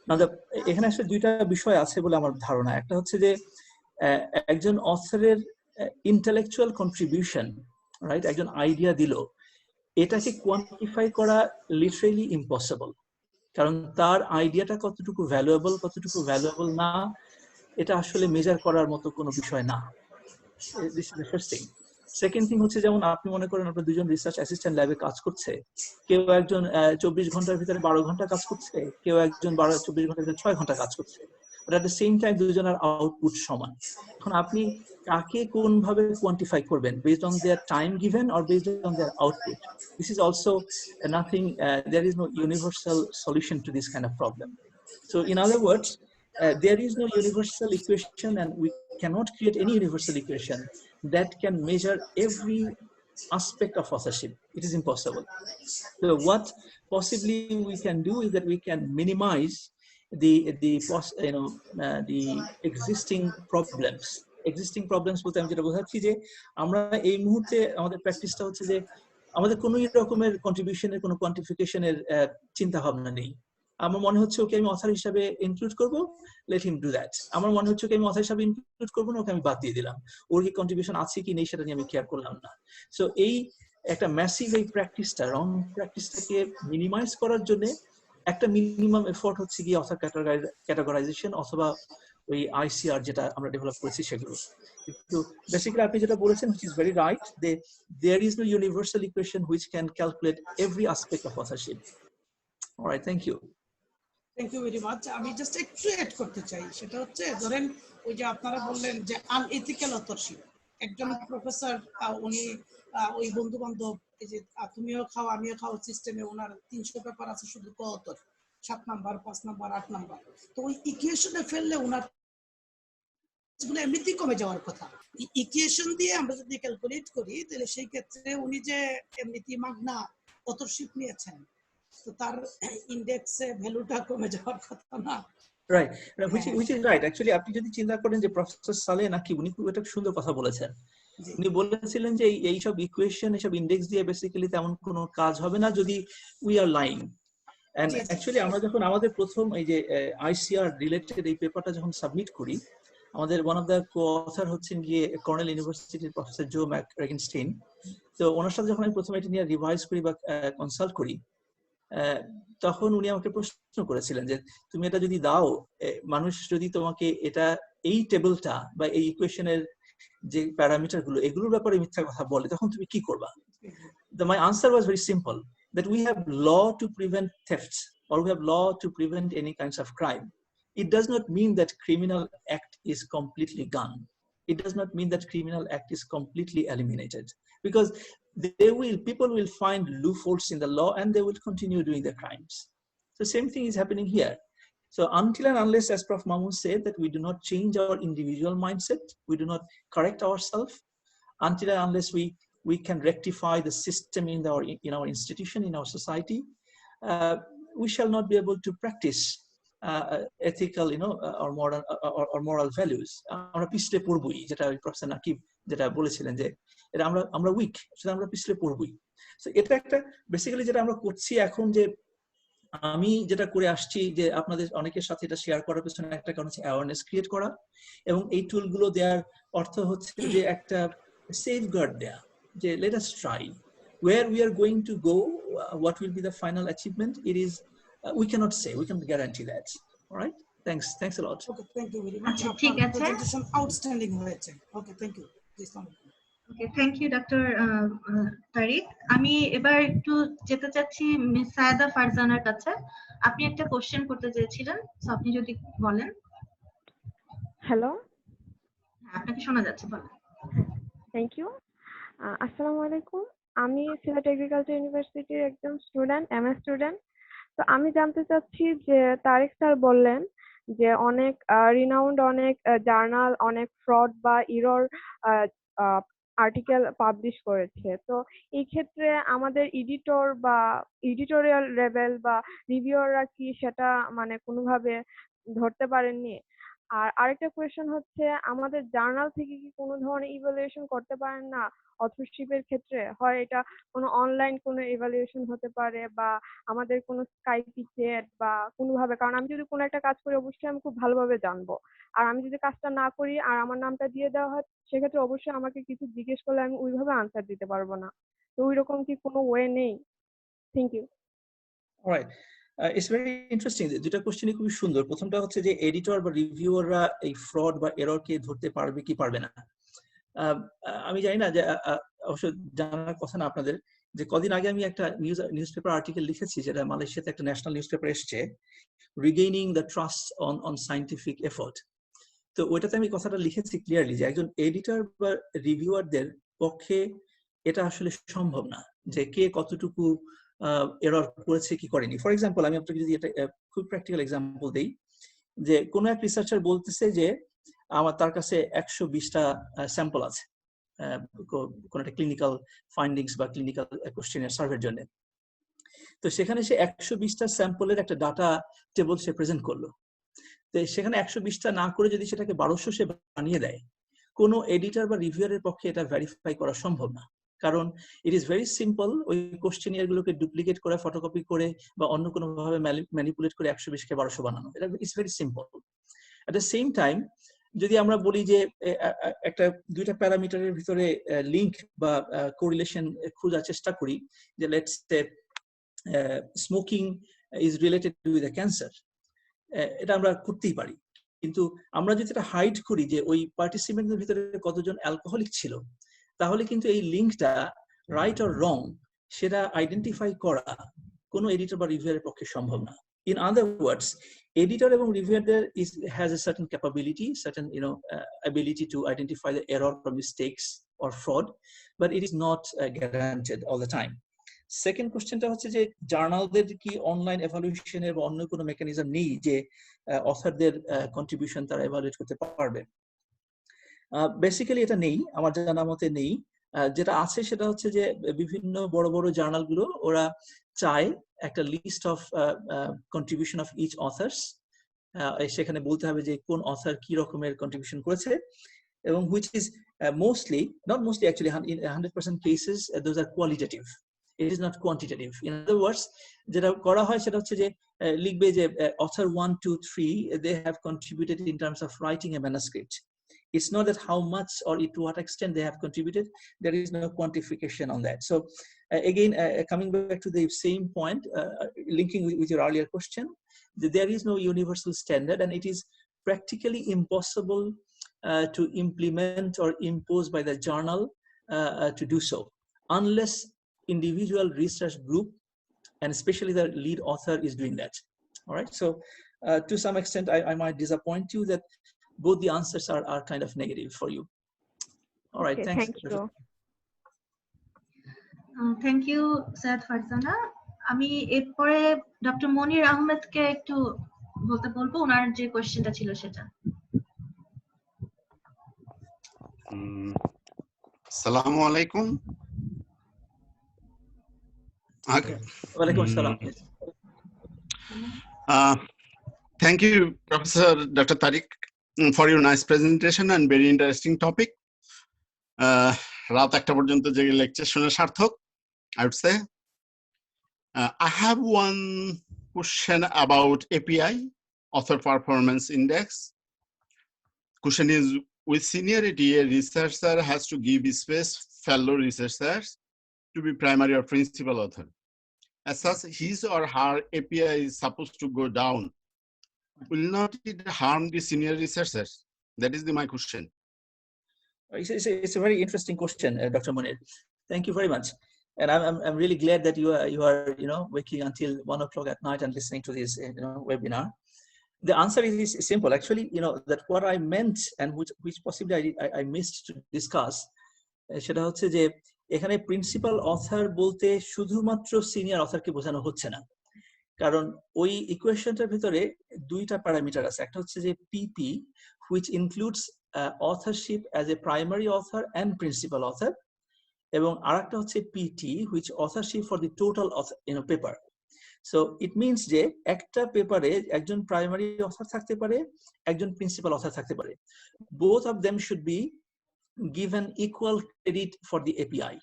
Now, এখানে আসলে দুইটা বিষয় আছে বলে আমার ধারণা। একটা হচ্ছে যে একজন অথরের ইন্টেলেকচুয়াল কন্ট্রিবিউশন, রাইট, একজন আইডিয়া দিল, এটাকে কোয়ান্টিফাই করা লিটারেলি ইম্পসিবল। কারণ তার আইডিয়াটা কতটুকু ভ্যালুয়েবল না, এটা আসলে মেজার করার মতো কোনো বিষয় না। This is the first thing. Second thing হচ্ছে, যেমন আপনি মনে করেন আপনার দুজন রিসার্চ অ্যাসিস্ট্যান্ট ল্যাবে কাজ করছে, কেউ একজন 24 ঘন্টার ভিতরে 12 ঘন্টা কাজ করছে, কেউ একজন 24 ঘন্টার ভিতরে 6 ঘন্টা কাজ করছে। but at the same time দুজনের আউটপুট সমান। এখন আপনি কাকে কোন ভাবে কোয়ান্টিফাই করবেন, based on their time given or based on their output? This is also nothing, there is no universal solution to this kind of problem. So in other words, there is no universal equation, and we cannot create any universal equation that can measure every aspect of authorship. It is impossible. So what possibly we can do is that we can minimize the existing problems. Existing problems বলতে আমি যেটা বোঝাচ্ছি যে আমরা এই মুহূর্তে আমাদের প্র্যাকটিসটা হচ্ছে যে আমাদের কোনো রকমের কন্ট্রিবিউশনের কোনো কোয়ান্টিফিকেশনের চিন্তা ভাবনা নেই। আমার মনে হচ্ছে ওকে আমি অথর হিসাবে ইনক্লুড করবো, লেট হিম ডু দ্যাট। আমার মনে হচ্ছে ওকে আমি অথর হিসাবে ইনক্লুড করবো না, ওকে আমি বাদ দিয়ে দিলাম, ওর কি কন্ট্রিবিউশন আছে কি নেই সেটা নিয়ে আমি কেয়ার করলাম না। সো এই একটা ম্যাসিভ এই প্র্যাকটিসটা, রং প্র্যাকটিসটাকে মিনিমাইজ করার জন্য একটা মিনিমাম এফোর্ট হচ্ছে গিয়ে অথর ক্যাটাগরাইজেশন অথবা ওই আইসিআর যেটা আমরা ডেভেলপ করেছি সেগুলো। তো বেসিক্যালি আপনি যেটা বলেছেন, which is very right, there is no universal equation which can calculate every aspect of authorship. All right, thank you. Thank you very much. আমি জাস্ট একটু অ্যাড করতে চাই, সেটা হচ্ছে ধরেন ওই যে আপনারা বললেন যে আনএথিক্যাল অথরশিপ, একজন প্রফেসর উনি ওই বন্ধু বান্ধব এই যে তুমিও খাও আমিও খাও সিস্টেমে ওনার 300 পেপার আছে শুধু ক-অথর, 7 নাম্বার 5 নাম্বার 8 নাম্বার, তো ওই ইকুয়েশনে ফেললে ওনার যেগুলো এমনিতেই কমে যাওয়ার কথা। ইকুয়েশন দিয়ে আমরা যদি ক্যালকুলেট করি তাহলে সেই ক্ষেত্রে উনি যে এমনিতেই মাগনা অথরশিপ নিয়েছেন, তো তার ইন্ডেক্সে ভ্যালুটা কমে যাওয়ার কথা না। Right, which is right. Actually আপনি যদি চিন্তা করেন যে প্রফেসর সালেহ নাকিব উনি খুব একটা সুন্দর কথা বলেছেন। উনি বলেছিলেন যে এই সব ইকুয়েশন এসব ইন্ডেক্স দিয়ে বেসিক্যালি তেমন কোনো কাজ হবে না যদি we are lying. And actually আমরা যখন আমাদের প্রথম এই যে আইসিআর রিলেটেড এই পেপারটা যখন সাবমিট করি, আমাদের ওয়ান অফ দ্য কো-অথর হচ্ছেন গিয়ে কর্নেল ইউনিভার্সিটির প্রফেসর জো ম্যাকরেগেনস্টাইন। তো ওনার সাথে যখন আমি প্রথমে এটা নিয়ে রিভাইজ করি বা কনসাল্ট করি, তখন উনি আমাকে প্রশ্ন করেছিলেন যে তুমি এটা যদি দাও, মানুষ যদি তোমাকে এটা এই টেবিলটা বা এই ইকুয়েশনের যে প্যারামিটার গুলো এগুলোর ব্যাপারে মিথ্যা কথা বলে, তখন তুমি কি করবা? My answer was very simple, that we have law to prevent thefts or we have law to prevent any kinds of crime. It does not mean that criminal act is completely gone. It does not mean that criminal act is completely eliminated, because people will find loopholes in the law and they will continue doing the crimes. So same thing is happening here. So until and unless, as Prof Mamun said, that we do not change our individual mindset, we do not correct ourselves, until and unless we can rectify the system in our institution, in our society, we shall not be able to practice ethical, or moral values. আমরা পিছলে পড়বই, যেটা professor Nakib যেটা বলেছিলেন যে এটা আমরা week, সেটা আমরা পিছলে পড়বই। সো এটা একটা বেসিক্যালি যেটা আমরা করছি এখন, যে আমি যেটা করে আসছি যে আপনাদের অনেকের সাথে এটা শেয়ার করার পেছনে একটা কারণ হচ্ছে অ্যাওয়ারনেস ক্রিয়েট করা, এবং এই টুলগুলো দেওয়ার অর্থ হচ্ছে যে একটা সেফগার্ড দেয়া, যে let us try, where we are going to go, what will be the final achievement, it is we cannot say, we can guarantee that. All right, thanks a lot. Okay, thank you very much. ঠিক আছে, presentation outstanding হয়েছে। Okay, thank you. Okay, thank you Dr. তারিক। আমি এবার একটু যেতে চাচ্ছি miss Sayeda ফারজানার কাছে। আপনি একটা কোশ্চেন করতে চেয়েছিলেন, সো আপনি যদি বলেন। হ্যালো, আপনাকে শোনা যাচ্ছে, বলেন। Thank you. আসসালামু আলাইকুম, আমি সিলেট এগ্রিকালচার ইউনিভার্সিটির একজন স্টুডেন্ট, এমএস স্টুডেন্ট। তো আমি জানতে চাচ্ছি যে তারিক স্যার বললেন যে অনেক রিনাউন্ড অনেক জার্নাল অনেক ফ্রড বা ইরর আর্টিকেল পাবলিশ করেছে। তো এই ক্ষেত্রে আমাদের এডিটর বা এডিটোরিয়াল লেভেল বা রিভিউয়াররা কি সেটা মানে কোনোভাবে ধরতে পারেননি? আর আরেকটা কোয়েশ্চেন হচ্ছে, আমাদের জার্নাল থেকে কি কোনো ধরনের ইভালুয়েশন করতে পারেন না অথরশিপের ক্ষেত্রে? হয় এটা কোনো অনলাইন কোনো ইভালুয়েশন হতে পারে বা আমাদের কোনো স্কাইপি চ্যাট বা কোনোভাবে, কারণ আমি যদি কোনো একটা কাজ করি অবশ্যই আমি খুব ভালোভাবে জানবো, আর আমি যদি কাজটা না করি আর আমার নামটা দিয়ে দেওয়া হয় সেক্ষেত্রে অবশ্যই আমাকে কিছু জিজ্ঞেস করলে আমি ওইভাবে আনসার দিতে পারবো না। তো ওইরকম কি কোনো ওয়ে নেই? Thank you. Alright, it's very interesting. দুটো কোশ্চেনই খুবই সুন্দর। প্রথমটা হচ্ছে যে এডিটর বা রিভিউয়াররা এই ফ্রড বা এররকে ধরতে পারবে কি পারবে না। আমি জানি না যে অবশ্য জানার কথা না আপনাদের যে কদিন আগে আমি একটা নিউজপেপার আর্টিকেল লিখেছি, যেটা মালয়েশিয়াতে একটা ন্যাশনাল নিউজপেপার এসছে, regaining the trust on scientific effort. তো ওইটাতে আমি কথাটা লিখেছি ক্লিয়ারলি যে একজন এডিটর বা রিভিউয়ারদের পক্ষে এটা আসলে সম্ভব না যে কে কতটুকু এরর করেছে কি করেনি। ফর এক্সাম্পল, আমি আপনাকে যদি এটা খুব প্র্যাকটিক্যাল এক্সাম্পল দেই, যে কোনো এক রিসার্চার বলতেছে যে তার কাছে 120টা স্যাম্পল আছে কোন একটা ক্লিনিক্যাল ফাইন্ডিংস বা ক্লিনিক্যাল কোশ্চেনের সার্ভের জন্য। তো সেখানে সে 120টা স্যাম্পলের একটা ডাটা টেবল সে প্রেজেন্ট করলো। তো সেখানে 120টা না করে যদি সেটাকে 1200 সে বানিয়ে দেয়, কোনো এডিটর বা রিভিউয়ারের পক্ষে এটা ভেরিফাই করা সম্ভব না। কারণ ইট ইজ ভেরি সিম্পল, ওই কোশ্চেনিয়ার গুলোকে ডুপ্লিকেট করে, ফটোকপি করে বা অন্য কোনো ভাবে ম্যানিপুলেট করে 120কে 1200 বানানো, এটা is very simple. At the same time যদি আমরা বলি যে একটা দুইটা প্যারামিটারের ভিতরে লিঙ্ক বা কোরিলেশন খোঁজার চেষ্টা করি, যে let's say smoking is related with the cancer, এটা আমরা করতেই পারি। কিন্তু আমরা যদি এটা হাইড করি যে ওই পার্টিসিপেন্টের ভিতরে কতজন অ্যালকোহলিক ছিল, তাহলে কিন্তু এই লিঙ্কটা রাইট অর রং সেটা আইডেন্টিফাই করা কোনো এডিটর বা রিভিউয়ারের পক্ষে সম্ভব না। In other words, editor এবং reviewer has a certain capability, certain ability to identify the error or mistakes or fraud, but it is not guaranteed all the time. Second questionটা হচ্ছে যে জার্নালদের কি অনলাইন এভালুয়েশনের বা অন্য কোনো মেকানিজম নেই যে অথরদের কন্ট্রিবিউশন তারা এভালুয়েট করতে পারবে? বেসিক্যালি এটা নেই, আমার জানা মতে নেই। যেটা আছে সেটা হচ্ছে যে বিভিন্ন বড় বড় জার্নালগুলো ওরা চায় একটা list of contribution of each authors, সেখানে বলতে হবে যে কোন অথার কি রকমের কন্ট্রিবিউশন করেছে, এবং which is mostly, not mostly actually, in 100% cases those are qualitative, it is not quantitative. In other words, যেটা করা হয় সেটা হচ্ছে যে লিখবে যে author 1, 2, 3 they have contributed in terms of writing a manuscript. It's not that how much or to what extent they have contributed, there is no quantification on that. So again, coming back to the same point, linking with your earlier question, there is no universal standard, and it is practically impossible to implement or impose by the journal to do so, unless individual research group and especially the lead author is doing that. All right, so to some extent I might disappoint you that both the answers are kind of negative for you. All right, okay, thanks. thank you. Thank you, Syed Farzana. আমি এরপরে doctor মনির আহমেদকে একটু বলতে বলবো, ওনার যে কোশ্চেনটা ছিল সেটা। আসসালামু আলাইকুম। ওয়ালাইকুম আসসালাম। Thank you, Professor Dr. Tariq, for your nice presentation and very interesting topic. রাত একটা পর্যন্ত যে লেকচার শুনে সার্থক, I would say. I have one question about API, Author Performance Index. Question is, with seniority, a researcher has to give space fellow researchers to be primary or principal author. As such, his or her API is supposed to go down. Will not it harm the senior researchers? That is my question. It's a very interesting question, Dr. Munir. Thank you very much. And I'm really glad that you are waking until 1 o'clock at night and listening to this webinar. The answer is simple. Actually, that what I meant and which possibly I missed to discuss, সেটা হচ্ছে যে এখানে principal author বলতে শুধুমাত্র senior অথরকে বোঝানো হচ্ছে না, কারণ ওই ইকুয়েশনটার ভিতরে দুইটা প্যারামিটার আছে। একটা হচ্ছে যে পিপি, which includes authorship as a primary author and principal author, এবং আরেকটা হচ্ছে PT, which authorship for the total author, paper. So it means যে একটা পেপারে একজন প্রাইমারি অথর থাকতে পারে, একজন প্রিন্সিপাল অথর থাকতে পারে. Both of them should be given equal credit for the API.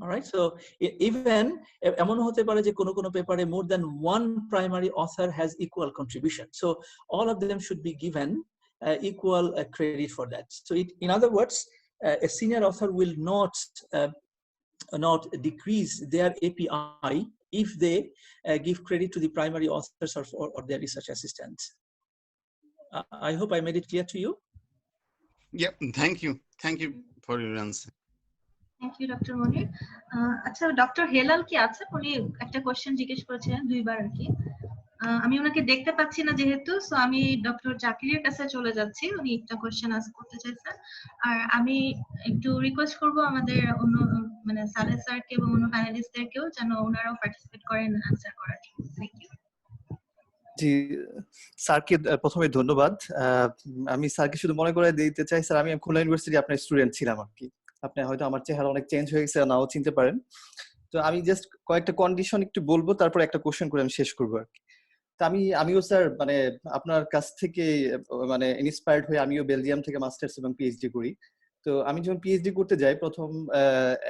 All right, so even এমন হতে পারে যে কোনো পেপারে more than one primary author has equal contribution. So all of them should be given equal credit for that. So in other words, a senior author will not decrease their API if they give credit to the primary authors or their research assistants. I hope I made it clear to you. Yep, thank you for your answer. Thank you doctor Monir. আচ্ছা doctor Helal কি আছে? উনি একটা question জিজ্ঞেস করেছিলেন দুইবার আর কি। আমি ওনাকে দেখতে পাচ্ছি না যেহেতু, সো আমি ডক্টর জাকিরের কাছে চলে যাচ্ছি, উনি একটা কোশ্চেন আস্ক করতে চাইছেন। আর আমি একটু রিকোয়েস্ট করব আমাদের অন্য মানে সালেহ স্যারকে এবং অন্য প্যানেলিস্টদেরকেও যেন ওনারাও পার্টিসিপেট করেন আনসার করার জন্য। Thank you. জি স্যারকে প্রথমে ধন্যবাদ। আমি স্যারকে শুধু মনে করে দিতে চাই, স্যার আমি খুলনা ইউনিভার্সিটি আপনার স্টুডেন্ট ছিলাম আর কি। আপনি হয়তো আমার চেহারা অনেক চেঞ্জ হয়ে গেছে, নাও চিনতে পারেন। তো আমি জাস্ট কয়েকটা কন্ডিশন একটু বলবো, তারপর একটা কোশ্চেন করে আমি শেষ করবো আর কি। তো আমিও স্যার মানে আপনার কাছ থেকে মানে ইন্সপায়ার্ড হয়ে আমিও বেলজিয়াম থেকে মাস্টার্স এবং পিএইচডি করি। তো আমি যখন পিএইচডি করতে যাই প্রথম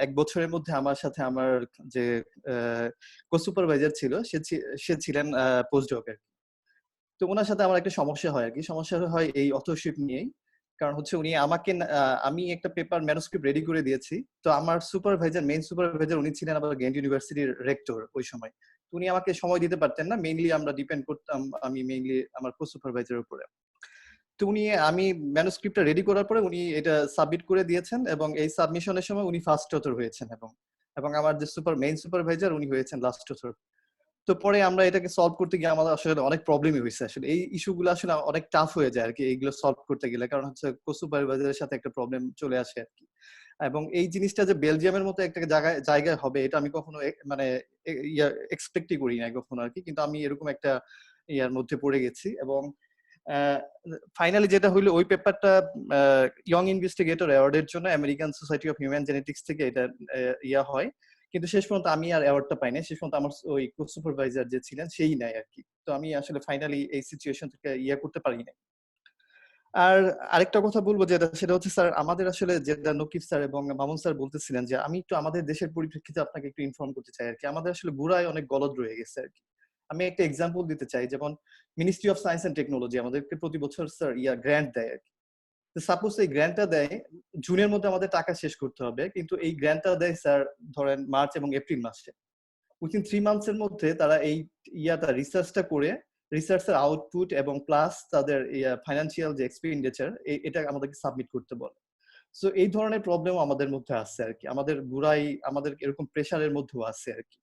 1 বছরের মধ্যে আমার সাথে আমার যে কো-সুপারভাইজার ছিল সে ছিলেন পোস্টডক আর কি। তো ওনার সাথে আমার একটা সমস্যা হয় আর কি। সমস্যা হয় এই অথরশিপ নিয়েই। কারণ হচ্ছে উনি আমাকে আমি একটা পেপার ম্যানুস্ক্রিপ্ট রেডি করে দিয়েছি। তো আমার সুপারভাইজার মেইন সুপারভাইজার উনি ছিলেন আবার গেন্ট ইউনিভার্সিটির রেক্টর ওই সময়। উনি আমাকে সময় দিতে পারতেন না, মেইনলি আমরা ডিপেন্ড করতাম আমি মেইনলি আমার কো-সুপারভাইজারের উপরে। তো আমি ম্যানুস্ক্রিপ্টটা রেডি করার পরে উনি এটা সাবমিট করে দিয়েছেন এবং এই সাবমিশনের সময় উনি ফার্স্ট অথর হয়েছেন এবং আমার যে মেইন সুপারভাইজার উনি হয়েছেন লাস্ট অথর। তো পরে আমরা এটাকে সলভ করতে গিয়ে আমাদের আসলে অনেক প্রবলেমই হয়েছে। আসলে এই ইস্যুগুলো আসলে অনেক টাফ হয়ে যায় আর কি এইগুলো সলভ করতে গেলে, কারণ হচ্ছে কো-সুপারভাইজারের সাথে একটা প্রবলেম চলে আসে আর কি। এবং এই জিনিসটা যে বেলজিয়ামের মতো একটা জায়গায় হবে এটা আমি কখনো মানে এক্সপেক্টই করি না কখনো আর কি। কিন্তু আমি এরকম একটা ইয়ার মধ্যে পড়ে গেছি এবং ফাইনালি যেটা হইলো ওই পেপারটা ইয়ং ইনভেস্টিগেটর অ্যাওয়ার্ডের জন্য American society of human genetics থেকে এটা হয়। কিন্তু শেষ পর্যন্ত আমি আর অ্যাওয়ার্ডটা পাই না, শেষ পর্যন্ত আমার ওই সুপারভাইজার যে ছিলেন সেই নাই আর কি। তো আমি আসলে ফাইনালি এই সিচুয়েশন থেকে করতে পারি না। আর আরেকটা কথা বলবো সেটা হচ্ছে স্যার আমাদের আসলে যেটা নকিব স্যার এবং মামুন স্যার বলতেছিলেন যে আমি একটু আমাদের দেশের পরিপ্রেক্ষিতে আপনাকে একটু ইনফর্ম করতে চাই আর কি। আমাদের আসলে গোড়ায় অনেক গলদ রয়ে গেছে আর কি। আমি একটা এক্সাম্পল দিতে চাই, যেমন ministry of science and technology আমাদেরকে প্রতি বছর স্যার গ্র্যান্ট দেয় আর কি। সাপোজ এই গ্র্যান্টটা দেয় জুনের মধ্যে আমাদের টাকা শেষ করতে হবে, কিন্তু এই গ্র্যান্টটা দেয় স্যার ধরেন মার্চ এবং এপ্রিল মাসে। উইথিন 3 মান্থসের মধ্যে তারা এই রিসার্চটা করে রিসার্চের আউটপুট এবং প্লাস তাদের ফাইন্যান্সিয়াল যে এক্সপেন্ডিচার এটা আমাদেরকে সাবমিট করতে বলে। সো এই ধরনের প্রবলেম আমাদের মধ্যে আছে আর কি, আমাদের গুড়াই আমাদের এরকম প্রেসারের মধ্যেও আছে আর কি।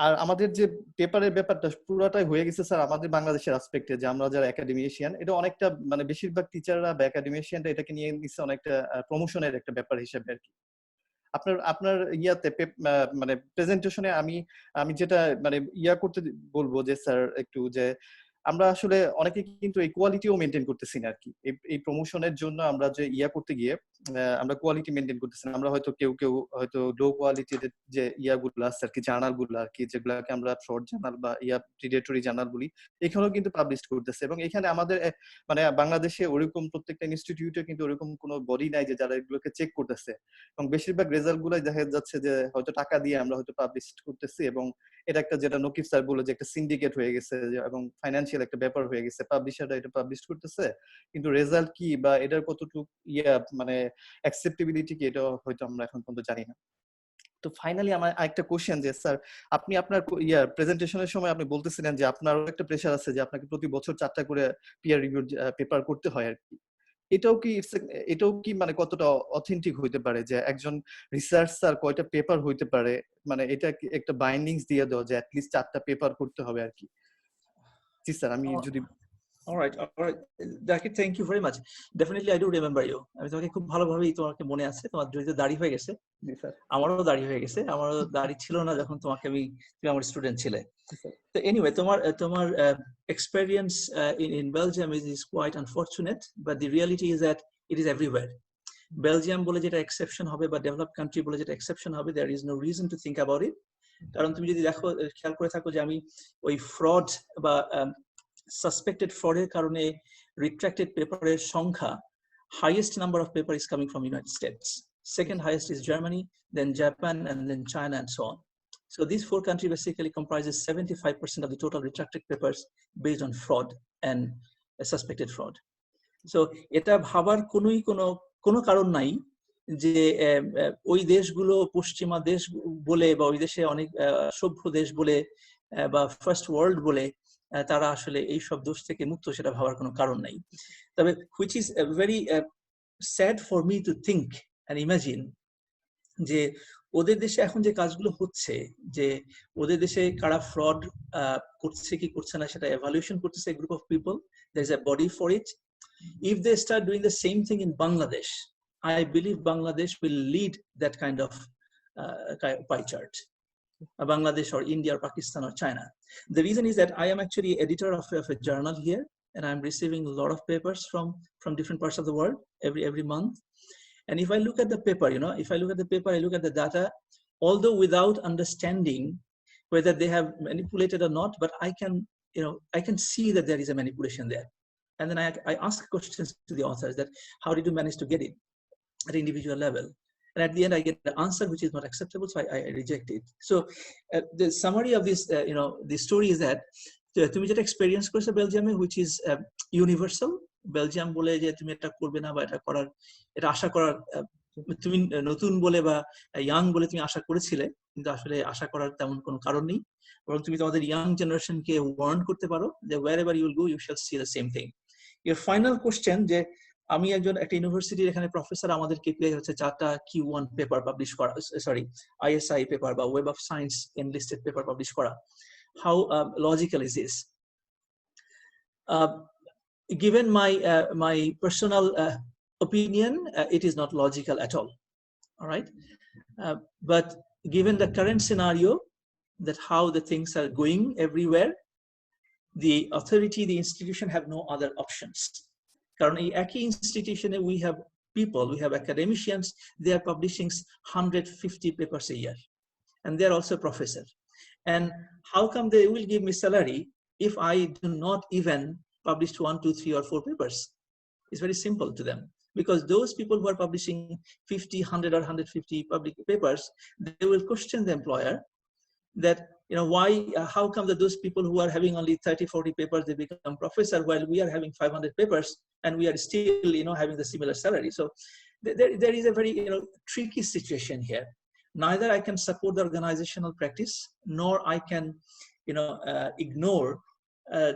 আর আমাদের যে পেপারের ব্যাপারটা পুরোটাই হয়ে গেছে স্যার আমাদের বাংলাদেশের অ্যাসপেক্টে, যে আমরা যারা একাডেমিশিয়ান এটা অনেকটা মানে বেশিরভাগ টিচাররা বা একাডেমিশিয়ানরা এটাকে নিয়ে নিচ্ছে অনেকটা প্রমোশনের একটা ব্যাপার হিসেবে আর কি। আপনার মানে প্রেজেন্টেশনে আমি যেটা মানে করতে বলবো যে স্যার একটু যে আমরা আসলে অনেকে কিন্তু এই কোয়ালিটিও মেনটেন করতেছি না আর কি। এই প্রমোশনের জন্য আমরা যে করতে গিয়ে আমরা কোয়ালিটি মেনটেন করতেছি না। আমরা হয়তো কেউ হয়তো লো কোয়ালিটির যে গুলো আছে আর কি, জার্নাল গুলো আর কি, যেগুলোকে আমরা শর্ট জার্নাল বা প্রিডেটরি জার্নাল বলি, এখানেও কিন্তু পাবলিশ করতেছে। এবং এখানে আমাদের মানে বাংলাদেশে ওরকম প্রত্যেকটা ইনস্টিটিউটে কিন্তু ওরকম কোনো বডি নাই যে যারা এগুলোকে চেক করতেছে। এবং বেশিরভাগ রেজাল্ট গুলাই দেখা যাচ্ছে যে হয়তো টাকা দিয়ে আমরা হয়তো পাবলিশ করতেছি এবং এটা একটা যেটা নকিব স্যার বলে যে একটা সিন্ডিকেট হয়ে গেছে এবং ফাইন্যান্সিয়াল একটা ব্যাপার হয়ে গেছে। পাবলিশাররা এটা পাবলিশ করতেছে, কিন্তু রেজাল্ট কি বা এটার কতটুকু মানে অ্যাকসেপ্টেবিলিটি কি এটা হয়তো আমরা এখন পর্যন্ত জানি না। তো ফাইনালি আমার আরেকটা কোশ্চেন যে স্যার আপনি আপনার প্রেজেন্টেশনের সময় আপনি বলতেছিলেন যে আপনারও একটা প্রেশার আছে যে আপনাকে প্রতি বছর 4টা করে পিয়ার রিভিউ পেপার করতে হয় আর কি। এটাও কি মানে কতটা অথেন্টিক হইতে পারে যে একজন রিসার্চার কয়টা পেপার হইতে পারে, মানে এটা একটা বাইন্ডিংস দিয়ে দাও যে অ্যাটলিস্ট 4টা পেপার করতে হবে আর কি। জি স্যার আমি যদি All right. Dakir, thank you very much. Definitely I do remember you. আমি তোমাকে খুব ভালোভাবেই তোমাকে মনে আছে, তোমার যদি দাড়ি হয়ে গেছে। জি স্যার। আমারও দাড়ি হয়ে গেছে, আমারও দাড়ি ছিল না যখন তুমি আমার স্টুডেন্ট ছিলে। তো এনিওয়ে তোমার experience in Belgium is quite unfortunate, but the reality is that it is everywhere. Belgium বলে যেটা exception হবে বা developed country বলে যেটা exception হবে, there is no reason to think about it. কারণ তুমি যদি দেখো খেয়াল করে থাকো যে আমি ওই ফ্রড বা suspected fraud-এর কারণে retracted paper-এর সংখ্যা, highest number of paper is coming from United States. Second highest is Germany, then Japan, and then China, and so on. So these 4 countries basically comprises 75% of the total retracted papers based on fraud and suspected fraud. So এটা ভাবার কোনো কারণ নাই যে ওই দেশগুলো পশ্চিমা দেশ বলে বা ওই দেশে অনেক সভ্য দেশ বলে বা ফার্স্ট ওয়ার্ল্ড বলে তারা আসলে এই সব দোষ থেকে মুক্ত, সেটা ভাবার কোনো কারণ নাই। তবে which is very sad for me to think and imagine যে ওদের দেশে এখন যে কাজগুলো হচ্ছে, যে ওদের দেশে কারা ফ্রড করছে কি করছে না সেটা এভালুয়েশন করতেছে group of people, there is a body for it. If they start doing the same thing in Bangladesh, I believe Bangladesh will lead that kind of pie chart. Bangladesh or India or Pakistan or China. The reason is that I am actually editor of a journal here, and I'm receiving a lot of papers from different parts of the world every month. And if I look at the paper, if I look at the paper, I look at the data, although without understanding whether they have manipulated or not, but I can see that there is a manipulation there. And then I ask questions to the authors that how did you manage to get it at individual level? And at the end, I get the answer which is not acceptable, so I reject it. So the summary of this, the story is that তুমি যেটা experience করেছো বেলজিয়ামে, which is universal. Belgium বলে যে তুমি এটা করবে না বা এটা আশা করার, তুমি নতুন বলে বা ইয়াং বলে তুমি আশা করেছিলে, কিন্তু আসলে আশা করার তেমন কোনো কারণ নেই, বরং তুমি তোমাদের ইয়াং জেনারেশনকে ওয়ার্ন করতে পারো যে wherever you will go, you shall see the same thing. Your final question, যে আমি একটা ইউনিভার্সিটির এখানে প্রফেসর, আমাদের কেপিআই হচ্ছে 4টা Q1 পেপার পাবলিশ করা, সরি ISI পেপার বা web of science enlisted paper publish করা। How logical is this? Given my personal opinion, it is not logical at all. All right, but given the current scenario, that how the things are going everywhere, the authority, the institution have no other options. Currently, একই institution we have people, we have academicians, they are publishing 150 papers a year, and they are also professor. And how come they will give me salary if I do not even publish 1, 2, 3, or 4 papers? It's very simple to them, because those people who are publishing 50, 100, or 150 public papers, they will question the employer that, why, how come that those people who are having only 30, 40 papers, they become professor, while we are having 500 papers and we are still, having the similar salary. So there is a very, tricky situation here. Neither I can support the organizational practice, nor I can, ignore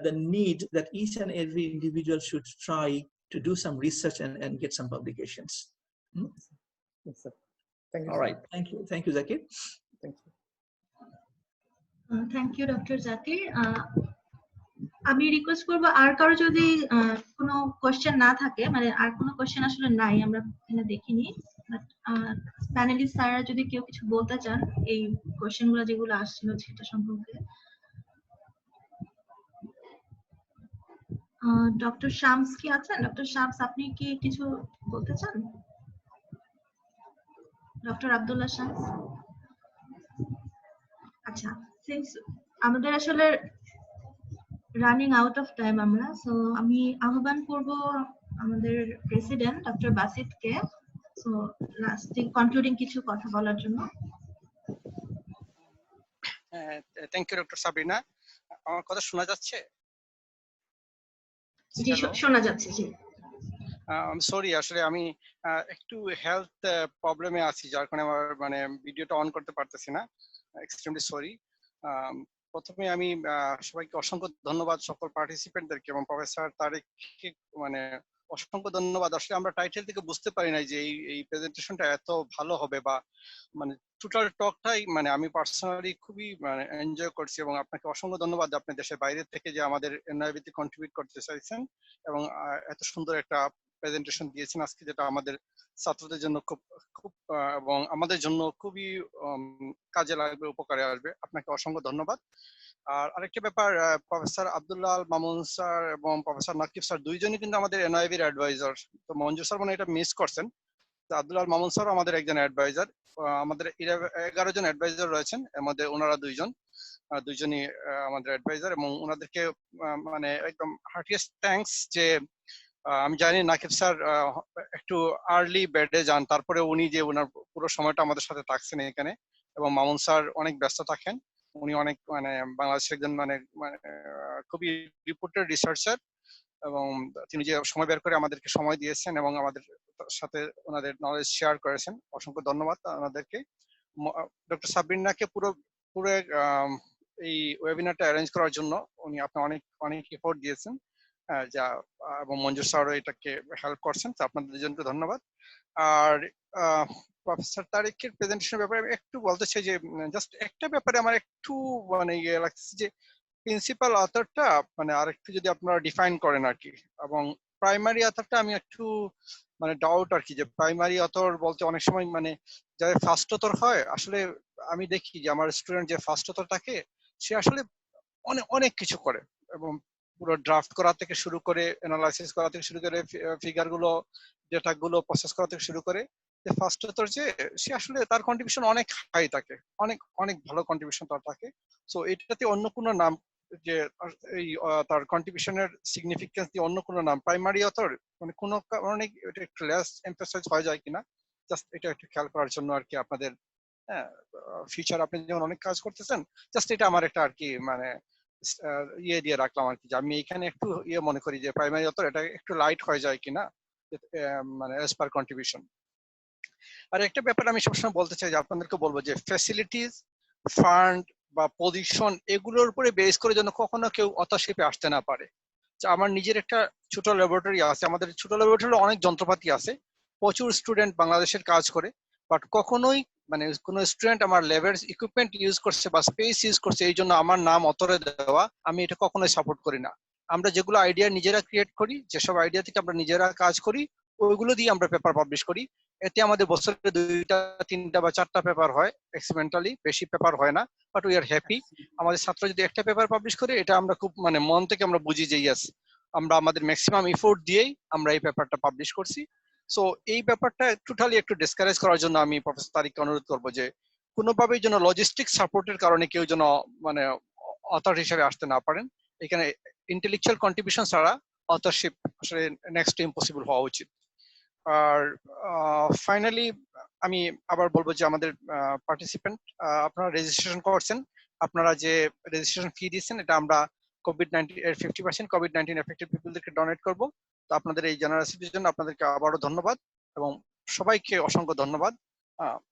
the need that each and every individual should try to do some research and get some publications. Yes, sir. Thank you. All right. Thank you, Zakir. Thank you. Thank you, Dr. Zakir. আমি request করবো আর কারো যদি কোনো question না থাকে, মানে আর কোনো question আসলে নাই, আমরা এখানে দেখিনি, বাট প্যানেলিস্ট স্যাররা যদি কেউ কিছু বলতে চান এই কোশ্চেনগুলো যেগুলো আসছিল সেটা সম্পর্কে। ডক্টর শামস কি আছেন? ডক্টর শামস, আপনি কি কিছু বলতে চান? ডক্টর আব্দুল্লাহ শামস? আচ্ছা, সিন্স আমাদের আসলে রানিং আউট অফ টাইম আমরা, সো আমি আহ্বান করব আমাদের প্রেসিডেন্ট ডক্টর বাসিতকে, সো লাস্টিং কনক্লুডিং কিছু কথা বলার জন্য। Thank you doctor Sabrina. আমার কথা শোনা যাচ্ছে? জি, শোনা যাচ্ছে। জি, সরি, আসলে আমি একটু হেলথ প্রবলেমে আছি, যার কারণে আমার ভিডিওটা অন করতে পারতেছি না। Extremely sorry. প্রথমে আমি সবাইকে অসংখ্য ধন্যবাদ, সকল পার্টিসিপেন্টদেরকে, এবং প্রফেসর তারিককে অসংখ্য ধন্যবাদ। আসলে আমরা টাইটেল থেকে বুঝতে পারি নাই যে এই প্রেজেন্টেশনটা এত ভালো হবে, বা টোটাল টকটাই আমি পার্সোনালি খুবই এনজয় করছি, এবং আপনাকে অসংখ্য ধন্যবাদ আপনি দেশের বাইরে থেকে যে আমাদের NYAB তে কন্ট্রিবিউট করতে চাইছেন এবং এত সুন্দর একটা প্রেজেন্টেশন দিয়েছেন আজকে, যেটা আমাদের ছাত্রদের জন্য খুব এবং আমাদের জন্য খুবই কাজে লাগবে, উপকারে আসবে। আপনাকে অসংখ্য ধন্যবাদ। আর আরেকটা ব্যাপার, প্রফেসর আব্দুল্লাহ মামুন স্যার এবং প্রফেসর নাকিব স্যার দুইজনই কিন্তু আমাদের NYAB এর অ্যাডভাইজার। তো মঞ্জুর স্যার এটা মিস করছেন। আব্দুল্লাহ মামুন স্যার আমাদের একজন অ্যাডভাইজার। আমাদের 11 জন অ্যাডভাইজার রয়েছেন, এর মধ্যে ওনারা দুইজনই আমাদের অ্যাডভাইজার, এবং ওনাদেরকে একদম হার্টিয়েস্ট থ্যাঙ্কস। যে আমি জানি নাকিব স্যার একটু আর্লি বেডে যান, তারপরে উনি যে ওনার পুরো সময়টা আমাদের সাথে থাকছেন এখানে, এবং মামুন স্যার অনেক ব্যস্ত থাকেন। উনি অনেক বাংলাদেশের একজন খুবই রিপোর্টেড রিসার্চার, এবং তিনি যে সময় বের করে আমাদেরকে সময় দিয়েছেন এবং আমাদের সাথে ওনাদের নলেজ শেয়ার করেছেন। অসংখ্য ধন্যবাদ ওনাদেরকে। ডক্টর সাবরিনাকে পুরো এই ওয়েবিনারটা অ্যারেঞ্জ করার জন্য আপনি অনেক এফোর্ট দিয়েছেন। যা এবং মঞ্জুর স্যারও এটাকে হেল্প করছেন, তো আপনাদের দুজনকে ধন্যবাদ। আর প্রফেসর তারিকের প্রেজেন্টেশনের ব্যাপারে একটু বলতে চাই যে জাস্ট একটা ব্যাপারে আমার একটু মানে ইয়ে লাগছে যে প্রিন্সিপাল অথরটা মানে আরেকটু যদি আপনারা ডিফাইন করেন আর কি, এবং প্রাইমারি অথরটা আমি একটু মানে ডাউট আর কি, যে প্রাইমারি অথর বলতে অনেক সময় মানে যাদের ফার্স্ট অথর হয়, আসলে আমি দেখি যে আমার স্টুডেন্ট যে ফার্স্ট অথর থাকে সে আসলে অনেক অনেক কিছু করে, এবং পুরো ড্রাফট করা থেকে শুরু করে অ্যানালাইসিস করা থেকে শুরু করে ফিগার গুলো ডেটা গুলো প্রসেস করা থেকে শুরু করে, যে ফার্স্ট অথর যে সে আসলে তার কন্ট্রিবিউশন অনেক হাই থাকে, অনেক অনেক ভালো কন্ট্রিবিউশন তার থাকে। সো এটাতে অন্য কোনো নাম যে এই তার কন্ট্রিবিউশনের সিগনিফিকেন্স দিয়ে অন্য কোনো নাম প্রাইমারি অথর মানে কোনো কারণে এটা একটু লেস এমফাসাইজ হয়ে যায় কিনা, জাস্ট এটা একটু খেয়াল করার জন্য আর কি আপনাদের। হ্যাঁ, ফিউচার আপনি যেমন অনেক কাজ করতেছেন, জাস্ট এটা আমার একটা আর কি মানে ইয়ে দিয়ে রাখলাম আর কি, যে আমি এখানে একটু ইয়ে মনে করি যে প্রাইমারি অথর এটা একটু লাইট হয়ে যায় কিনা মানে অ্যাজ পার কন্ট্রিবিউশন। আর একটা ব্যাপার আমি সবসময় বলতে চাই যে আপনাদেরকে বলবো যে ফ্যাসিলিটিস, ফান্ড বা পজিশন এগুলোর উপরে বেস করে যেন কখনো কেউ অথরশিপে আসতে না পারে। আমার নিজের একটা ছোট ল্যাবরেটরি আছে, আমাদের ছোট ল্যাবরেটরি অনেক যন্ত্রপাতি আছে, প্রচুর স্টুডেন্ট বাংলাদেশের কাজ করে, বাট কখনোই মানে কোনো স্টুডেন্ট আমার ল্যাবের ইকুইপমেন্ট ইউজ করছে বা স্পেস ইউজ করছে এই জন্য আমার নাম অথরে দেওয়া, আমি এটা কখনোই সাপোর্ট করি না। আমরা যেগুলো আইডিয়া নিজেরা ক্রিয়েট করি, যেসব আইডিয়া থেকে আমরা নিজেরা কাজ করি, ওইগুলো দিয়ে আমরা পেপার পাবলিশ করি। এতে আমাদের বছরে 2টা 3টা বা 4টা পেপার হয় এক্সপেরিমেন্টালি, বেশি পেপার হয় না, বাট উই আর হ্যাপি। আমাদের ছাত্র যদি একটা পেপার পাবলিশ করে এটা আমরা খুব মানে মন থেকে আমরা বুঝি যে ইয়েস আমরা আমাদের ম্যাক্সিমাম এফোর্ট দিয়েই আমরা এই পেপারটা পাবলিশ করছি। সো এই ব্যাপারটা টোটালি একটু ডিসকারেজ করার জন্য আমি প্রফেসর তারিককে অনুরোধ করবো যে কোনোভাবেই যেন লজিস্টিক সাপোর্টের কারণে কেউ যেন মানে অথর হিসেবে আসতে না পারেন। এখানে ইন্টেলেকচুয়াল কন্ট্রিবিউশন ছাড়া অথরশিপ আসলে নেক্সট ইম্পসিবল হওয়া উচিত। আর ফাইনালি আমি আবার বলবো যে আমাদের পার্টিসিপেন্ট আপনারা রেজিস্ট্রেশন করছেন, আপনারা যে রেজিস্ট্রেশন ফি দিচ্ছেন এটা আমরা কোভিড-19 এর 50% কোভিড-19 এফেক্টেড পিপলদেরকে ডোনেট করব। তো আপনাদের এই জেনারসিটির জন্য আপনাদেরকে আবারও ধন্যবাদ এবং সবাইকে অসংখ্য ধন্যবাদ।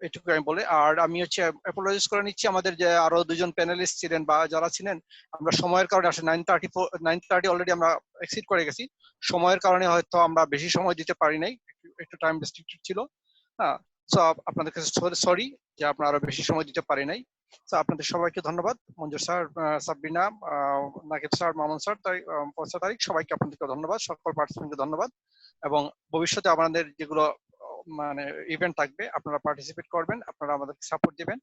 এটুকু আমি বলে, আর আমি হচ্ছে অ্যাপোলজিস করে নিচ্ছি আমাদের যে আরো দুজন প্যানেলিস্ট ছিলেন বা যারা ছিলেন, আমরা সময়ের কারণে আসলে 9:30 অলরেডি আমরা এক্সিড করে গেছি, সময়ের কারণে হয়তো আমরা বেশি সময় দিতে পারি নাই, একটু টাইম রেস্ট্রিক্টেড ছিল। হ্যাঁ, সো আপনাদের কাছে সরি যে আপনারা আরো বেশি সময় দিতে পারি নাই। তো আপনাদের সবাইকে ধন্যবাদ, Manjur sir, Sabrina, Nakib sir, Mamun sir, professor Tariq, সবাইকে আপনাদেরকে ধন্যবাদ, সকল পার্টিসিপেন্টকে ধন্যবাদ। এবং ভবিষ্যতে আমাদের যেগুলো মানে ইভেন্ট থাকবে আপনারা পার্টিসিপেট করবেন, আপনারা আমাদেরকে সাপোর্ট দিবেন,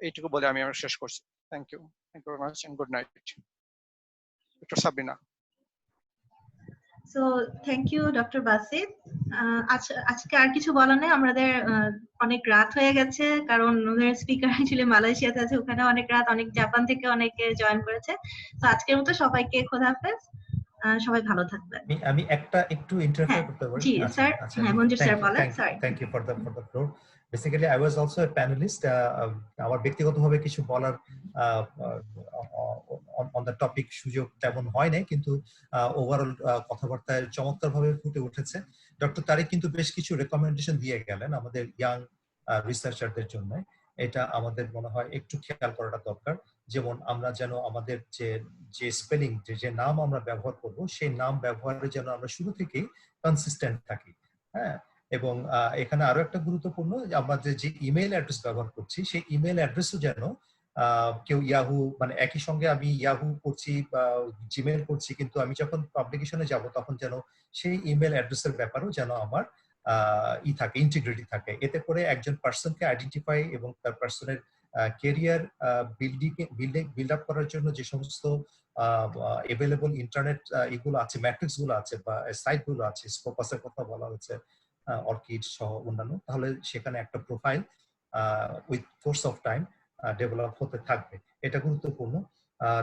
এইটুকু বলে আমি শেষ করছি। Thank you very much and good night. Doctor Sabrina. So thank you doctor Basit. আজকে আর কিছু বলার নেই, আমাদের অনেক রাত হয়ে গেছে, কারণ ওদের স্পিকার অ্যাকচুয়ালি মালয়েশিয়াতে আছে, ওখানে অনেক রাত, অনেক জাপান থেকে অনেকে জয়েন করেছে। তো আজকের মতো সবাইকে খোদাহাফেজ, সবাই ভালো থাকবেন। আমি একটা একটু ইন্টারফেয়ার করতে পারি? জি স্যার, হ্যাঁ মঞ্জুর স্যার বলেন। Sorry, thank you for the floor. Basically I was also a panelist. আমার ব্যক্তিগতভাবে কিছু বলার অন দ্য টপিক সুযোগ তেমন হয় নাই, কিন্তু ওভারঅল কথাবার্তায় চমৎকারভাবে ফুটে উঠেছে। ডক্টর তারিক কিন্তু বেশ কিছু রেকমেন্ডেশন দিয়ে গেলেন আমাদের ইয়াং রিসার্চারদের জন্য, এটা আমাদের মনে হয় একটু খেয়াল করাটা দরকার। যেমন আমরা যেন আমাদের যে স্পেলিং, যে নাম আমরা ব্যবহার করব, সেই নাম ব্যবহারে যেন আমরা শুরু থেকেই কনসিস্টেন্ট থাকি। হ্যাঁ, এবং এখানে আরো একটা গুরুত্বপূর্ণ, আমাদের যে ইমেল অ্যাড্রেস ব্যবহার করছি সেই ইমেল অ্যাড্রেসও যেন কেউ ইয়াহু মানে একই সঙ্গে আমি ইয়াহু করছি বা জিমেল করছি, কিন্তু আমি যখন পাবলিকেশনে যাব তখন যেন সেই ইমেল অ্যাড্রেসের ব্যাপারেও যেন আমার থাকে, ইন্টিগ্রিটি থাকে। এতে করে একজন পার্সনকে আইডেন্টিফাই এবং তার পার্সনের কেরিয়ার বিল্ড আপ করার জন্য যে সমস্ত এভেলেবল ইন্টারনেট এগুলো আছে, ম্যাট্রিক্স গুলো আছে বা সাইট গুলো আছে, স্কোপাসের কথা বলা হয়েছে, অর্কিড সহ অন্যান্য, তাহলে সেখানে একটা profile with course of time develop হতে থাকবে, এটা গুরুত্বপূর্ণ।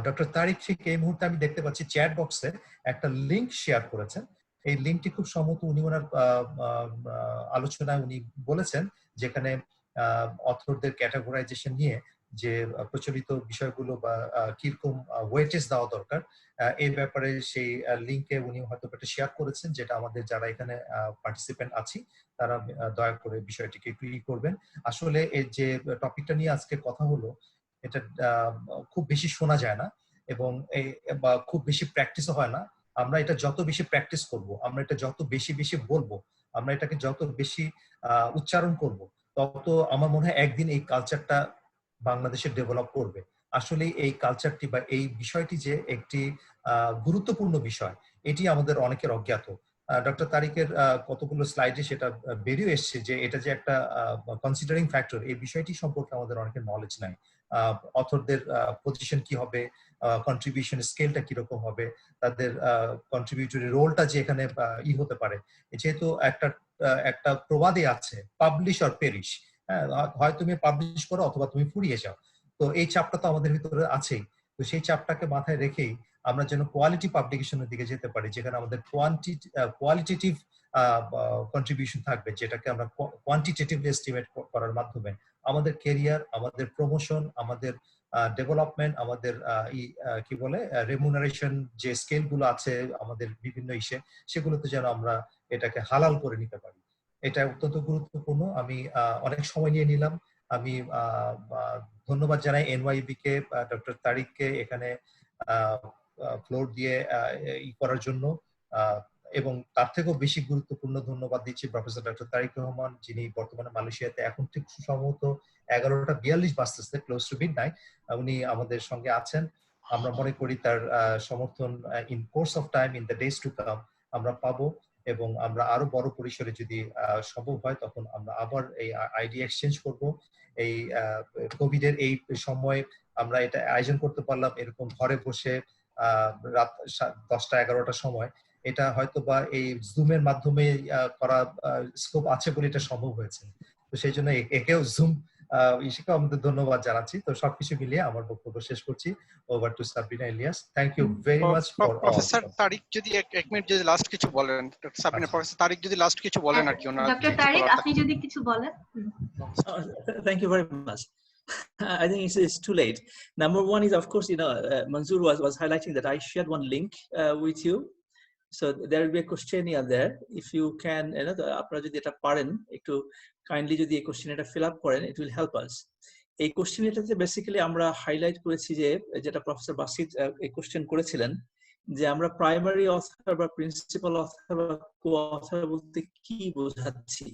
ডক্টর তারিক ঠিক এই মুহূর্তে আমি দেখতে পাচ্ছি চ্যাট বক্সে একটা লিঙ্ক শেয়ার করেছেন। এই লিঙ্কটি খুব সম্ভবত উনি ওনার আলোচনায় উনি বলেছেন, যেখানে অথরদের ক্যাটাগরাইজেশন নিয়ে যে প্রচলিত বিষয়গুলো বা কিরকম ওয়েটেজ দেওয়া দরকার, এই ব্যাপারে সেই লিঙ্কে উনি হয়তো একটা শেয়ার করেছেন, যেটা আমাদের যারা এখানে পার্টিসিপেন্ট আছি তারা দয়া করে বিষয়টিকে একটু করবেন। আসলে এই যে টপিকটা নিয়ে আজকে কথা হলো, এটা খুব বেশি শোনা যায় না এবং খুব বেশি প্র্যাকটিসও হয় না। আমরা এটা যত বেশি প্র্যাকটিস করব, আমরা এটা যত বেশি বেশি বলবো, আমরা এটাকে যত বেশি উচ্চারণ করব, তত আমার মনে হয় একদিন এই কালচারটা বাংলাদেশে ডেভেলপ করবে। আসলে এই কালচারটি বা এই বিষয়টি যে একটি গুরুত্বপূর্ণ বিষয়, এটি আমাদের অনেকের অজ্ঞাত। ডক্টর তারিকের কতগুলো স্লাইডে সেটা বেরিয়ে এসছে যে এটা যে একটা কনসিডারিং ফ্যাক্টর, এই বিষয়টি সম্পর্কে আমাদের অনেকের নলেজ নাই। অথরদের পজিশন কি হবে, কন্ট্রিবিউশন স্কেলটা কিরকম হবে, তাদের কন্ট্রিবিউটরি রোলটা যে এখানে হতে পারে। যেহেতু একটা প্রবাদে আছে, পাবলিশ অর পেরিশ, হয় তুমি পাবলিশ করো অথবা তুমি ফুরিয়ে যাও। তো এই চাপটা তো আমাদের ভিতরে আছেই। তো সেই চাপটাকে মাথায় রেখেই আমরা যেন কোয়ালিটি পাবলিকেশনের দিকে যেতে পারি, যেখানে আমাদের কোয়ালিটেটিভ কন্ট্রিবিউশন থাকবে, যেটাকে আমরা কোয়ান্টিটেটিভলি এস্টিমেট করার মাধ্যমে আমাদের ক্যারিয়ার, আমাদের প্রমোশন, আমাদের ডেভেলপমেন্ট, আমাদের কি বলে রেমুনারেশন যে স্কেল গুলো আছে আমাদের বিভিন্ন ইস্যে, সেগুলোতে যেন আমরা এটাকে হালাল করে নিতে পারি। এটা অত্যন্ত গুরুত্বপূর্ণ। আমি অনেক সময় নিয়ে নিলাম। আমি ধন্যবাদ জানাই NYAB কে, ডক্টর তারিককে এখানে ফ্লোর দিয়ে করার জন্য, এবং তার থেকেও বেশি গুরুত্বপূর্ণ ধন্যবাদ দিচ্ছি প্রফেসর ডক্টর তারিকুর রহমান, যিনি বর্তমানে মালয়েশিয়াতে এখন ঠিক সম্ভবত 11:42 বাজতেছে, ক্লোজ টু মিডনাইট, উনি আমাদের সঙ্গে আছেন। আমরা মনে করি তার সমর্থন in course of time, in the days to come আমরা পাবো, এবং আমরা আরো বড় পরিসরে যদি সম্ভব হয় তখন আমরা আবার এই আইডিয়া এক্সচেঞ্জ করব। এই কোভিড এর এই সময় আমরা এটা আয়োজন করতে পারলাম এরকম ঘরে বসে রাত 10টা-11টার সময়। এটা হয়তো বা এই জুমের মাধ্যমে করা স্কোপ আছে বলে এটা সম্ভব হয়েছে। তো সেই জন্য একেও জুম ইসিকে আমাদের ধন্যবাদ জানাচ্ছি। তো সবকিছু মিলিয়ে আমার বক্তব্য শেষ করছি। Over to Sabrina Ilias. Thank you very much for all. Professor Tariq যদি এক মিনিট যদি লাস্ট কিছু বলেন, সাবরিনা, প্রফেসর তারিক যদি লাস্ট কিছু বলেন আর কি, ওনার ডক্টর তারিক আপনি যদি কিছু বলেন। Thank you very much. I think it's too late. Number one is, of course, Manjur was highlighting that I shared one link with you. So there will be a questionnaire there. If you can, আপনারা যদি এটা পারেন, একটু kindly যদি এই কোশ্চেনটা feel up করেন, it will help us. এই কোশ্চেনটাতে বেসিক্যালি আমরা হাইলাইট করেছি যে যেটা প্রফেসর বাসিদ এই কোশ্চেন করেছিলেন, যে আমরা প্রাইমারি অথর বা প্রিন্সিপাল অথর বা কো অথর বলতে কি বোঝাচ্ছি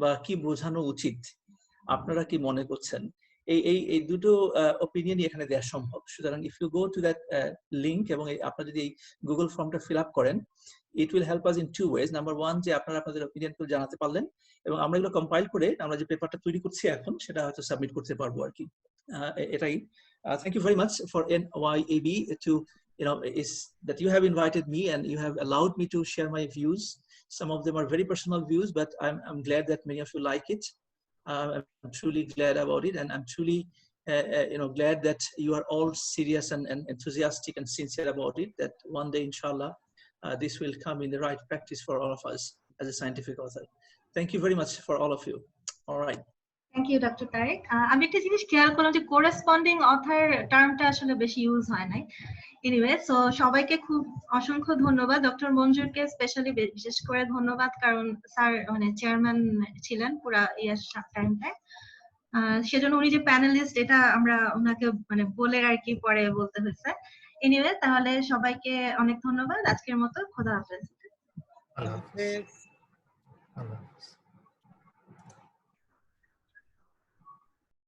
বা কি বোঝানো উচিত, আপনারা কি মনে করছেন? এই দুটো অপিনিয়নই এখানে দেওয়া সম্ভব। সুতরাং if you go to that link এবং আপনারা যদি এই গুগল ফর্মটা ফিল আপ করেন, it will help us in two ways. Number one, যে আপনারা আপনাদের অপিনিয়নগুলো জানাতে পারলেন, এবং আমরা এগুলো কম্পাইল করে আমরা যে পেপারটা তৈরি করছি এখন সেটা হয়তো সাবমিট করতে পারবো আর কি। এটাই। Thank you very much for NYAB to is that you have invited me and you have allowed me to share my views. Some of them are very personal views, but I'm glad that many of you like it. I'm truly glad about it, and I'm truly glad that you are all serious and enthusiastic and sincere about it, that one day inshallah this will come in the right practice for all of us as a scientific author. Thank you very much for all of you. All right. Thank you doctor Tariq. আমি একটা জিনিস খেয়াল করলাম যে corresponding author টার্মটা আসলে বেশি use হয় নাই। এনিওয়ে, সো সবাইকে খুব অসংখ্য ধন্যবাদ। ডক্টর মঞ্জুরকে স্পেশালি বিশেষ করে ধন্যবাদ, কারণ স্যার চেয়ারম্যান ছিলেন পুরা ইয়ার টাইমটায়। সেজন্য উনি যে প্যানেলিস্ট, এটা আমরা ওনাকে বলে আর কি পরে বলতে হয়েছে। এনিওয়ে, তাহলে সবাইকে অনেক ধন্যবাদ। আজকের মতো খোদা হাফেজ। আল্লাহ হাফেজ।